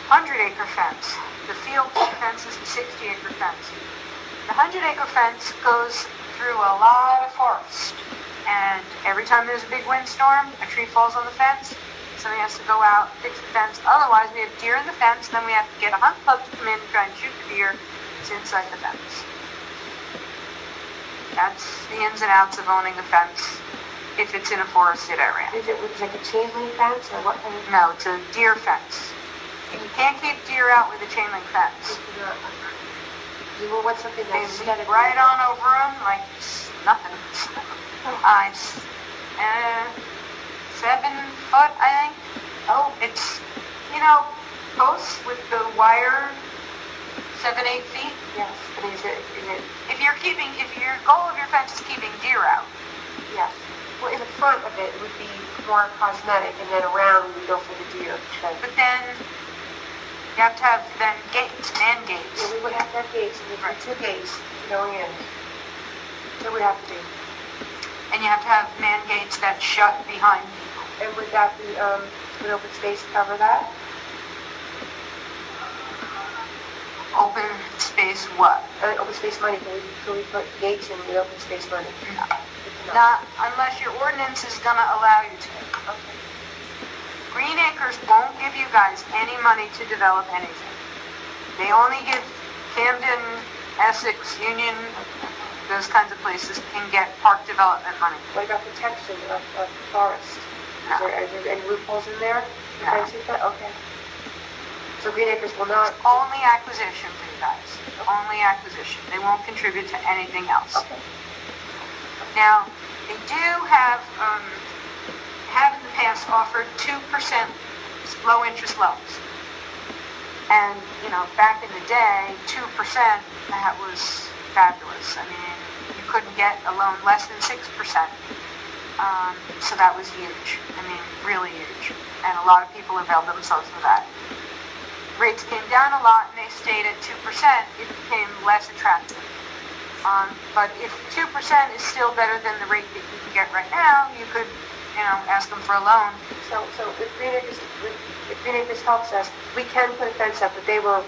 [SPEAKER 4] 100-acre fence. The field fence is a 60-acre fence. The 100-acre fence goes through a lot of forest, and every time there's a big windstorm, a tree falls on the fence, somebody has to go out, fix the fence. Otherwise, we have deer in the fence, then we have to get a hunt club to come in and try and shoot the deer that's inside the fence. That's the ins and outs of owning a fence if it's in a forested area.
[SPEAKER 1] Is it like a chain link fence or what kind of?
[SPEAKER 4] No, it's a deer fence. And you can't keep deer out with a chain link fence.
[SPEAKER 1] You want something
[SPEAKER 4] They
[SPEAKER 1] that's
[SPEAKER 4] zip right on over them like it's nothing. It's 7 foot, I think. Oh, it's, posts with the wire, 7-8 feet.
[SPEAKER 1] Yes. I mean, is it?
[SPEAKER 4] If your goal of your fence is keeping deer out,
[SPEAKER 1] Yes. Well, in the front of it would be more cosmetic, and then around we go for the deer.
[SPEAKER 4] but then you have to have then gates, man gates.
[SPEAKER 1] Yeah, we would have to have gates, and there'd be 2 gates going in. That would have to be.
[SPEAKER 4] And you have to have man gates that shut behind people.
[SPEAKER 1] And would that be, would open space cover that?
[SPEAKER 4] Open space what?
[SPEAKER 1] Open space money, can we put gates in the open space money?
[SPEAKER 4] No. Not unless your ordinance is gonna allow you to.
[SPEAKER 1] Okay.
[SPEAKER 4] Green Acres won't give you guys any money to develop anything. They only give Camden, Essex, Union, those kinds of places can get park development money.
[SPEAKER 1] What about protection of the forest?
[SPEAKER 4] No.
[SPEAKER 1] Are there any loopholes in there?
[SPEAKER 4] No.
[SPEAKER 1] Okay. So Green Acres will not.
[SPEAKER 4] Only acquisition for you guys. Only acquisition. They won't contribute to anything else.
[SPEAKER 1] Okay.
[SPEAKER 4] Now, they do have in the past offered 2% low interest loans. And, back in the day, 2%, that was fabulous. I mean, you couldn't get a loan less than 6%. So that was huge. I mean, really huge. And a lot of people availed themselves of that. Rates came down a lot and they stayed at 2%, it became less attractive. But if 2% is still better than the rate that you can get right now, you could, ask them for a loan.
[SPEAKER 1] So if Green Acres helps us, we can put a fence up, but they will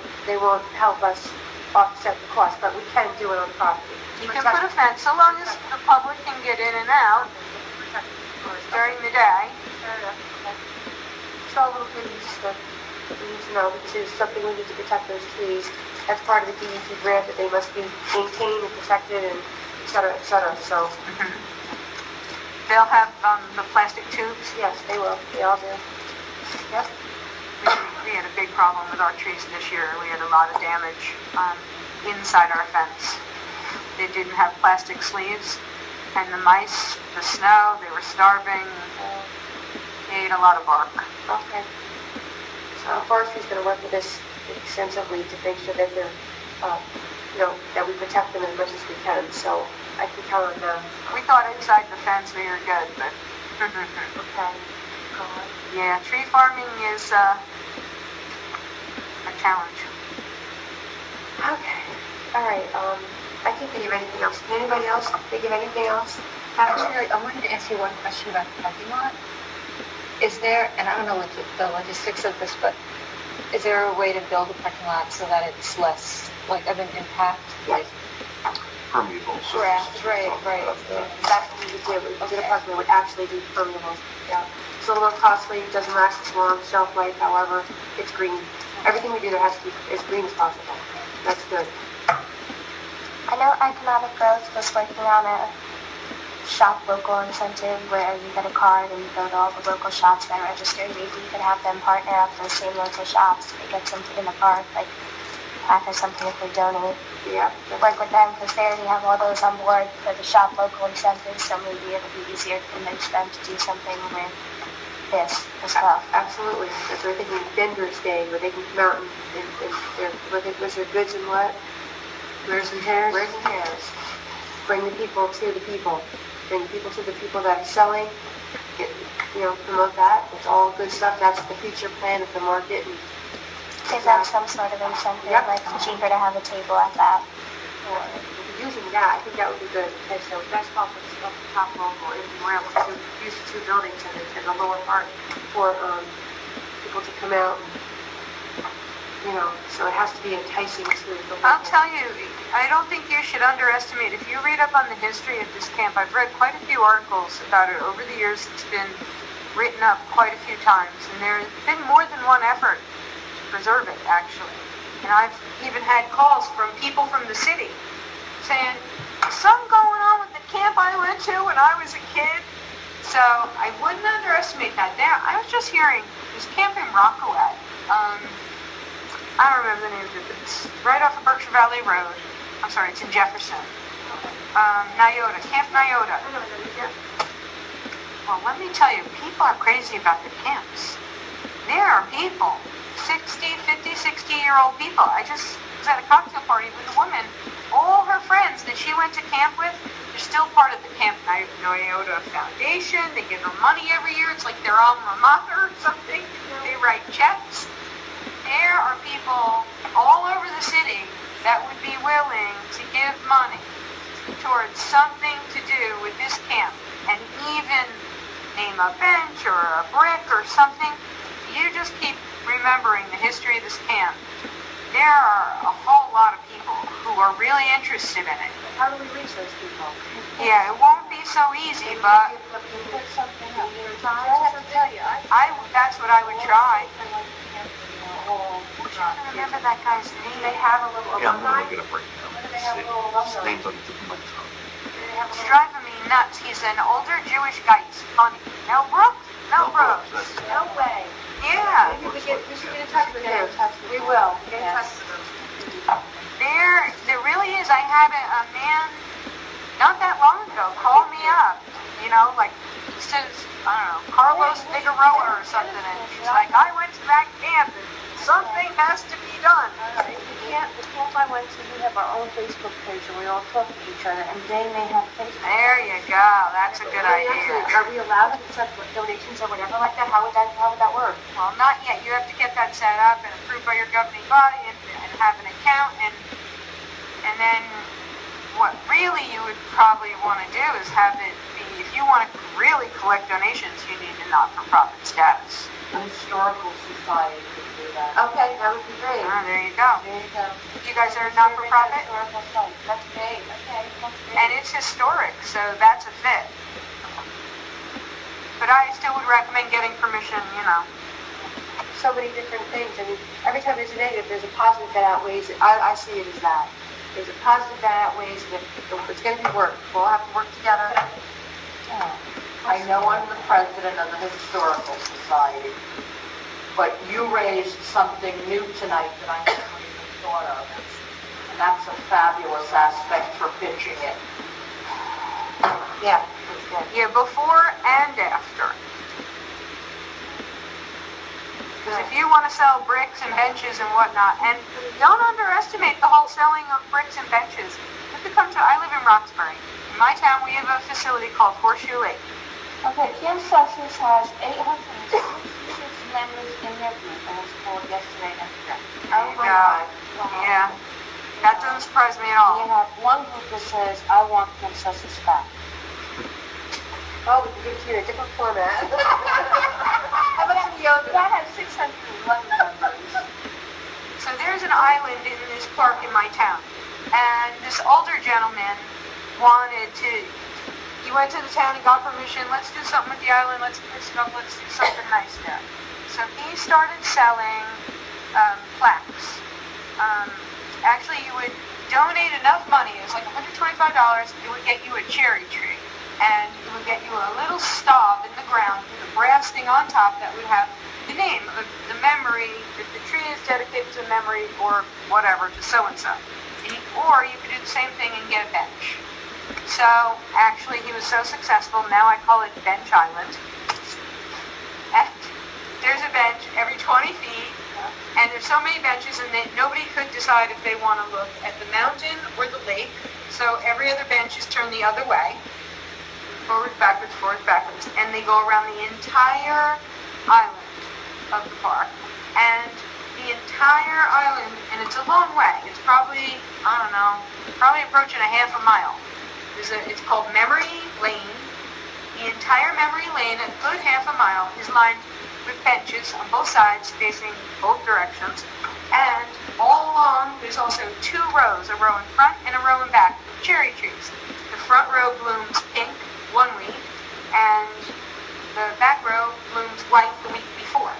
[SPEAKER 1] help us offset the cost, but we can do it on property.
[SPEAKER 4] You can put a fence, so long as the public can get in and out during the day.
[SPEAKER 1] Fair enough. Okay. So a little things that we need to know, because it's something we need to protect those trees. That's part of the DEP grant, that they must be maintained and protected, and et cetera, et cetera. So,
[SPEAKER 4] They'll have the plastic tubes.
[SPEAKER 1] yes, they will. They all do. Yep.
[SPEAKER 4] We had a big problem with our trees this year. We had a lot of damage inside our fence. They didn't have plastic sleeves, and the mice, the snow, they were starving. They ate a lot of bark.
[SPEAKER 1] Okay. So forestry's going to work with us extensively to make sure that they're, that we protect them as much as we can. So I can count on them.
[SPEAKER 4] We thought inside the fence we were good, but
[SPEAKER 1] Okay. Go on.
[SPEAKER 4] yeah, tree farming is a challenge.
[SPEAKER 1] Okay. All right. I can't think of anything else. Can anybody else think of anything else?
[SPEAKER 6] Actually, I wanted to ask you one question about the parking lot. Is there, and I don't know the logistics of this, but Is there a way to build a parking lot so that it's less like of an impact?
[SPEAKER 1] Yes.
[SPEAKER 2] Permeable
[SPEAKER 6] Right,
[SPEAKER 2] surfaces.
[SPEAKER 6] right.
[SPEAKER 1] That's what we would do. The parking would actually be permeable. Yeah. It's a little costly, it doesn't last as long, shelf life, however, it's green. Everything we do there has to be as green as possible. That's good.
[SPEAKER 5] I know Economic Growth was working on a shop local incentive where you get a card and you go to all the local shops that register. Maybe you could have them partner up those same local shops to get something in the park, like pack or something if they donate.
[SPEAKER 1] Yeah.
[SPEAKER 5] Work with them because they already have all those on board for the shop local incentives, so maybe it'll be easier to convince them to do something with this as well.
[SPEAKER 1] Absolutely. That's what we're thinking. Vendors Day, where they can come out and what's their goods and what?
[SPEAKER 6] Wares and tears?
[SPEAKER 1] Wares and tears. Bring the people to the people. Bring the people to the people that are selling. Promote that. It's all good stuff. That's the future plan of the market. And
[SPEAKER 5] Give them some sort of incentive, like it's cheaper to have a table at that.
[SPEAKER 1] Using that, I think that would be good. Okay, so that's off the top local, and we're able to use the two buildings in the lower part for people to come out. So it has to be enticing to the local.
[SPEAKER 4] I'll tell you, I don't think you should underestimate. If you read up on the history of this camp, I've read quite a few articles about it over the years. It's been written up quite a few times, and there's been more than one effort to preserve it, actually. And I've even had calls from people from the city saying, something going on with the camp I went to when I was a kid. So I wouldn't underestimate that. I was just hearing this camp in Rockaway. I don't remember the name of it, but it's right off of Berkshire Valley Road. I'm sorry, it's in Jefferson. Nyota, Camp Nyota. Well, let me tell you, people are crazy about the camps. There are people, 60-year-old people. I just was at a cocktail party with a woman. All her friends that she went to camp with, they're still part of the Camp Nyota Foundation. They give her money every year. It's like their alma mater or something. They write checks. There are people all over the city that would be willing to give money towards something to do with this camp, and even name a bench or a brick or something. You just keep remembering the history of this camp. There are a whole lot of people who are really interested in it.
[SPEAKER 1] How do we reach those people?
[SPEAKER 4] Yeah, it won't be so easy, but
[SPEAKER 1] Put something up.
[SPEAKER 4] I have to tell you, that's what I would try. I remember that guy's name.
[SPEAKER 1] They have a little
[SPEAKER 2] Yeah, I'm
[SPEAKER 1] alumni.
[SPEAKER 2] gonna look it up right
[SPEAKER 1] They have a little
[SPEAKER 2] now. His
[SPEAKER 1] alumni.
[SPEAKER 2] name's on the tip of my tongue.
[SPEAKER 4] It's driving me nuts. He's an older Jewish guy. He's funny. Mel Brooks? Mel Brooks.
[SPEAKER 1] No way.
[SPEAKER 4] Yeah.
[SPEAKER 1] Maybe we should get in touch with him. We will. Get in touch with him.
[SPEAKER 4] There really is. I had a man not that long ago call me up. Like he says, I don't know, Carlos Figueroa or something, and he's like, I went to that camp and something has to be done.
[SPEAKER 1] The camp I went to, we have our own Facebook page, and we all talk to each other, and they may have Facebook.
[SPEAKER 4] There you go. That's a good idea.
[SPEAKER 1] Are we allowed to accept donations or whatever like that? How would that work?
[SPEAKER 4] Well, not yet. You have to get that set up and approved by your governing body and have an account, and then what really you would probably want to do is have it be, if you want to really collect donations, you need a not-for-profit status.
[SPEAKER 6] The Historical Society could do that.
[SPEAKER 1] Okay, that would be great.
[SPEAKER 4] There you go.
[SPEAKER 1] There you go.
[SPEAKER 4] You guys are not-for-profit?
[SPEAKER 1] That's great. Okay, that's great.
[SPEAKER 4] And it's historic, so that's a fit. But I still would recommend getting permission,
[SPEAKER 1] So many different things. I mean, every time there's a negative, there's a positive that outweighs it. I see it as that. There's a positive that outweighs it. It's going to be work. We'll have to work together.
[SPEAKER 7] I know I'm the president of the Historical Society, but you raised something new tonight that I never even thought of, and that's a fabulous aspect for pitching it.
[SPEAKER 1] Yeah, that's good.
[SPEAKER 4] Yeah, before and after. Because if you want to sell bricks and benches and whatnot, and don't underestimate the whole selling of bricks and benches. You have to come to, I live in Roxbury. In my town, we have a facility called Horseshoe Lake.
[SPEAKER 5] Okay, Camp Celsius has 866 members in their group, and it's called yesterday and today.
[SPEAKER 4] There you go. Yeah. That doesn't surprise me at all.
[SPEAKER 5] You have one group that says, I want Camp Celsius back.
[SPEAKER 1] Oh, we can give it to you in a different format.
[SPEAKER 5] How about the yoga? That has 611 members.
[SPEAKER 4] So there's an island in this park in my town, and this older gentleman he went to the town, he got permission, let's do something with the island, let's fix it up, let's do something nice there. So he started selling plaques. Actually, you would donate enough money, it was like $125, it would get you a cherry tree. And it would get you a little stub in the ground with a brass thing on top that would have the name of the memory, if the tree is dedicated to memory or whatever, to so-and-so. Or you could do the same thing and get a bench. So, actually, he was so successful, now I call it Bench Island. And there's a bench every 20 feet, and there's so many benches, and nobody could decide if they want to look at the mountain or the lake. So every other bench is turned the other way. Forward, backwards, and they go around the entire island of the park. And the entire island, and it's a long way, it's probably, probably approaching a half a mile. It's called Memory Lane. The entire Memory Lane, a good half a mile, is lined with benches on both sides facing both directions. And all along, there's also two rows, a row in front and a row in back, of cherry trees. The front row blooms pink one week, and the back row blooms white the week before.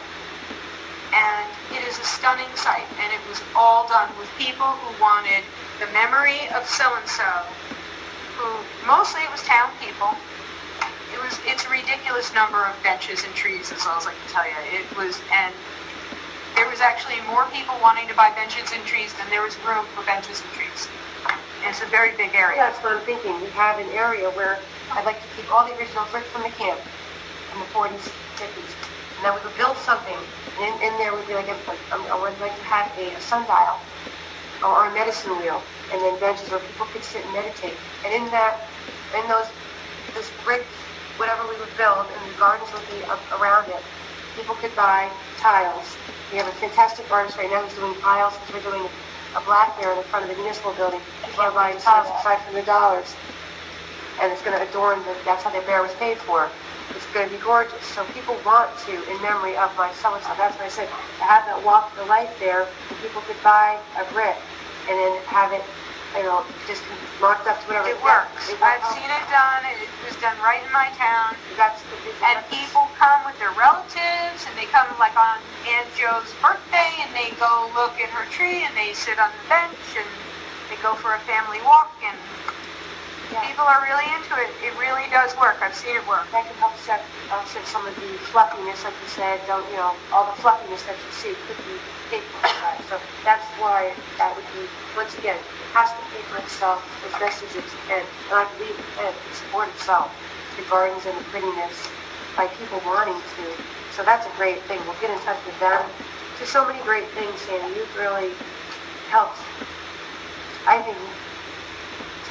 [SPEAKER 4] And it is a stunning sight, and it was all done with people who wanted the memory of so-and-so, who, mostly it was town people. It's a ridiculous number of benches and trees, is all I can tell you. And there was actually more people wanting to buy benches and trees than there was room for benches and trees. And it's a very big area.
[SPEAKER 1] That's what I'm thinking. We have an area where I'd like to keep all the original bricks from the camp in the 40s, 50s. And then we would build something. And in there would be I would like to have a sundial or a medicine wheel. And then benches where people could sit and meditate. And in those brick, whatever we would build, and the gardens would be around it, people could buy tiles. We have a fantastic artist right now who's doing tiles because we're doing a black bear in the front of the municipal building. People are buying tiles at $500. And it's going to adorn that's how the bear was paid for. It's going to be gorgeous. So people want to, in memory of my so-and-so. That's why I said to have that walk to life there, people could buy a brick and then have it, just marked up to whatever.
[SPEAKER 4] It works. I've seen it done. It was done right in my town. And people come with their relatives, and they come like on Aunt Jo's birthday, and they go look at her tree, and they sit on the bench, and they go for a family walk, and people are really into it. It really does work. I've seen it work.
[SPEAKER 1] That can help offset some of the fluffiness, like you said. All the fluffiness that you see could be paid for. So that's why that would be, once again, it has to pay for itself as best as it can. And I believe it can support itself, the gardens and the prettiness, by people wanting to. So that's a great thing. We'll get in touch with them. There's so many great things, Sandy. You've really helped, I think,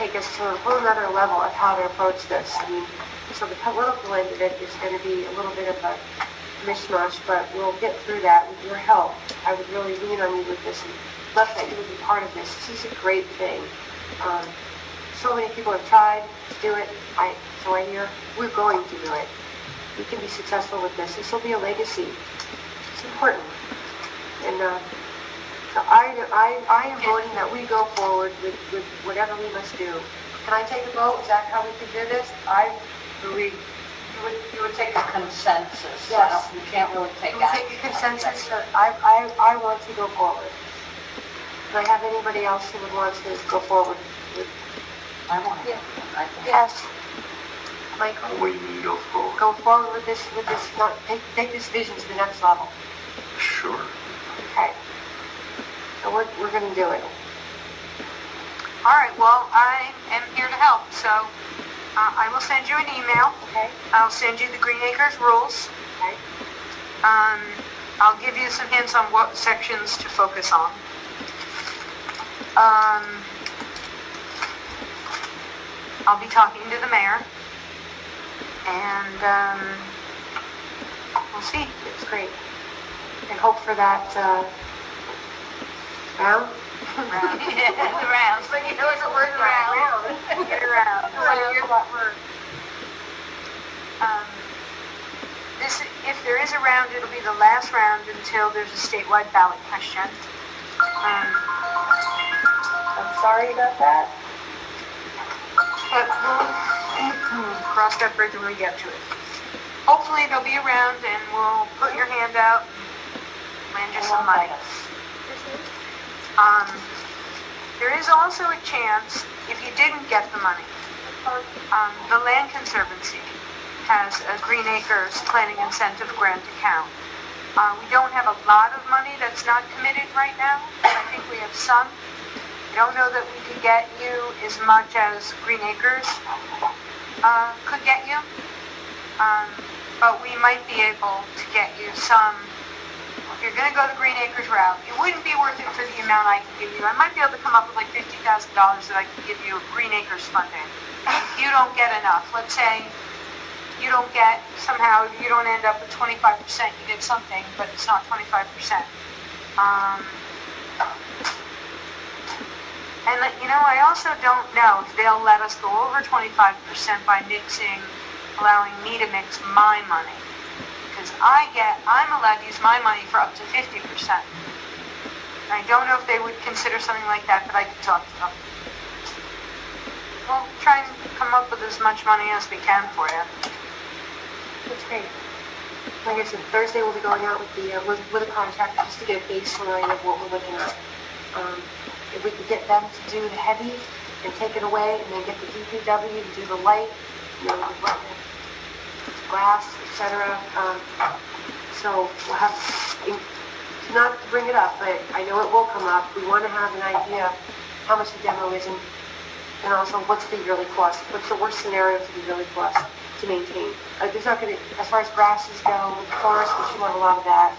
[SPEAKER 1] take us to a whole other level of how to approach this. I mean, so the political end of it is going to be a little bit of a mishmash, but we'll get through that with your help. I would really lean on you with this and love that you would be part of this. This is a great thing. So many people have tried to do it. So I hear we're going to do it. We can be successful with this. This will be a legacy. It's important. And so I am voting that we go forward with whatever we must do. Can I take a vote? Is that how we can do this?
[SPEAKER 7] You would take a consensus.
[SPEAKER 1] Yes.
[SPEAKER 7] You can't really take
[SPEAKER 1] Can we
[SPEAKER 7] action.
[SPEAKER 1] take a consensus? I want to go forward. Do I have anybody else who would want to go forward with?
[SPEAKER 7] I want to.
[SPEAKER 1] Yes. Michael?
[SPEAKER 2] What do you mean go forward?
[SPEAKER 1] Go forward with this, take this vision to the next level.
[SPEAKER 2] Sure.
[SPEAKER 1] Okay. So we're going to do it.
[SPEAKER 4] All right, well, I am here to help, so I will send you an email.
[SPEAKER 1] Okay.
[SPEAKER 4] I'll send you the Green Acres rules.
[SPEAKER 1] Okay.
[SPEAKER 4] I'll give you some hints on what sections to focus on. I'll be talking to the mayor, and we'll see.
[SPEAKER 1] It's great. And hope for that round.
[SPEAKER 4] The rounds. But you know it's a word round. Get around. If there is a round, it'll be the last round until there's a statewide ballot question.
[SPEAKER 1] I'm sorry about that.
[SPEAKER 4] But we'll cross that bridge when we get to it. Hopefully they'll be around and we'll put your hand out and lend you some money. There is also a chance, if you didn't get the money, the Land Conservancy has a Green Acres Planning Incentive Grant account. We don't have a lot of money that's not committed right now, but I think we have some. I don't know that we could get you as much as Green Acres could get you, but we might be able to get you some. If you're going to go the Green Acres route, it wouldn't be worth it for the amount I can give you. I might be able to come up with like $50,000 that I can give you of Green Acres funding. If you don't get enough, let's say you don't get, somehow you don't end up with 25%, you get something, but it's not 25%. And I also don't know if they'll let us go over 25% by allowing me to mix my money. Because I'm allowed to use my money for up to 50%. I don't know if they would consider something like that, but I could talk to them. We'll try and come up with as much money as we can for you.
[SPEAKER 1] That's great. Like I said, Thursday we'll be going out with with a contractor just to get a baseline of what we're looking at. If we could get them to do the heavy and take it away, and then get the DPW to do the light, glass, etc. So we'll have, not to bring it up, but I know it will come up. We want to have an idea how much the demo is, and also what's the yearly cost. What's the worst scenario for the yearly cost to maintain? There's not going to, as far as grasses go, with the forest, we should have a lot of that.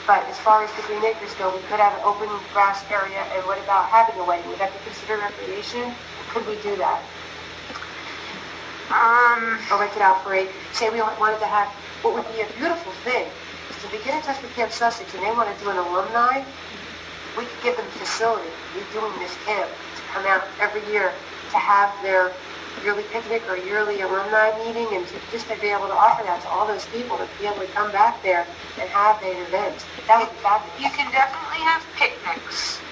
[SPEAKER 1] But as far as the Green Acres go, we could have an open grass area, and what about having a wedding? Would that be considered recreation? Could we do that? Or rent it out for say we wanted to have, what would be a beautiful thing, is if we get in touch with Camp Sussex and they want to do an alumni, we could give them a facility, redoing this camp, to come out every year to have their yearly picnic or yearly alumni meeting, and just to be able to offer that to all those people, to be able to come back there and have an event. That would be fabulous.
[SPEAKER 4] You can definitely have picnics.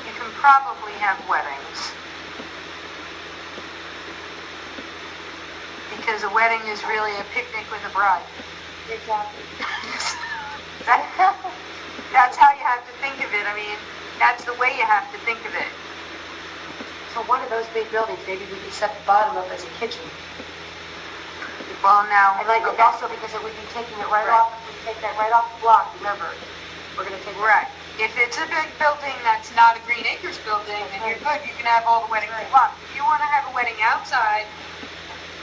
[SPEAKER 4] You can probably have weddings. Because a wedding is really a picnic with a bride.
[SPEAKER 1] Exactly.
[SPEAKER 4] That's how you have to think of it. I mean, that's the way you have to think of it.
[SPEAKER 1] So one of those big buildings, maybe we could set the bottom up as a kitchen.
[SPEAKER 4] Well, now...
[SPEAKER 1] And like, also because it would be taking it right off, if we take that right off the block, remember, we're going to take it.
[SPEAKER 4] Right. If it's a big building that's not a Green Acres building, then you're good. You can have all the weddings you want. If you want to have a wedding outside,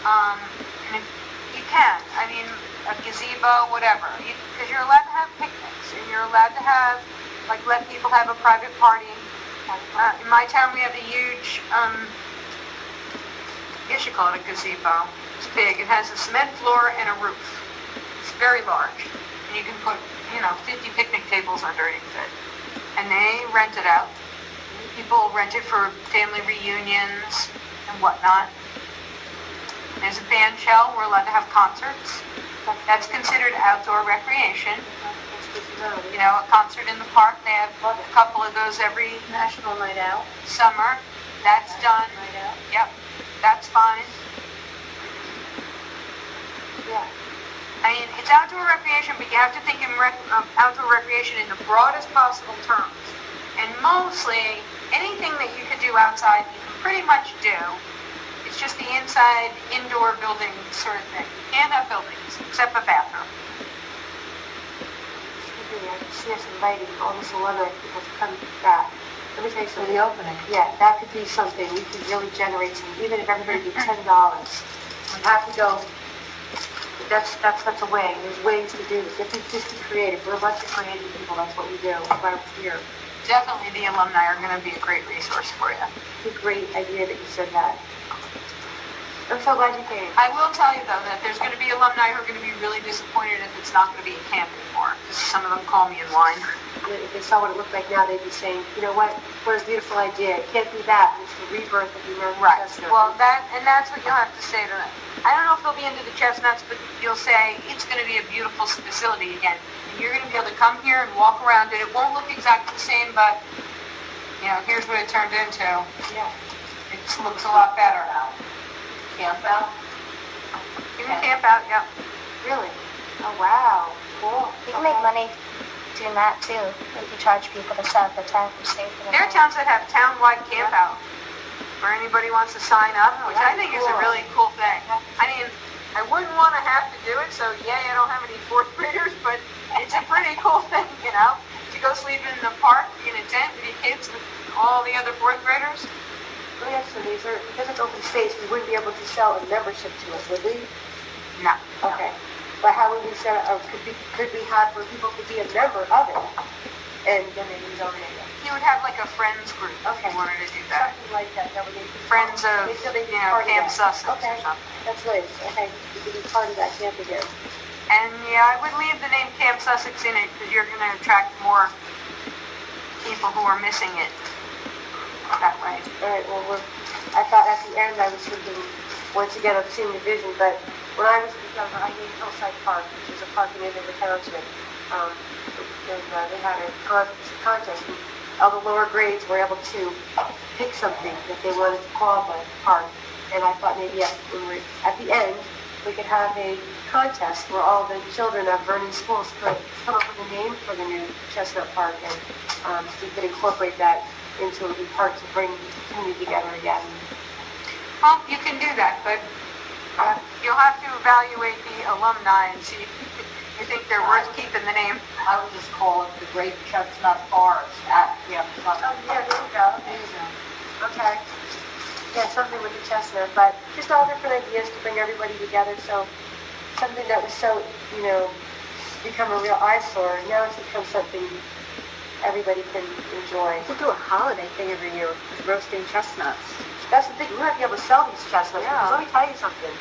[SPEAKER 4] and if you can. I mean, a gazebo, whatever. Because you're allowed to have picnics, and you're allowed to have, like, let people have a private party. In my town, we have a huge, I guess you call it a gazebo. It's big. It has a cement floor and a roof. It's very large. And you can put, 50 picnic tables underneath it. And they rent it out. People rent it for family reunions and whatnot. There's a band shell. We're allowed to have concerts. That's considered outdoor recreation. A concert in the park. They have a couple of those every
[SPEAKER 1] National Night Out.
[SPEAKER 4] summer. That's done.
[SPEAKER 1] Night Out.
[SPEAKER 4] Yep. That's fine.
[SPEAKER 1] Yeah.
[SPEAKER 4] I mean, it's outdoor recreation, but you have to think of outdoor recreation in the broadest possible terms. And mostly, anything that you could do outside, you can pretty much do. It's just the inside, indoor building sort of thing. You can't have buildings, except a bathroom.
[SPEAKER 1] I can see us inviting all this alumni people to come back. Let me tell you something.
[SPEAKER 7] The opening.
[SPEAKER 1] Yeah, that could be something. We could really generate some, even if everybody did $10. We have to go. That's a way. There's ways to do this. Just be creative. We're a bunch of creative people. That's what we do. That's why we're here.
[SPEAKER 4] Definitely the alumni are going to be a great resource for you.
[SPEAKER 1] It's a great idea that you said that. I'm so glad you came.
[SPEAKER 4] I will tell you, though, that there's going to be alumni who are going to be really disappointed if it's not going to be a camp anymore, because some of them call me in line.
[SPEAKER 1] If they saw what it looked like now, they'd be saying, you know what a beautiful idea. It can't be that. It's the rebirth of the American chestnut.
[SPEAKER 4] Well, that's what you'll have to say to them. I don't know if they'll be into the chestnuts, but you'll say it's going to be a beautiful facility again. And you're going to be able to come here and walk around it. It won't look exactly the same, but, here's what it turned into.
[SPEAKER 1] Yeah.
[SPEAKER 4] It looks a lot better now.
[SPEAKER 7] Camp out?
[SPEAKER 4] You can camp out, yeah.
[SPEAKER 1] Really? Oh, wow. Cool.
[SPEAKER 5] You can make money doing that too. If you charge people to set up a tent and stay for the
[SPEAKER 4] There are
[SPEAKER 5] night.
[SPEAKER 4] towns that have town-wide camp out where anybody wants to sign up, which I think is a really cool thing. I mean, I wouldn't want to have to do it, so I don't have any fourth graders, but it's a pretty cool thing, to go sleep in the park in a tent with your kids with all the other fourth graders.
[SPEAKER 1] Oh, yes, so these are, because it's open space, we wouldn't be able to sell a membership to us, would we?
[SPEAKER 4] No.
[SPEAKER 1] Okay. But how would we set it, or could we have where people could be a member of it? And then they would donate it?
[SPEAKER 4] You would have like a friends group if
[SPEAKER 1] Okay.
[SPEAKER 4] you wanted to do that.
[SPEAKER 1] Something like that, that would be
[SPEAKER 4] Friends of,
[SPEAKER 1] they feel they can be part of
[SPEAKER 4] Camp
[SPEAKER 1] that.
[SPEAKER 4] Sussex
[SPEAKER 1] Okay.
[SPEAKER 4] or something.
[SPEAKER 1] That's nice. Okay. You could be part of that camp again.
[SPEAKER 4] And I would leave the name Camp Sussex in it because you're going to attract more people who are missing it that way.
[SPEAKER 1] All right, well, I thought at the end I was thinking, once again, of seeing the vision, but when I was younger, I named Hillside Park, which is a park in Andover Township. They had a contest, and all the lower grades were able to pick something that they wanted to call the park. And I thought maybe at the end, we could have a contest where all the children of Vernon schools could come up with a name for the new Chestnut Park, and we could incorporate that into a park to bring the community together again.
[SPEAKER 4] Well, you can do that, but you'll have to evaluate the alumni and see if you think they're worth keeping the name.
[SPEAKER 7] I would just call it the Great Chestnut Forest at Camp Sussex.
[SPEAKER 1] Oh, yeah, there you go. Okay. Yeah, something with the chestnut, but just all different ideas to bring everybody together. So something that was so, become a real eyesore, now it's become something everybody can enjoy.
[SPEAKER 6] We'll do a holiday thing every year with roasting chestnuts.
[SPEAKER 1] That's the thing, we might be able to sell these chestnuts.
[SPEAKER 6] Yeah.
[SPEAKER 1] Because let me tell you something.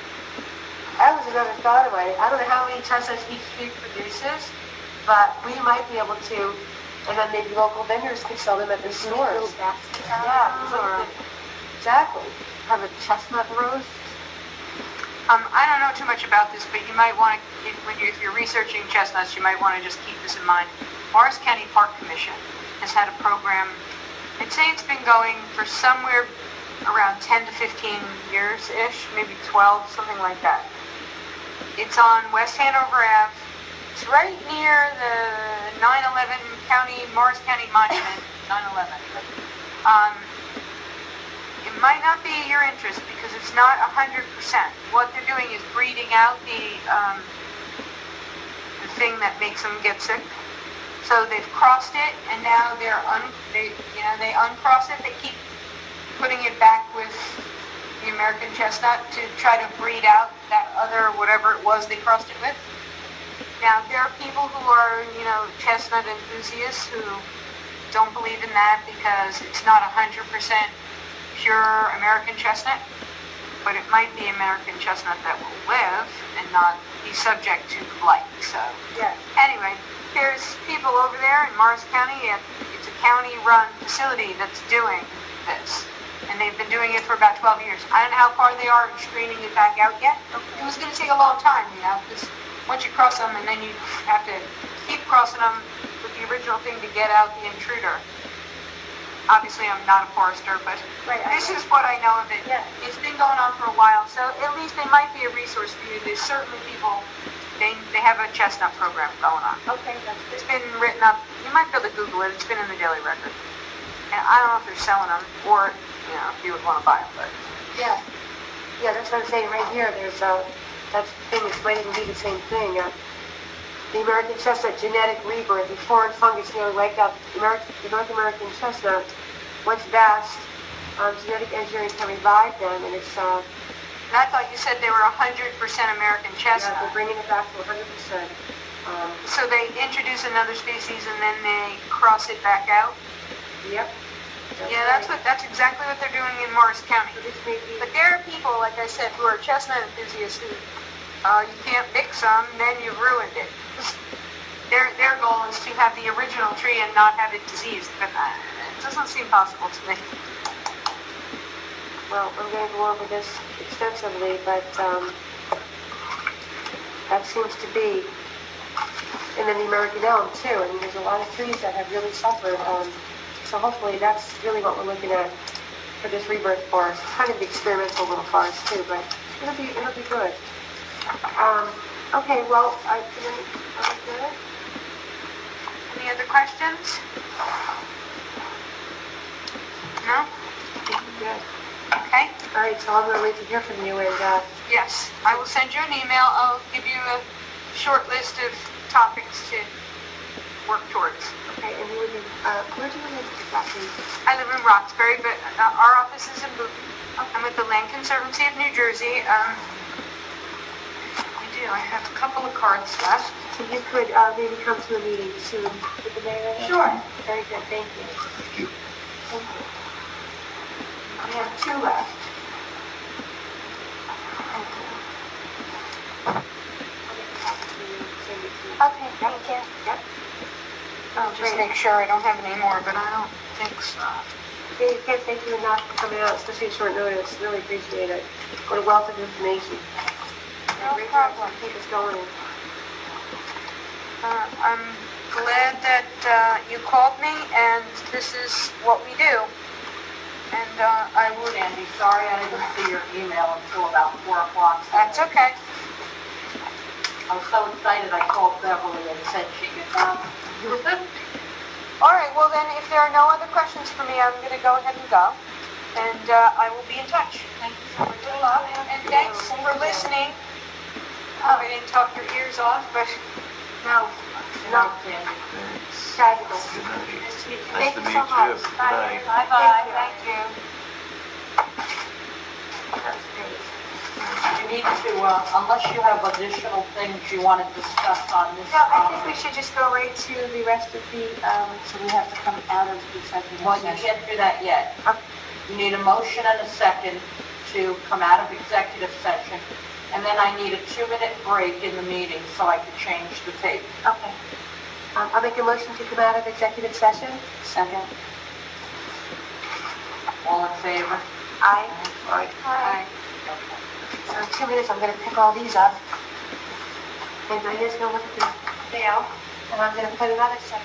[SPEAKER 1] That was another thought of mine. I don't know how many chestnuts each street produces, but we might be able to, and then maybe local vendors could sell them at their stores. Yeah. Exactly.
[SPEAKER 6] Have a chestnut roast.
[SPEAKER 4] I don't know too much about this, but you might want to, if you're researching chestnuts, you might want to just keep this in mind. Morris County Park Commission has had a program. I'd say it's been going for somewhere around 10 to 15 years-ish, maybe 12, something like that. It's on West Hanover Ave. It's right near the 9/11 Morris County Monument, 9/11. It might not be your interest because it's not 100%. What they're doing is breeding out the thing that makes them get sick. So they've crossed it, and now they uncross it. They keep putting it back with the American chestnut to try to breed out that other whatever it was they crossed it with. Now there are people who are chestnut enthusiasts who don't believe in that because it's not 100% pure American chestnut, but it might be American chestnut that will live and not be subject to blight. So anyway, there's people over there in Morris County, and it's a county-run facility that's doing this, and they've been doing it for about 12 years. I don't know how far they are in screening it back out yet. It was going to take a long time, because once you cross them, and then you have to keep crossing them with the original thing to get out the intruder. Obviously, I'm not a forester, but this is what I know of it.
[SPEAKER 1] Yeah.
[SPEAKER 4] It's been going on for a while, so at least they might be a resource for you. There's certainly people, they have a chestnut program going on.
[SPEAKER 1] Okay, that's
[SPEAKER 4] It's been written up. You might be able to Google it. It's been in the Daily Record. And I don't know if they're selling them or, if you would want to buy them, but.
[SPEAKER 1] Yeah, that's what I'm saying right here. There's that thing that might even be the same thing. The American chestnut genetic rebirth. The foreign fungus nearly wiped out the North American chestnut. Once vast, genetic engineering can revive them, and it's.
[SPEAKER 4] And I thought you said they were 100% American chestnut.
[SPEAKER 1] Yeah, they're bringing it back to 100%.
[SPEAKER 4] So they introduce another species and then they cross it back out.
[SPEAKER 1] Yep.
[SPEAKER 4] Yeah, that's exactly what they're doing in Morris County.
[SPEAKER 1] So this may be,
[SPEAKER 4] But there are people, like I said, who are chestnut enthusiasts who, you can't mix them, then you've ruined it. Their goal is to have the original tree and not have it diseased, but it doesn't seem possible to me.
[SPEAKER 1] well, I'm going to go over this extensively, but that seems to be, and then the American elm too. I mean, there's a lot of trees that have really suffered. So hopefully that's really what we're looking at for this rebirth forest. Kind of the experimental little forest too, but it'll be good. Okay, well, are we good?
[SPEAKER 4] Any other questions? No?
[SPEAKER 1] Good.
[SPEAKER 4] Okay.
[SPEAKER 1] All right, so I'm going to wait to hear from you, and
[SPEAKER 4] Yes, I will send you an email. I'll give you a short list of topics to work towards.
[SPEAKER 1] okay, and you would be, where do you live exactly?
[SPEAKER 4] I live in Roxbury, but our office is in Boone. I'm with the Land Conservancy of New Jersey. I have a couple of cards left.
[SPEAKER 1] So you could maybe come to a meeting soon with the mayor?
[SPEAKER 4] Sure.
[SPEAKER 1] Very good, thank you.
[SPEAKER 2] Thank you.
[SPEAKER 1] Thank you.
[SPEAKER 4] We have 2 left.
[SPEAKER 5] Okay, thank you.
[SPEAKER 1] Yep.
[SPEAKER 4] I'll just make sure I don't have any more, but I don't think so.
[SPEAKER 1] Dave, thank you enough for coming out, especially at short notice. Really appreciate it. What a wealth of information.
[SPEAKER 4] No
[SPEAKER 1] Great job
[SPEAKER 4] problem.
[SPEAKER 1] to keep us going.
[SPEAKER 4] I'm glad that you called me, and this is what we do. And I would,
[SPEAKER 7] Sandy, sorry I didn't see your email until about 4 o'clock.
[SPEAKER 4] that's okay.
[SPEAKER 7] I was so excited I called Beverly and said she could come.
[SPEAKER 4] All right, well then, if there are no other questions for me, I'm going to go ahead and go. And I will be in touch. Thank you so much. Good luck. And thanks for listening. I didn't talk your ears off, but
[SPEAKER 1] No,
[SPEAKER 7] No, Sandy.
[SPEAKER 1] fabulous.
[SPEAKER 2] Good night.
[SPEAKER 1] Nice to meet you.
[SPEAKER 2] Nice
[SPEAKER 1] Thank
[SPEAKER 2] to
[SPEAKER 1] you
[SPEAKER 2] meet
[SPEAKER 1] so much.
[SPEAKER 2] you. Good night.
[SPEAKER 4] bye-bye. Thank you.
[SPEAKER 1] That was great.
[SPEAKER 7] You need to, unless you have additional things you want to discuss on this
[SPEAKER 1] No, I think we
[SPEAKER 7] topic.
[SPEAKER 1] should just go right to the rest of the, so we have to come out of the executive
[SPEAKER 7] Well, you
[SPEAKER 1] session.
[SPEAKER 7] can't do that yet.
[SPEAKER 1] Okay.
[SPEAKER 7] You need a motion and a second to come out of executive session, and then I need a 2-minute break in the meeting so I can change the tape.
[SPEAKER 1] Okay. I'll make a motion to come out of executive session.
[SPEAKER 7] Second. All in favor?
[SPEAKER 1] Aye.
[SPEAKER 2] Bye.
[SPEAKER 1] Aye. So in 2 minutes, I'm going to pick all these up. And Diane's going to look at the mail, and I'm going to put another set